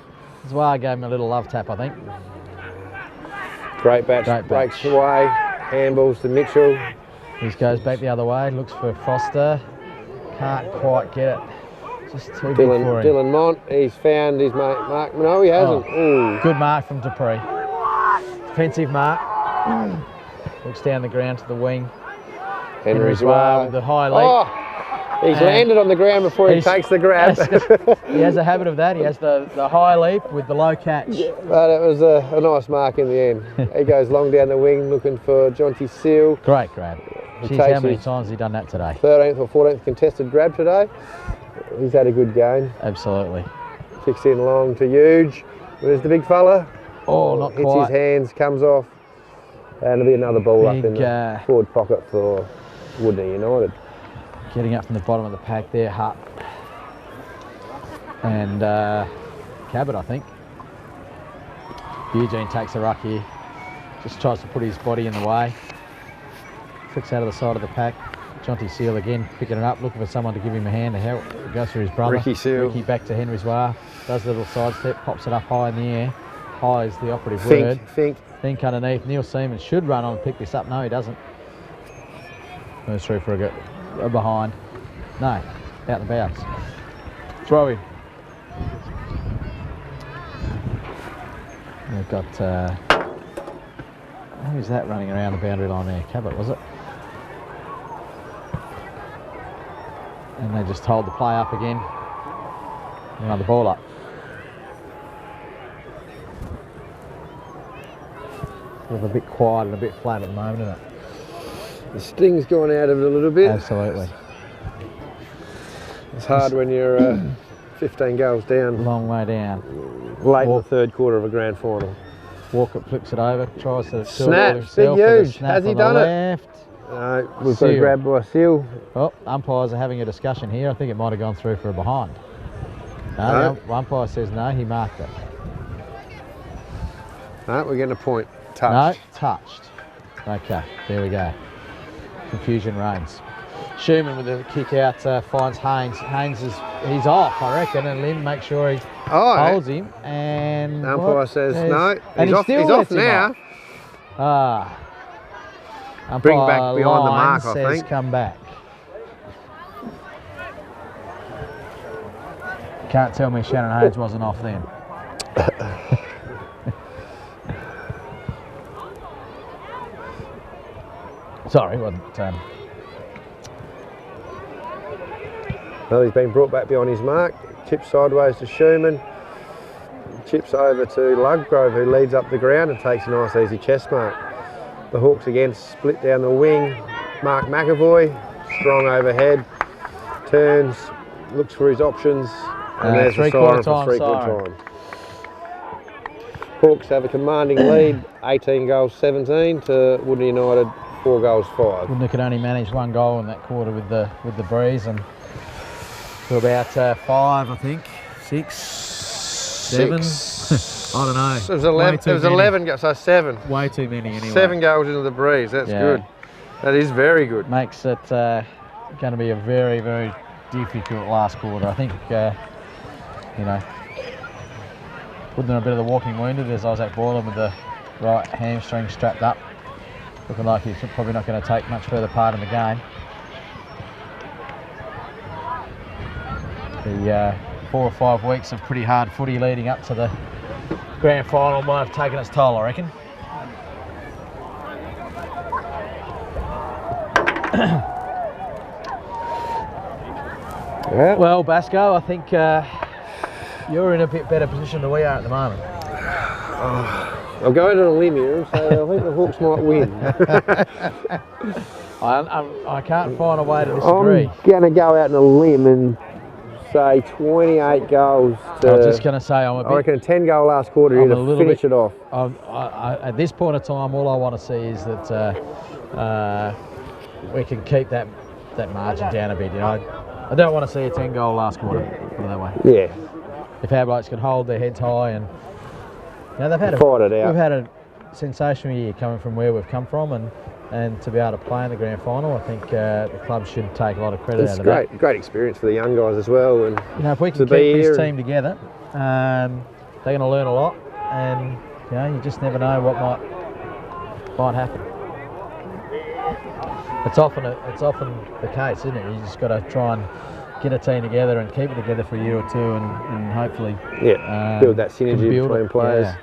Zwa gave him a little love tap, I think. Great batch, Great breaks batch. away, handballs to Mitchell. He goes back the other way, looks for Foster. Can't quite get it. Just too big for him. Dylan Mont, he's found his mate Mark. No, he hasn't. Ooh. Good mark from Dupree. Defensive mark. Looks down the ground to the wing. Henry Zwa Zwa. with the high leap. Oh, He's landed on the ground before he takes the grab. He has a habit of that. He has the high leap with the low catch. But it was a nice mark in the end. He goes long down the wing looking for Jonty Seal. Great grab. He Jeez, takes how many his times has he done that today? 13th or 14th contested grab today. He's had a good game. Absolutely. Kicks in long to Huge. There's the big fella. Oh, not hits quite. his hands, comes off. And there'll be another ball up in the forward pocket for Woodney United. Getting up from the bottom of the pack there, Hutt. And Cabot, I think. Eugene takes a ruck here. Just tries to put his body in the way. Flicks out of the side of the pack. Jonty Seal again, picking it up, looking for someone to give him a hand to help. Goes through his brother. Ricky Seal. Ricky back to Henry's War. Does a little sidestep, pops it up high in the air. High is the operative word. Think underneath. Neil Seaman should run on and pick this up. No, he doesn't. Moves through for a behind. No, out the bounce. Throw in. We've got, who's that running around the boundary line there? Cabot, was it? And they just hold the play up again. Another ball up. Sort of a bit quiet and a bit flat at the moment, isn't it? The sting's gone out of it a little bit. Absolutely. It's hard when you're 15 goals down. Long way down. Late in the third quarter of a grand final. Walker flips it over, tries to snap, big Huge. Has he done it? No, we've got a grab by Seal. Well, umpires are having a discussion here. I think it might have gone through for a behind. No, the umpire says no, he marked it. No, we're getting a point. Touched. No, touched. Okay, there we go. Confusion reigns. Schumann with a kick out finds Haynes. Haynes he's off, I reckon, and Lim makes sure he holds him. And the umpire says no. And he's off now. Bring back behind the mark, I think. Come back. Can't tell me Shannon Haynes wasn't off then. Sorry, wasn't. Well, he's been brought back behind his mark. Chips sideways to Schumann. Chips over to Ludgrove, who leads up the ground and takes a nice easy chest mark. The Hawks again split down the wing. Mark McAvoy, strong overhead, turns, looks for his options, and there's the siren for three-quarter time. Hawks have a commanding lead, 18 goals 17 to Woodney United 4 goals 5. Woodney could only manage 1 goal in that quarter with the breeze, and to about 5, I think, 6, 7. I don't know. It was 11, so 7. Way too many anyway. 7 goals into the breeze, that's good. That is very good. Makes it going to be a very, very difficult last quarter. I think, you know, putting in a bit of the walking wounded as Isaac Boylan with the right hamstring strapped up. Looking like he's probably not going to take much further part in the game. The 4 or 5 weeks of pretty hard footy leading up to the grand final might have taken its toll, I reckon. Well, Basco, I think you're in a bit better position than we are at the moment. I'm going on a limb here, so I think the Hawks might win. I can't find a way to disagree. I'm going to go out on a limb and say 28 goals to... I was just going to say, I reckon a 10-goal last quarter here to finish it off. At this point of time, all I want to see is that we can keep that margin down a bit. You know, I don't want to see a 10-goal last quarter, put it that way. Yeah. If our blokes can hold their heads high and... You know, we've had a sensational year coming from where we've come from, and to be able to play in the grand final, I think the club should take a lot of credit out of that. It's great experience for the young guys as well. And you know, if we can keep this team together, they're going to learn a lot, and you know, you just never know what might happen. It's often the case, isn't it? You just got to try and get a team together and keep it together for a year or two, and hopefully build that synergy between players. Yeah.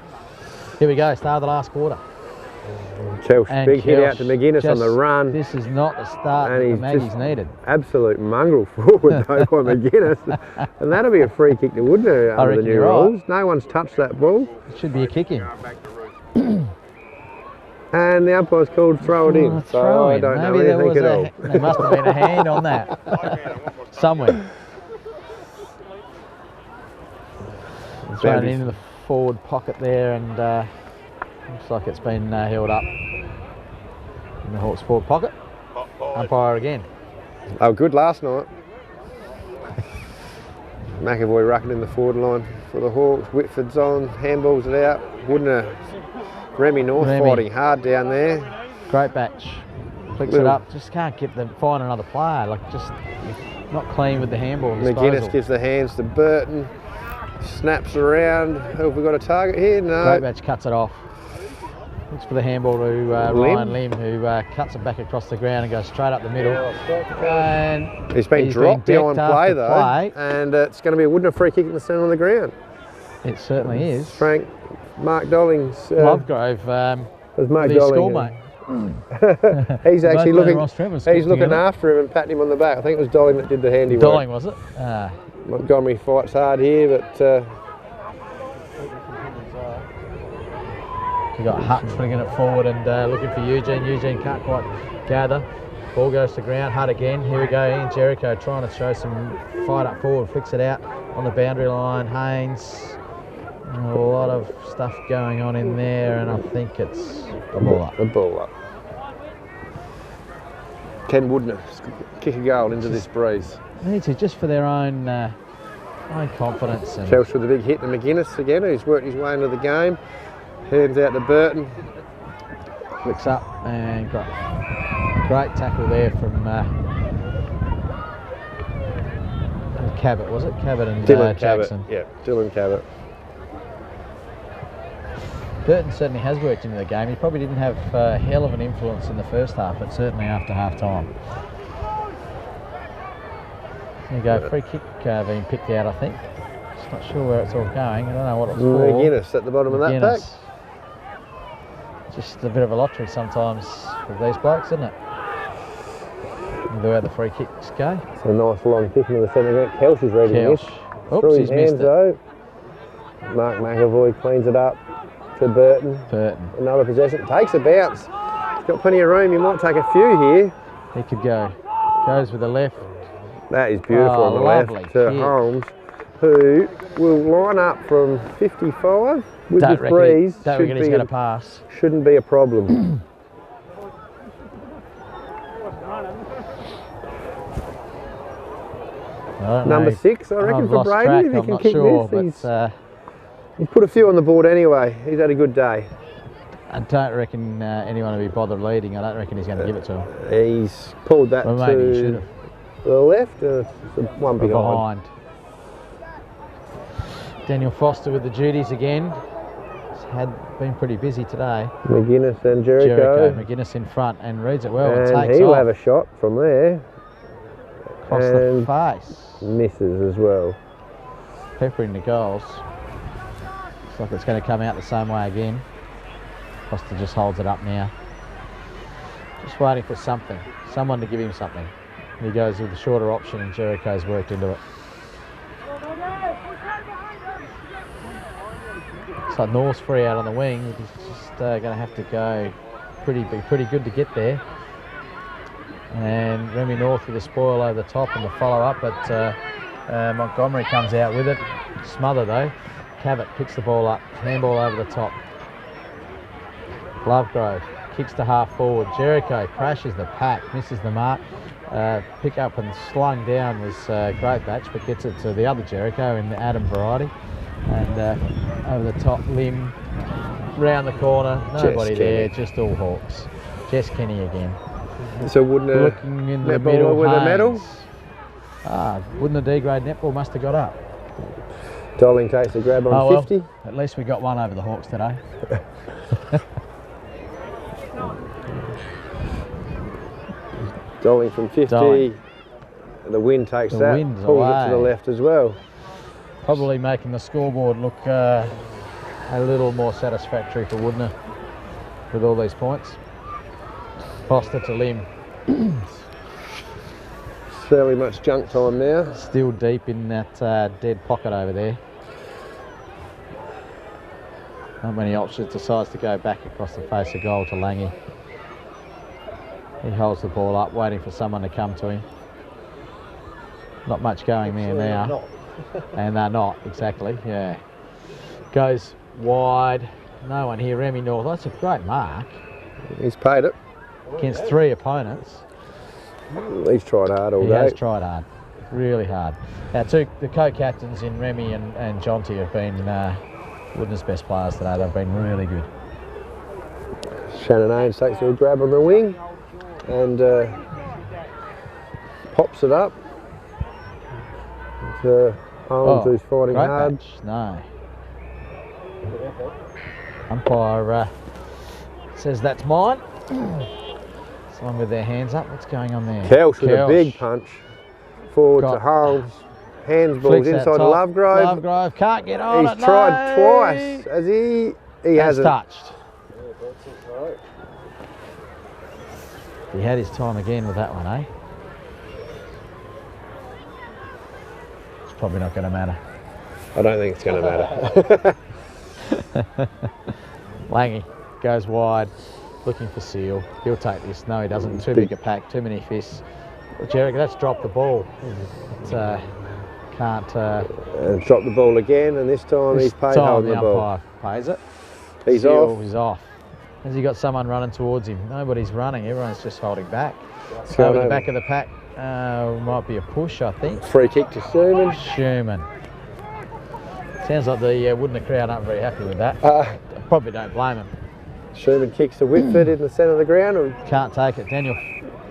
Here we go, start of the last quarter. Kelch, And big hit out Kelch to McGuinness on the just- run. This is not the start And that the he's Maggies just- needed. Absolute mongrel forward though by McGuinness. And that'll be a free kick to Woodner under the reckon new you're right. rules. No one's touched that ball. It should be a kick in. And the umpire's called throw it in. So I don't know Maybe there anything was at all. there must have been a hand on that somewhere. Thrown it into the forward pocket there, and looks like it's been held up in the Hawks forward pocket. Umpire again. Oh, good last night. McAvoy rucking in the forward line for the Hawks. Whitford's on, handballs it out. Woodner, Remy North fighting hard down there. Great batch. Flicks it up. Just can't get them. Find another player. Like just not clean with the handball. McGuinness gives the hands to Burton. Snaps around. Who have we got a target here? No. Great batch cuts it off. Looks for the handball to Ryan Lim, who cuts it back across the ground and goes straight up the middle. And He's been dropped behind decked play after though, play. and it's going to be a Woodner free kick in the centre of the ground. It certainly is. Frank, Mark Dolling's. Lovegrove, As Mark his Dolling, schoolmate. he's actually Both looking. Ross Trevor He's looking together. after him and patting him on the back. I think it was Dolling that did the handiwork. Dolling, was it? Montgomery fights hard here, but You got Hutt flinging it forward and looking for Eugene. Eugene can't quite gather. Ball goes to ground. Hutt again. Here we go. Ian Jericho trying to show some fight up forward. Flicks it out on the boundary line. Haynes. A lot of stuff going on in there, and I think it's a ball up. the ball up. Can Woodner kick a goal into this breeze? They need to, just for their own confidence. And Kelch with a big hit to McGuinness again, who's worked his way into the game. Hands out to Burton. flicks up and great tackle there from Cabot, was it? Cabot and Dylan Jackson. Cabot. Yeah, Dylan Cabot. Burton certainly has worked into the game. He probably didn't have a hell of an influence in the first half, but certainly after half time. There you go, free kick being picked out, I think. Just not sure where it's all going. I don't know what it's for. McGuinness at the bottom of that pack. McGuinness. Just a bit of a lottery sometimes with these blokes, isn't it? The way the free kicks go. It's a nice long kick into the centre ground. Kelch is ready to miss. Oops, Through his he's hands missed it. though. Mark McAvoy cleans it up to Burton. Burton. Another possession. Takes a bounce. He's got plenty of room. He might take a few here. He could go. Goes with the left. That is beautiful Oh, on the lovely left to kick. Holmes, who will line up from 55 with Don't the reckon, threes. don't reckon he's going to pass. Shouldn't be a problem. I don't Number know. 6, I reckon, I've for lost Brady. track, If he I'm can not kick sure, this, but he's put a few on the board anyway. He's had a good day. I don't reckon anyone will be bothered leading. I don't reckon he's going to give it to him. He's pulled that Well, maybe he should to have. the left. It's one behind. Daniel Foster with the duties again. He's been pretty busy today. McGuinness and Jericho. McGuinness in front and reads it well and And takes he'll off have a shot from there. across and the face. Misses as well. Peppering the goals. Looks like it's going to come out the same way again. Foster just holds it up now. Just waiting for something. Someone to give him something. And he goes with the shorter option and Jericho's worked into it. Looks like North's free out on the wing. He's just going to have to go be pretty good to get there. And Remy North with a spoil over the top and the follow up, but Montgomery comes out with it. Smother though. Cabot picks the ball up, handball over the top. Lovegrove kicks to half forward. Jericho crashes the pack, misses the mark. Pick up and slung down was great batch, but gets it to the other Jericho in the Adam variety. And over the top, Lim, round the corner, nobody there, just all Hawks. Jess Kenny again. So wouldn't Looking in the netball middle, with a medal? Wouldn't the D-grade netball must have got up. Dolling takes a grab on 50. Well, at least we got one over the Hawks today. Dolling from 50. Dolling. The wind takes The that. wind's Pulls it to the away. left as well. Probably making the scoreboard look a little more satisfactory for Woodner. with all these points. Foster to Lim. Fairly much junk time now. Still deep in that dead pocket over there. Not many options. Decides to go back across the face of goal to Langy. He holds the ball up, waiting for someone to come to him. Not much going there now. And they're not, exactly, yeah. Goes wide. No one here. Remy North. That's a great mark. He's paid it. Against 3 opponents. He's tried hard all day. He has tried hard. Really hard. Now, the co-captains in Remy and Jonty have been Woodness best players today. They've been really good. Shannon Haynes takes a grab on the wing and pops it up. Holmes, who's fighting great hard. Match. No. Umpire says that's mine. Someone with their hands up. What's going on there? Kelch with a big punch forward to Holmes. Handsballs inside to Lovegrove. Lovegrove can't get on. He's tried twice. Has he? He hasn't touched. He had his time again with that one, eh? It's probably not going to matter. I don't think it's going to matter. Langy goes wide, looking for Seal. He'll take this. No, he doesn't. Too big a pack, too many fists. Jericho, that's dropped the ball. Can't. And drop the ball again, and this time he's paid holding the ball. Umpire pays it. He's Seal off. He's off. Has he got someone running towards him? Nobody's running. Everyone's just holding back. Over the back of the pack. Might be a push, I think. Free kick to Schumann. Schumann. Sounds like the Woodner crowd aren't very happy with that. Probably don't blame him. Schumann kicks to Whitford in the centre of the ground. Can't take it. Daniel.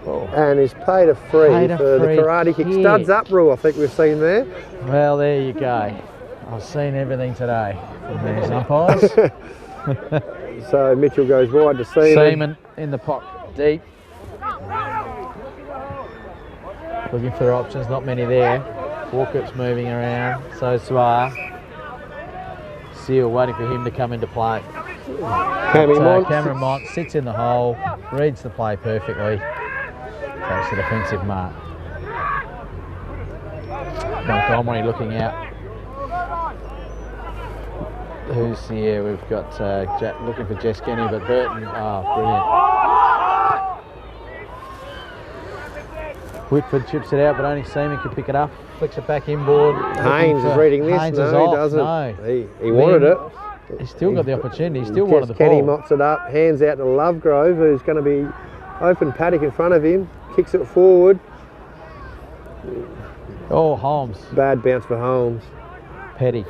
Oh. And he's paid a free for the karate kick. Studs up rule, I think we've seen there. Well, there you go. I've seen everything today from these umpires. So Mitchell goes wide to Seaman. Seaman in the pocket, deep. Looking for options, not many there. Walkett's moving around, so Swar. Seal waiting for him to come into play. Cameron Mont sits in the hole, reads the play perfectly. Takes the defensive mark. Montgomery looking out. Who's here? We've got Jack looking for Jess Kenny, but Burton. Oh, brilliant. Whitford chips it out, but only Seaman can pick it up. Flicks it back inboard. Haynes is reading this. Haynes no, is he off. doesn't. No. He wanted it. He's still got the opportunity. He's still wanted the ball. Kenny mots it up, hands out to Lovegrove, who's going to be open paddock in front of him. Kicks it forward. Oh, Holmes. Bad bounce for Holmes. Petty.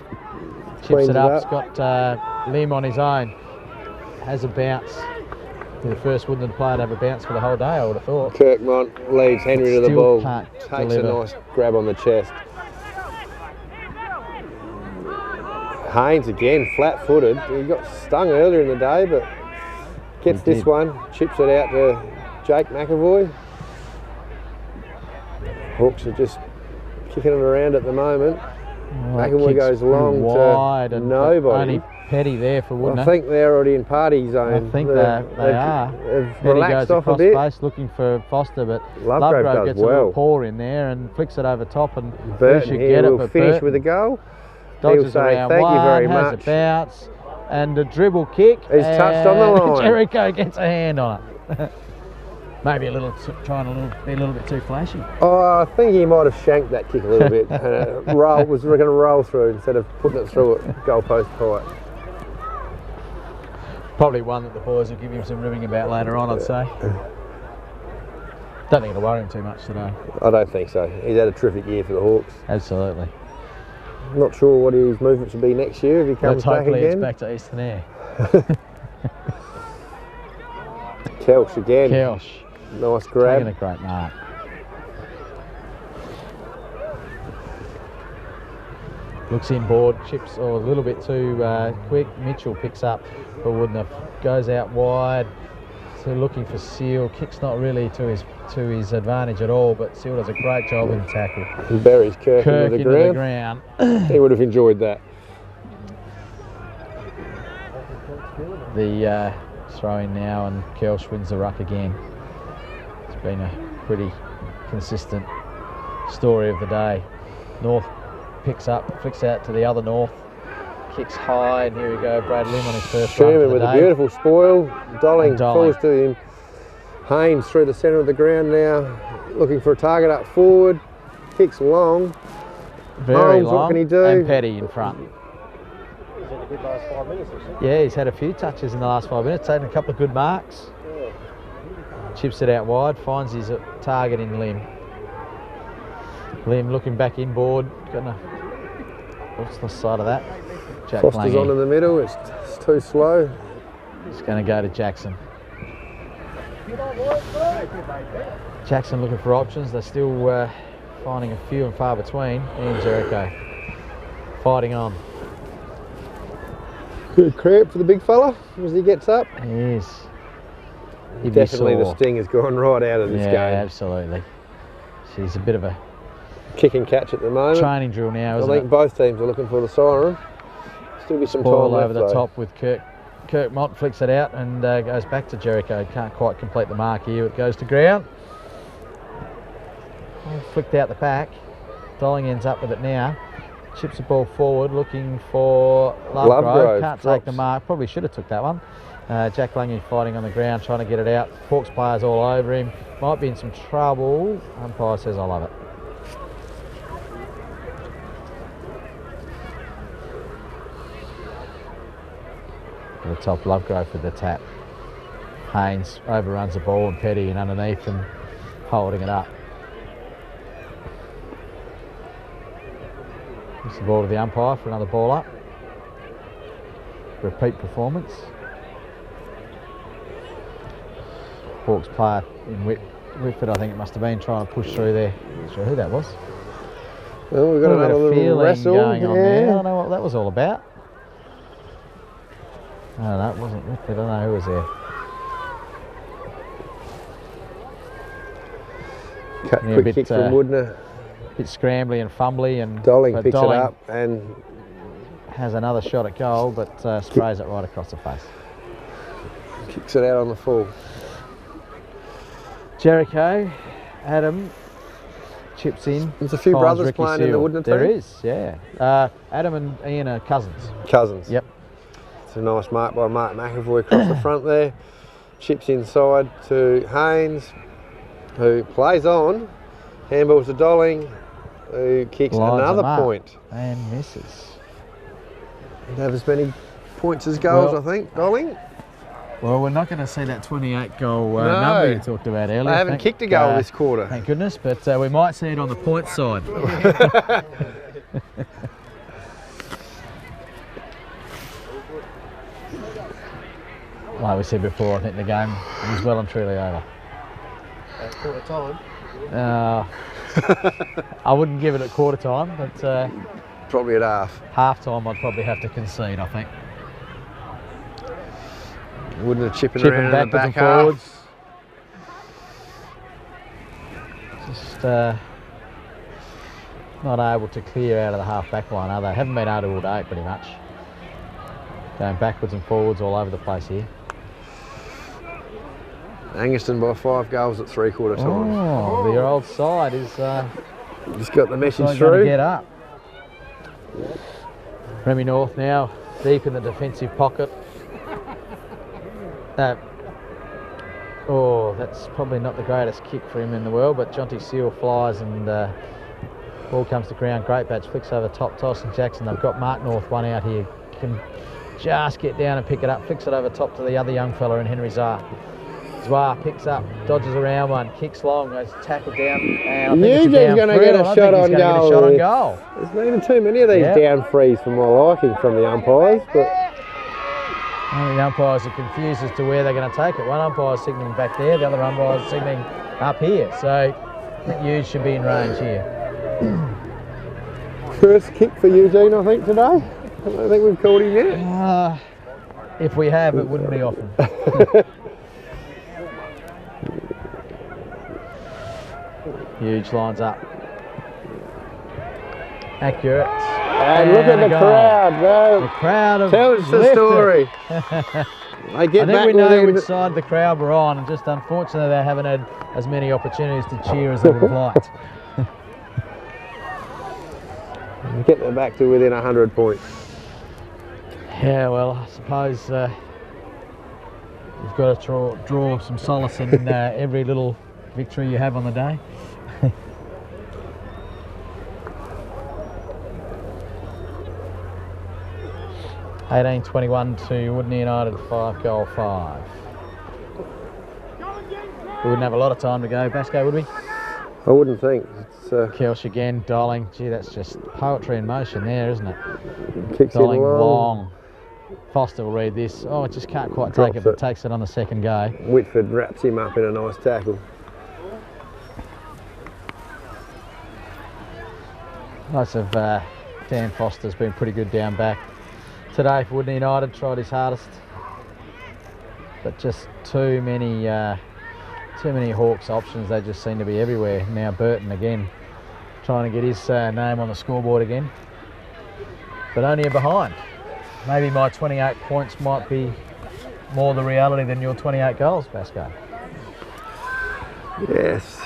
Chips it up. It's got Lim on his own. Has a bounce. The first Woodland player to have a bounce for the whole day, I would have thought. Kirkmont leads Henry to the ball. Takes deliver. a nice grab on the chest. Haynes again, flat-footed. He got stung earlier in the day, but gets this one. Chips it out to Jake McAvoy. Hawks are just kicking it around at the moment. McAvoy goes long wide to and nobody. Only Petty there for Woodner. I think they're already in party zone. I think they are. They've Petty relaxed goes off a across bit. space looking for Foster, but Lovegrove does gets well. a little paw in there and flicks it over top, and Burton should here get will it, but finish Burton with a goal. dodges He'll say, around "Thank you one, very has much." a bounce and a dribble kick. He's touched on the line. Jericho gets a hand on it. Maybe trying to be a little bit too flashy. Oh, I think he might have shanked that kick a little bit. Was going to roll through instead of putting it through it goalpost height. Probably one that the boys will give him some ribbing about later on, I'd say. Don't think it'll worry him too much today. I don't think so. He's had a terrific year for the Hawks. Absolutely. I'm not sure what his movements will be next year if he comes back hopefully again. it's back to Eastern Air. Kelch again. Kelch. Nice grab. Taking a great mark. Looks inboard, chips a little bit too quick. Mitchell picks up for Woodner. Goes out wide. So looking for Seal. Kick's not really to his advantage at all, but Seal does a great job in the tackle. He buries Kirk into the ground. He would have enjoyed that. The throw in now, and Kelsch wins the ruck again. It's been a pretty consistent story of the day. North picks up, flicks out to the other North, kicks high, and here we go, Brad Lim on his first run for the with day. a beautiful spoil. Dolling Dolling. falls to him. Haynes through the centre of the ground now, looking for a target up forward. Kicks long. Very Holmes, long, what can he do? and Petty in front. He's had a good last 5 minutes or so. Yeah, he's had a few touches in the last 5 minutes, taken a couple of good marks. Chips it out wide, finds his target in Lim. Lim looking back inboard, what's the side of that? Jack Foster's on in the middle, it's too slow. It's going to go to Jackson. Jackson looking for options, they're still finding a few and far between. And Jericho fighting on. Good cramp for the big fella as he gets up. He is. Definitely the sting has gone right out of this game. Yeah, absolutely. She's a bit of a Kick and catch at the moment. training drill now, I isn't think it? both teams are looking for the siren. Still be some Ball time left over the though. top with Kirk. Kirk Mott flicks it out and goes back to Jericho. Can't quite complete the mark here. It goes to ground. Flicked out the back. Dolling ends up with it now. Chips the ball forward, looking for Lovegrove. Can't take the mark. Probably should have took that one. Jack Lange fighting on the ground, trying to get it out. Hawks players all over him. Might be in some trouble. Umpire says, I love it. The top, Lovegrove with the tap. Haynes overruns the ball and Petty and underneath and holding it up. Gives the ball to the umpire for another ball up. Repeat performance. Hawks player in Whitford, I think it must have been, trying to push through there. Not sure who that was. Well, we've got another little feeling wrestle going on there. I yeah. don't know what that was all about. I don't know, it wasn't Whitford, I don't know who was there. Yeah, Quick kick from Woodner. Bit scrambly and fumbly, and Dolling but picks Dolling it up and has another shot at goal, but sprays it right across the face. kicks it out on the full. Jericho, Adam chips in. There's a few finds brothers Ricky playing in the Seal. Woodner There team. is, yeah. Adam and Ian are cousins. Cousins. Yep. It's a nice mark by Mark McAvoy across the front there. Chips inside to Haynes, who plays on. Handballs to Dolling, who kicks Lines another them up point. and misses. He'd have as many points as goals, Well, I think, Dolling. Well, we're not going to see that 28 goal No. number you talked about earlier. They haven't kicked a goal this quarter. Thank goodness, but we might see it on the points side. Like we said before, I think the game is well and truly over. At quarter time. I wouldn't give it at quarter time, but Probably at half. half time I'd probably have to concede, I think. Wouldn't have chipping Chipping around in the backwards back and half. forwards. Just not able to clear out of the half back line, are they? Haven't been able to all day, pretty much. Going backwards and forwards all over the place here. Elliston by 5 goals at 3/4 time. Oh, the old side is Just got the message going to through. get up. Remy North now deep in the defensive pocket. That's probably not the greatest kick for him in the world, but Jonty Seal flies and ball comes to ground. Great batch, flicks over top, toss and Jackson. They've got Mark North one out here. Can just get down and pick it up, flicks it over top to the other young fella in Henry Czar. Zwar picks up, dodges around one, kicks long, goes tackled down. And I think it's Eugene's going to get a shot on goal. goal. There's been too many of these Yeah. down frees for my liking from the umpires, but I think the umpires are confused as to where they're going to take it. One umpire's signalling back there, the other umpire's signalling up here. So I think Hughes should be in range here. first kick for Eugene, I think, today. I don't think we've called him yet. If we have, it wouldn't be often. Huge lines up. Accurate. And look at a the goal. crowd, The no. crowd of Tells the lifted. story. They get I think back we know within- which side the crowd were on, and just unfortunately they haven't had as many opportunities to cheer as they would have liked. Get them back to within 100 points. Yeah, well, I suppose you've got to draw some solace in every little victory you have on the day. (18-21) to Woodney United, 5-goal 5. We wouldn't have a lot of time to go, Basco, would we? I wouldn't think. It's Kelsh again, Darling. Gee, that's just poetry in motion there, isn't it? kicks Darling in long. Foster will read this. Oh, it just can't quite take it, but takes it on the second go. Whitford wraps him up in a nice tackle. Lots of Dan Foster's been pretty good down back today for Woodney United. Tried his hardest, but just too many Hawks options. They just seem to be everywhere now. Burton again trying to get his name on the scoreboard again, but only a behind. Maybe my 28 points might be more the reality than your 28 goals, Basco. Yes.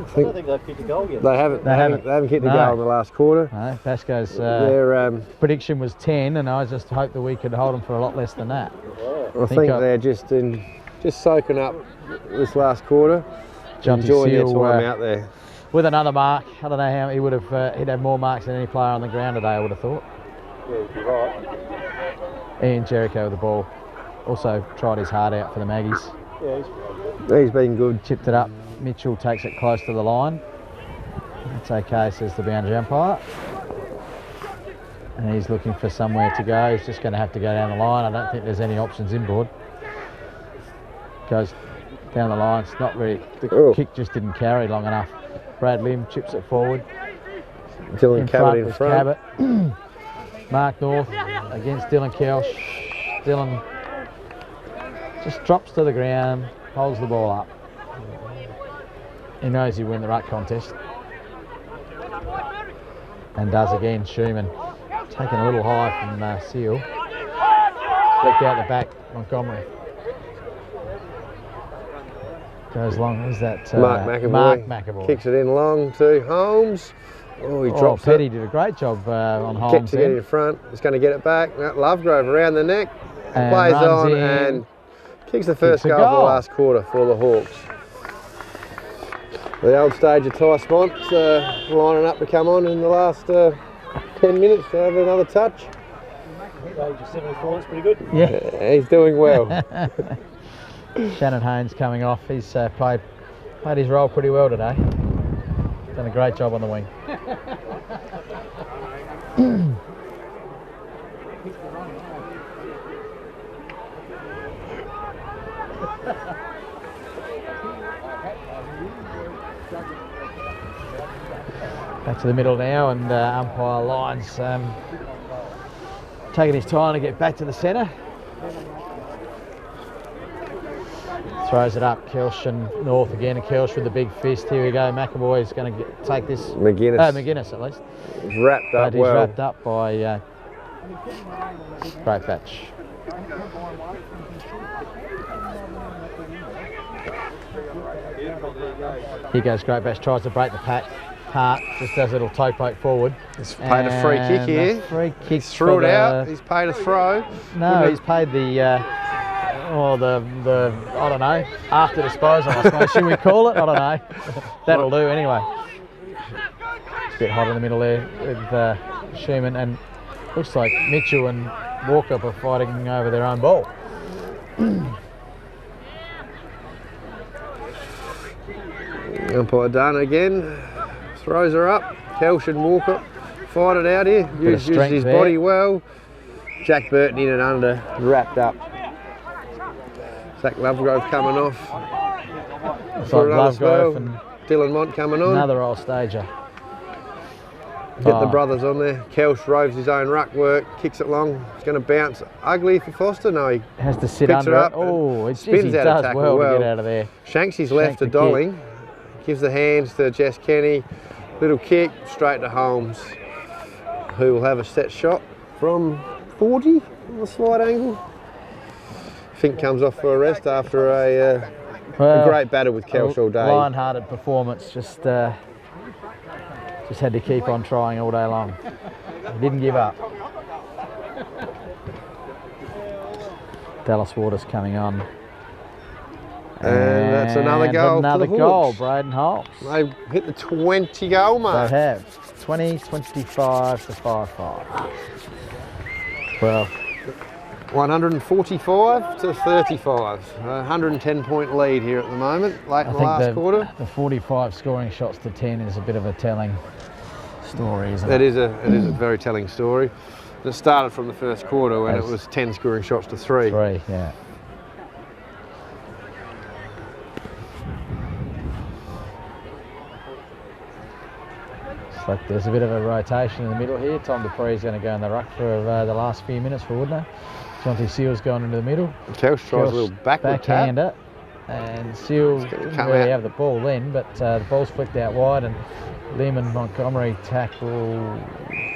I don't think they've kicked a goal yet. They haven't kicked a goal in the last quarter. No, Basco's Their prediction was 10, and I just hoped that we could hold them for a lot less than that. I think they're just soaking up this last quarter, enjoying their time out there. With another mark. I don't know how he would have. He'd have more marks than any player on the ground today, I would have thought. Yeah, you're right. Ian Jericho with the ball. Also tried his heart out for the Maggies. Yeah, He's been good. Chipped it up. Mitchell takes it close to the line. That's okay, says the boundary umpire. And he's looking for somewhere to go. He's just going to have to go down the line. I don't think there's any options inboard. Goes down the line. It's not really. The kick just didn't carry long enough. Brad Lim chips it forward. Dylan Cabot in was front. Cabot. Mark North against Dylan Kelsh. Dylan just drops to the ground, holds the ball up. He knows he'll win the ruck contest. And does again. Schumann taking a little high from Seal. Flicked out the back, Montgomery. Goes long, who's that? Mark McAvoy. Mark McAvoy. Kicks it in long to Holmes. Oh, he drops Petty it. did a great job on Holmes. Kept to get in front. He's going to get it back. Lovegrove around the neck. And Plays runs on in. and kicks the first Kicks a goal of the goal. last quarter for the Hawks. The old stage of Ty Sponts lining up to come on in the last 10 minutes to have another touch. age of 74 is pretty good. Yeah. He's doing well. Shannon Haynes coming off. He's played his role pretty well today. Done a great job on the wing. Back to the middle now, and umpire Lyons taking his time to get back to the centre. Throws it up, Kelsh and North again, and Kelsh with the big fist. Here we go, McAvoy's going to take this. McGuinness. McGuinness at least. He's wrapped up But he's well. wrapped up by great catch. Here goes Great Bash, tries to break the part, just does a little toe poke forward. He's paid a free kick And here. a free kick. He's threw it out. He's paid a throw. No, he's paid the I don't know, after disposal, I suppose. Should we call it? I don't know. That'll do anyway. It's a bit hot in the middle there with Schumann, and looks like Mitchell and Walker are fighting over their own ball. Umpire done again. Throws her up. Kelsh and Walker fight it out here. of Used strength his there. body well. Jack Burton in and under, wrapped up. Zach Lovegrove coming off. It's For like another Lovegrove spell. and Dylan Mont coming on. another old stager. Get the brothers on there. Kelsh roves his own ruck work, kicks it long. It's going to bounce ugly for Foster. No, he Has to sit picks under it it. up Oh, and he spins out of does tackle well to well. get out of there. shanks his left to the kick. Dolling. Gives the hands to Jess Kenny. Little kick straight to Holmes, who will have a set shot from 40 on the slide angle. Fink comes off for a rest after a great battle with Kelsh all day. Lion-hearted performance, just had to keep on trying all day long. He didn't give up. Dallas Waters coming on. And that's another goal. Another to the goal, Hawks. Braden Holmes. They've hit the 20 goal mark. They have. 20, 25 to 5-5. Well, 145 to 35. 110 point lead here at the moment, late in the last quarter. The 45 scoring shots to 10 is a bit of a telling story, isn't it? It is a very telling story. It started from the first quarter when it was 10 scoring shots to 3. 3, yeah. Like there's a bit of a rotation in the middle here. Tom Dupree's going to go in the ruck for the last few minutes for Woodner. Jonty Seale's going into the middle. Kelsh tries a little backward backhander, and Seal didn't really have the ball then, but the ball's flicked out wide, and Lim and Montgomery tackle.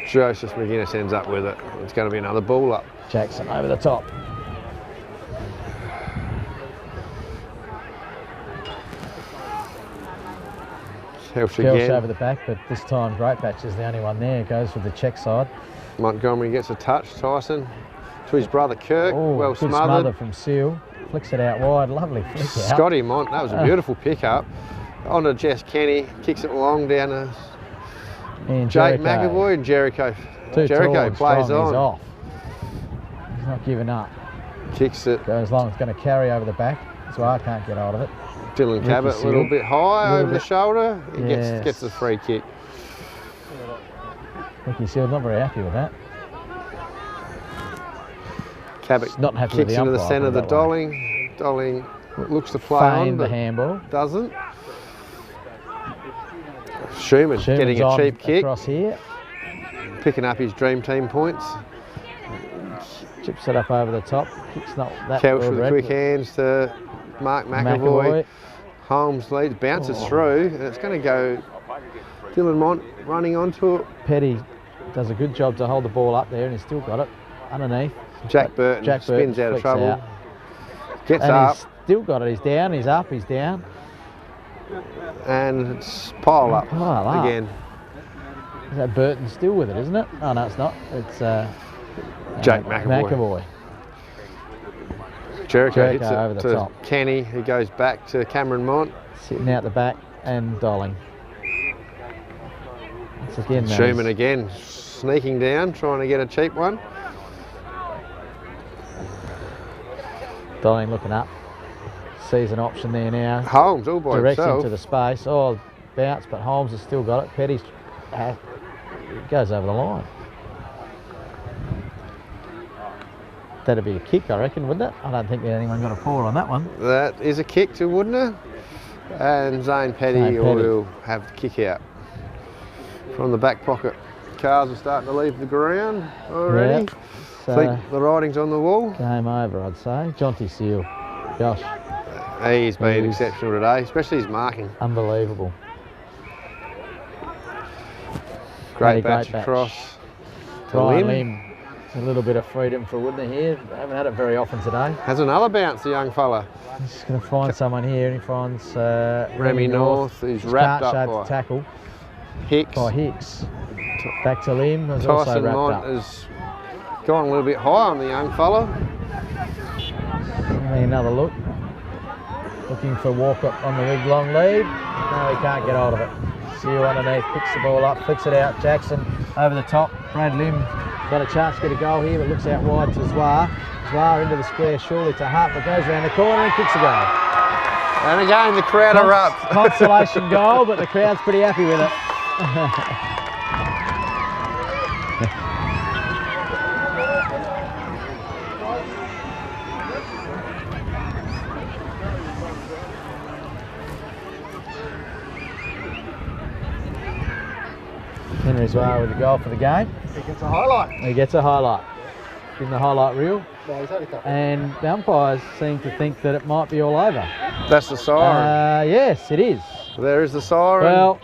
Joseph McGuinness ends up with it. It's going to be another ball up. Jackson over the top. Kelsh again. Over the back, but this time Greatbatch is the only one there. Goes for the check side. Montgomery gets a touch. Tyson to his brother Kirk. Well good smothered. smother from Seal. Flicks it out wide. Lovely flick out. Scotty Mont. That was a beautiful pickup. On to Jess Kenny. Kicks it long down to Jake McAvoy and Jericho. Jericho plays on. He's off. He's not giving up. Kicks it. Goes long. It's going to carry over the back. So I can't get hold of it. Dylan Cabot a little bit high over the shoulder. He gets the free kick. Ricky Seal not very happy with that. Cabot not happy kicks with the into the umpire, centre of the Dolling. Dolling looks to play on, but the handball. Doesn't. Schumann getting a cheap kick. Across here. Picking up his dream team points. Chips it up over the top. Kicks not that Kelsh with the quick hands to Mark McAvoy. Holmes leads, bounces through, and it's going to go Dylan Mont running onto it. Petty does a good job to hold the ball up there, and he's still got it underneath. Jack Burton spins out of trouble. Gets up. He's still got it. He's down, he's up, he's down. And it's pile up again. Is that Burton still with it, isn't it? Oh, no, it's not. It's Jake McAvoy. Jericho hits it over the top. Kenny, who goes back to Cameron Mont. Sitting out the back, and Dolling. It's again. Schumann again, sneaking down, trying to get a cheap one. Dolling looking up. Sees an option there now. Holmes all by directs himself. into the space. Oh, bounce, but Holmes has still got it. Petty's goes over the line. That'd be a kick, I reckon, wouldn't it? I don't think anyone got a paw on that one. That is a kick to Woodner. And Zane Petty will have the kick out from the back pocket. Cars are starting to leave the ground already. Yep. I think the writing's on the wall. Game over, I'd say. Jonty Seal. Gosh. He's been exceptional today, especially his marking. Unbelievable. Great batch across to Lim. A little bit of freedom for Woodner here. Haven't had it very often today. Has another bounce, the young fella. He's just going to find someone here, and he finds Remy North. He's wrapped up by tackle. Hicks. By Hicks. Back to Lim. Was Tyson also wrapped Mont up. has gone a little bit high on the young fella. Another look. Looking for Walkup on the big long lead. No, he can't get hold of it. Seal underneath, picks the ball up, flicks it out. Jackson over the top. Brad Lim got a chance to get a goal here, but looks out wide to Zwar. Zwar into the square, surely to Hart, but goes around the corner and kicks a goal. And again, the crowd erupts. Consolation goal, but the crowd's pretty happy with it. Henry Zwar with the goal for the game. He gets a highlight. He gets a highlight. In the highlight reel. No, he's had a couple. And the umpires seem to think that it might be all over. That's the siren. Yes, it is. There is the siren.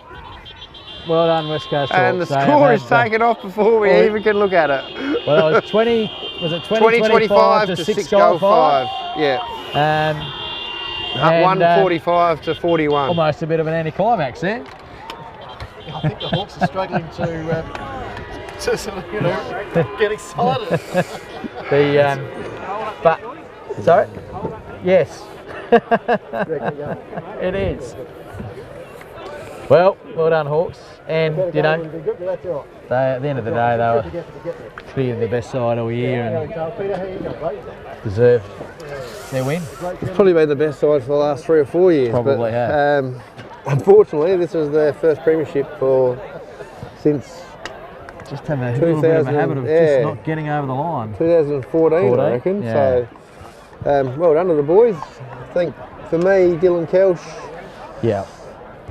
Well done, West Coast. And the score is taken off before we even can look at it. Well, it was 20 was it 2025 to 6 goal 5? Yeah. And 145 to 41. almost a bit of an anticlimax there. I think the Hawks are struggling to you know, get excited. But sorry, yes, it is. Well done, Hawks, and you know, they, at the end of the day, they were clearly the best side all year and deserved their win. It's probably been the best side for the last 3 or 4 years. Probably have. Unfortunately, this was their first premiership since Just have a little bit of a habit of just not getting over the line. 2014, I reckon. Yeah. So, well done to the boys. I think for me, Dylan Kelch, Yeah,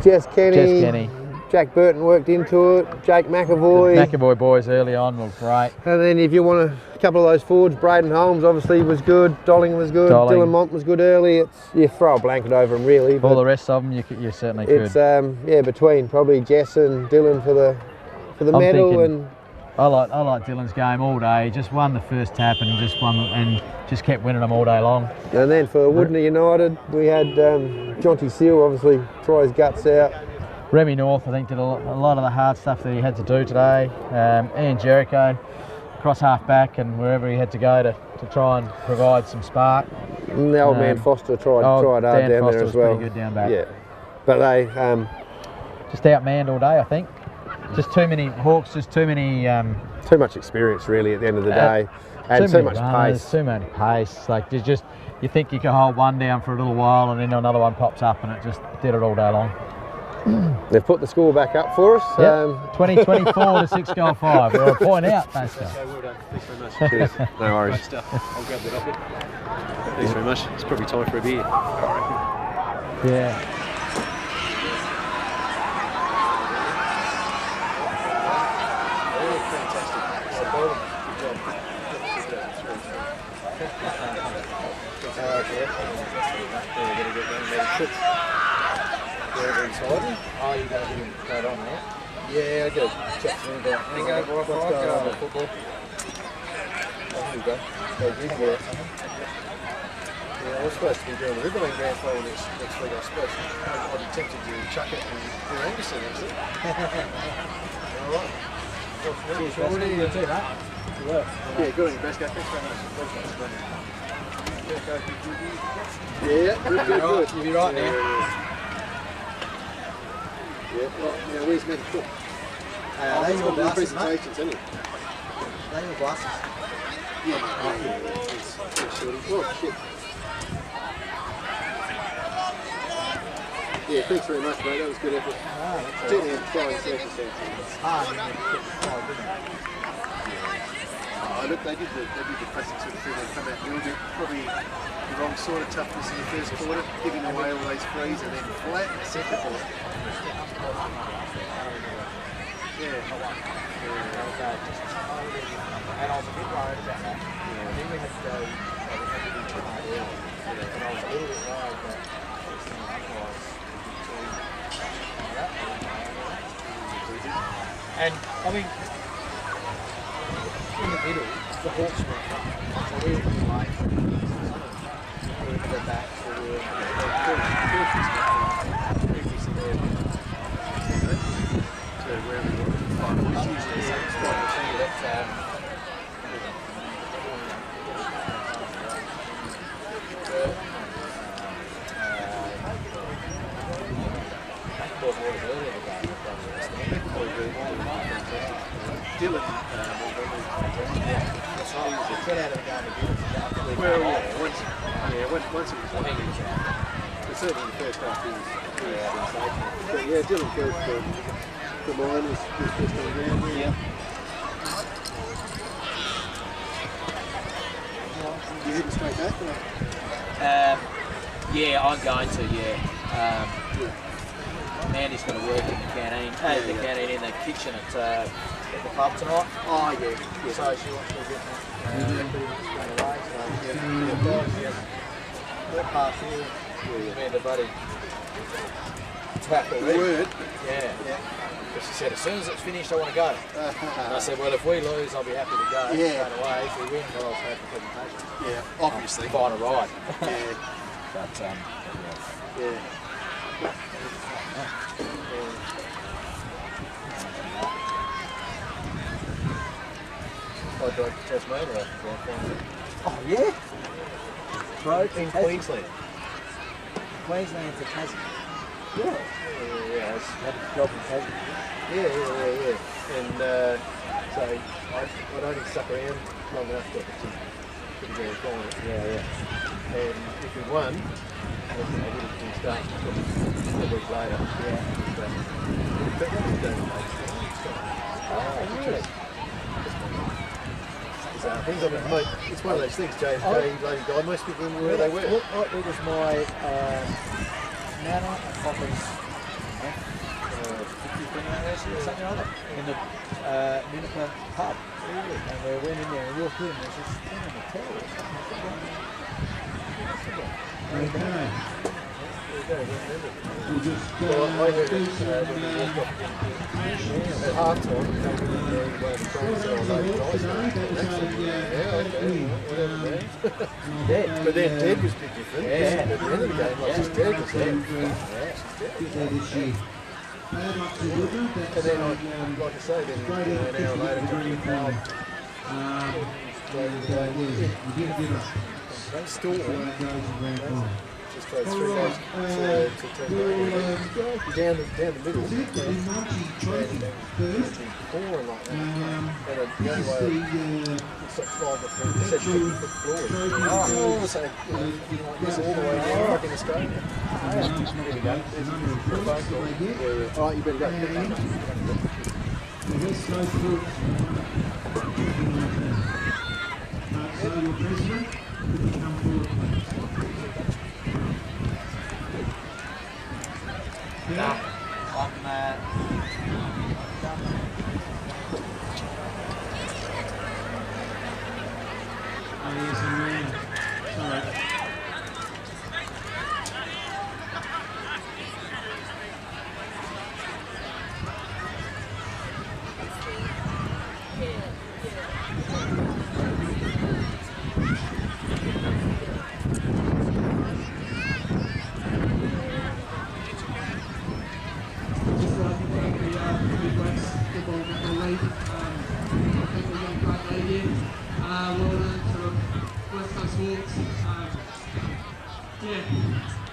Jess Kenny, Kenny. Jack Burton worked into it, Jake McAvoy. The McAvoy boys early on were great. And then if you want a couple of those forwards, Braden Holmes obviously was good, Dolling was good, Dolling. Dylan Mont was good early. You throw a blanket over them really. All But the rest of them, you certainly could. it's between probably Jess and Dylan for the I'm medal. thinking- And I like Dylan's game all day. He just won the first tap and just kept winning them all day long. then for Woodney United, we had Jonty Seal obviously try his guts out. Remy North, I think, did a lot of the hard stuff that he had to do today. Ian Jericho, across half back and wherever he had to go to try and provide some spark. And the old man Foster tried hard Dan down Foster there was as well. pretty good down back. Yeah, but they Just outmanned all day, I think. Just too many Hawks, just too many. too much experience really at the end of the day, and too many much runners, pace. Too many pace. Like you think you can hold one down for a little while and then another one pops up and it just did it all day long. They've put the score back up for us. Yep. 2024 to 6 goal 5. We're a point out, Pascal. Okay, well done. Thanks very much. Cheers. No worries. Great stuff. I'll grab that off you. Thanks very much. It's probably time for a beer. Yeah. Oh, you got to get him straight on there? Yeah, I got to chat to him about what's going on with football. Oh, here we go. Yeah, we're supposed to be doing the Riverland Grand Final next week, I suppose. I'd be tempted to chuck it and do Anderson, actually. All right. Cheers, what do you do, mate? Yeah, good on you, Basco. Thanks very much. Yeah, good. You'll be right now. Yeah, well, now where's Matt Cook? They your glasses, mate. Presentations, isn't he? They your glasses. Yeah. Oh, shit. Yeah, thanks very much, mate. That was good effort. Certainly in trying circumstances. It's hard when you get the ball, isn't it? Oh, look, they did the classic sort of thing. They come out a little bit, probably the wrong sort of toughness in the first quarter, giving away all those frees, and then flat in the second quarter. Yeah. And I was a bit worried about that. And then we had to go, we had to do too hard early. And I was a little bit worried that otherwise and I mean, in the middle, the Hawks were so we were late. We were go back forward. To where we were. It's usually the same spot. Dylan, well, yeah, once it was one, but certainly in the first half he was sensational. But yeah, Dylan Kelch for mine was just on the ground. Yeah. You heading straight back? Or? Yeah, I'm going to. Yeah. Mandy's going to work in the canteen. Canteen in the kitchen at the pub tonight. Oh yeah. So she wants to get pretty much straight away. So yeah, walk past here. Me and the buddy. tap already. Word. Yeah. But she said, as soon as it's finished, I want to go. And I said, well, if we lose, I'll be happy to go Yeah. straight away. If we win, well, I'll stay for the presentation. Yeah, obviously. Find a ride. Yeah. But, Yeah. I drove to Tasmania after grand final. Oh, yeah? Bro, In Queensland. Queensland to Tasman. Yeah, I was Had a job in Tasman. Yeah. And so I'd only stuck around long enough to the grand final. Yeah. And if we won, I would have been starting a week later. Yeah. But that was done later. Oh, really? Things I mean, mate, it's one of those things, JFK, bloody died, most people knew where they were. It was my nana and papa's 50th anniversary or something like that in the Nunipa pub. And we went in there and walked in and there's this thing on the telly or something. Well, I heard it when we walked off at half time, one of the songs that I whatever, man. Yeah. But then Ted was a bit different. Yeah. At the end of the game, like, just Ted was there. And then, like I say, then an hour later, jumped in the crowd. Just those three guys to down the middle, four and like that. And the only way it's like 5 or 3, said 50-foot floor. Oh, so this all the way down, like in Australia. There we go. There's a phone call. Yeah. All right, you better go.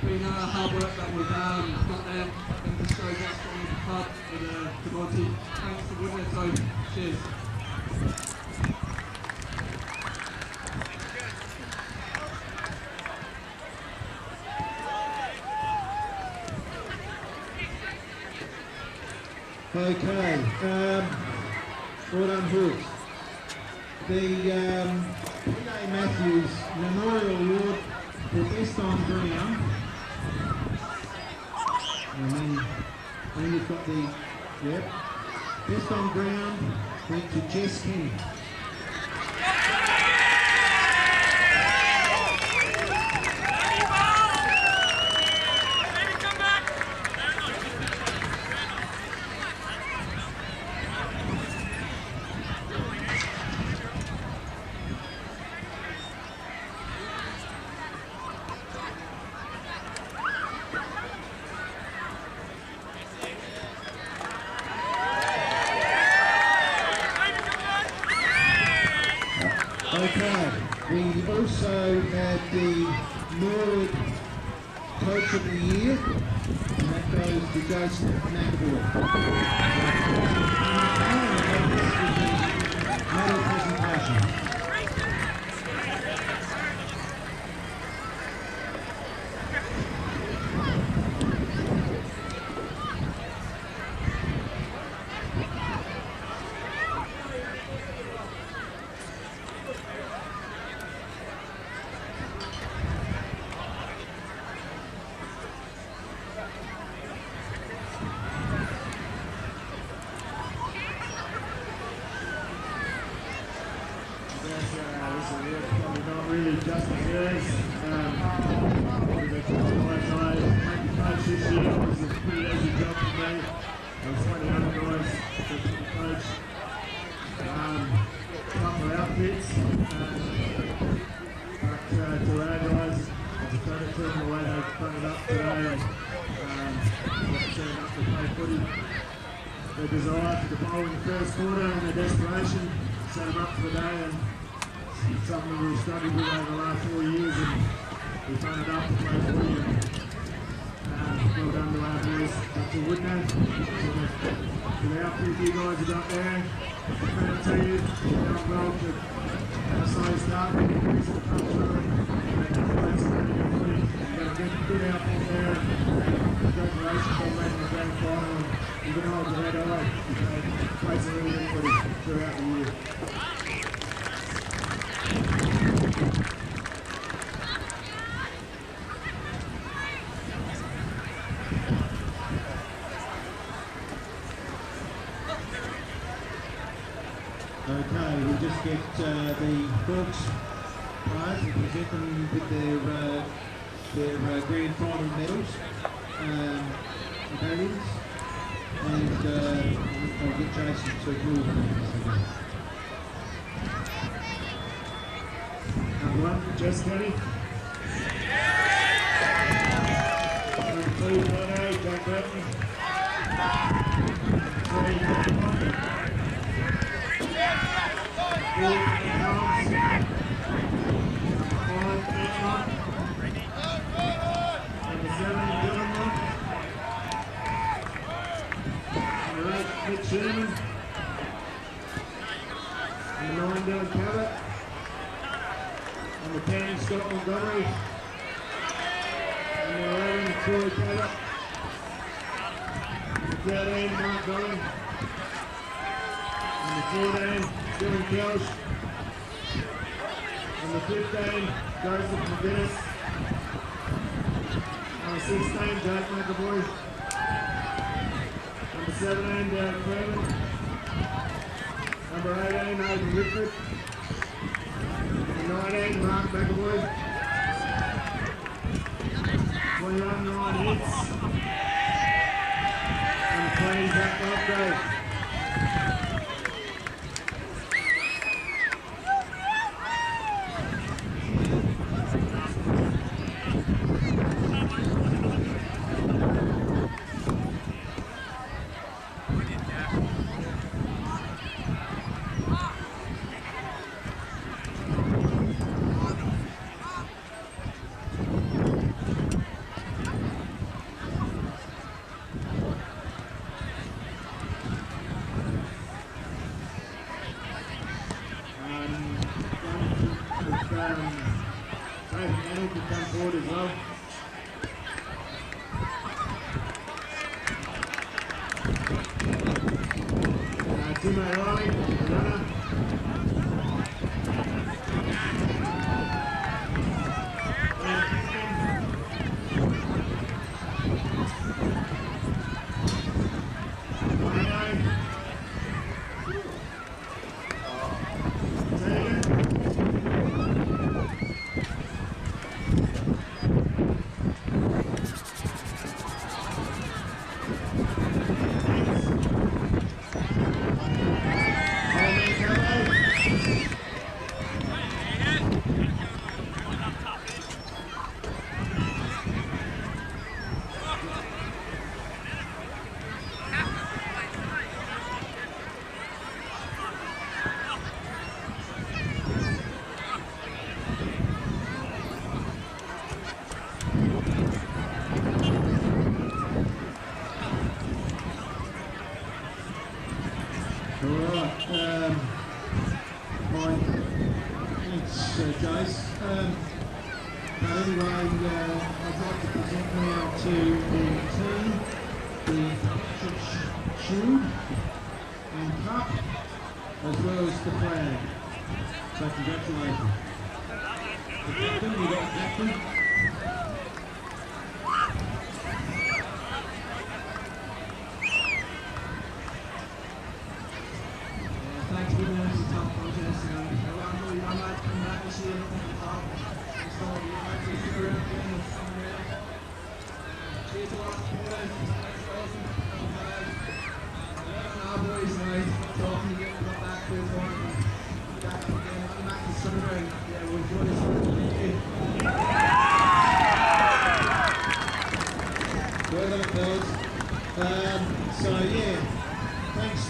We know the hard work that we've got there and just shows us from the pub with the Monty. Thanks for winning, so cheers. Okay, well done, Hooks. The P.A. Matthews Memorial Award for Best on Ground. And then you've got the, Best on Ground went to Jess Kenny. Okay, we also had the Norwood Coach of the Year, and that goes to Jason McAvoy. Medal presentation. Not really just the girls. coach this year. It was a pretty easy job for me. There was 20 other guys that took the coach. Couple of outfits. But to our guys, as a credit to them, the way they front it up today and setting up to play footy. Their desire to bowl in the first quarter and their desperation set them up for the day, and it's something we've struggled with over the last 4 years, and we front it up to play footy. Well done to our boys up to Woodness. To the outfit you guys have got there, credit to you. You've done well to have a slow start, but you've got some come through and played some really good footy. You've got a good outfit there. Congratulations on making the grand final. You've been able to head high. You've played some really good footy throughout the year. Okay, we'll just get the Hawks players and present them with their grand final medals, medallions, and I'll get Jason to move them. Number 1, Jess Kenny. Number 2, Leno, Jack Burton. Number 3, John. 4, Collins. Number 5, Edmond. Number 7, Gilmore. Number 8, Nick Sherman. Number 9, Dylan Cabot. Number 10, Scott Montgomery. Number 11, Troy Cabot. Number 13, Mark Gollan. Number 14, Dylan Kelch. Number 15, Joseph McGuinness. Number 16, Jake McAvoy. Number 17, Derek Freeman. Number 18, Nathan Whitford. Number 19, Mark McAvoy. 21, Ryan Hicks. And 20, Zach Lovegrove.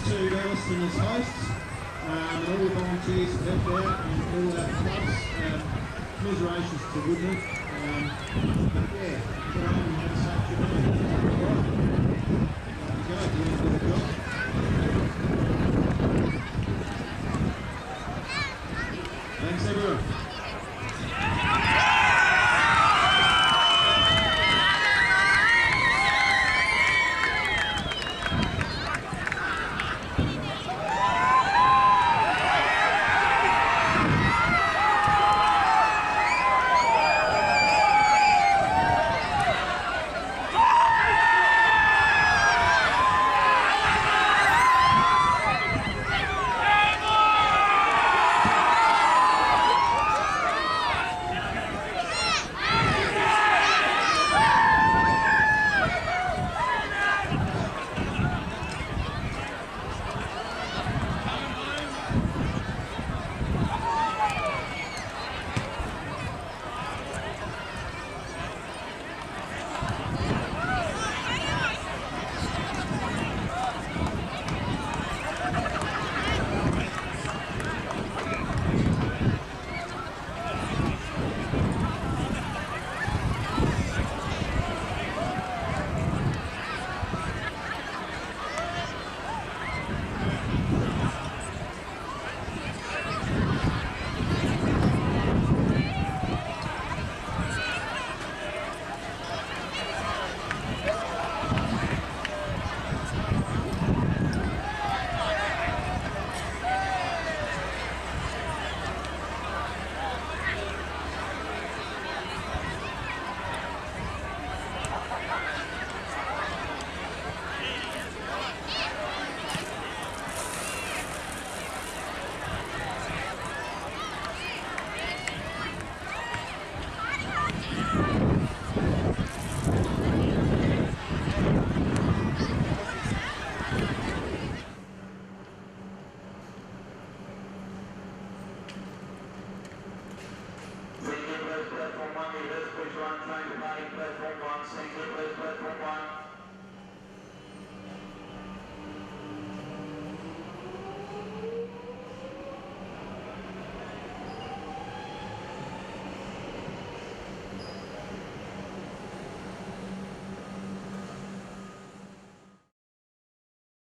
to Elliston as hosts, and all the volunteers who helped out, and all our clubs. Commiserations to Woodley. Yeah, get on and have a safe trip. Go, doing a good job. Thanks everyone.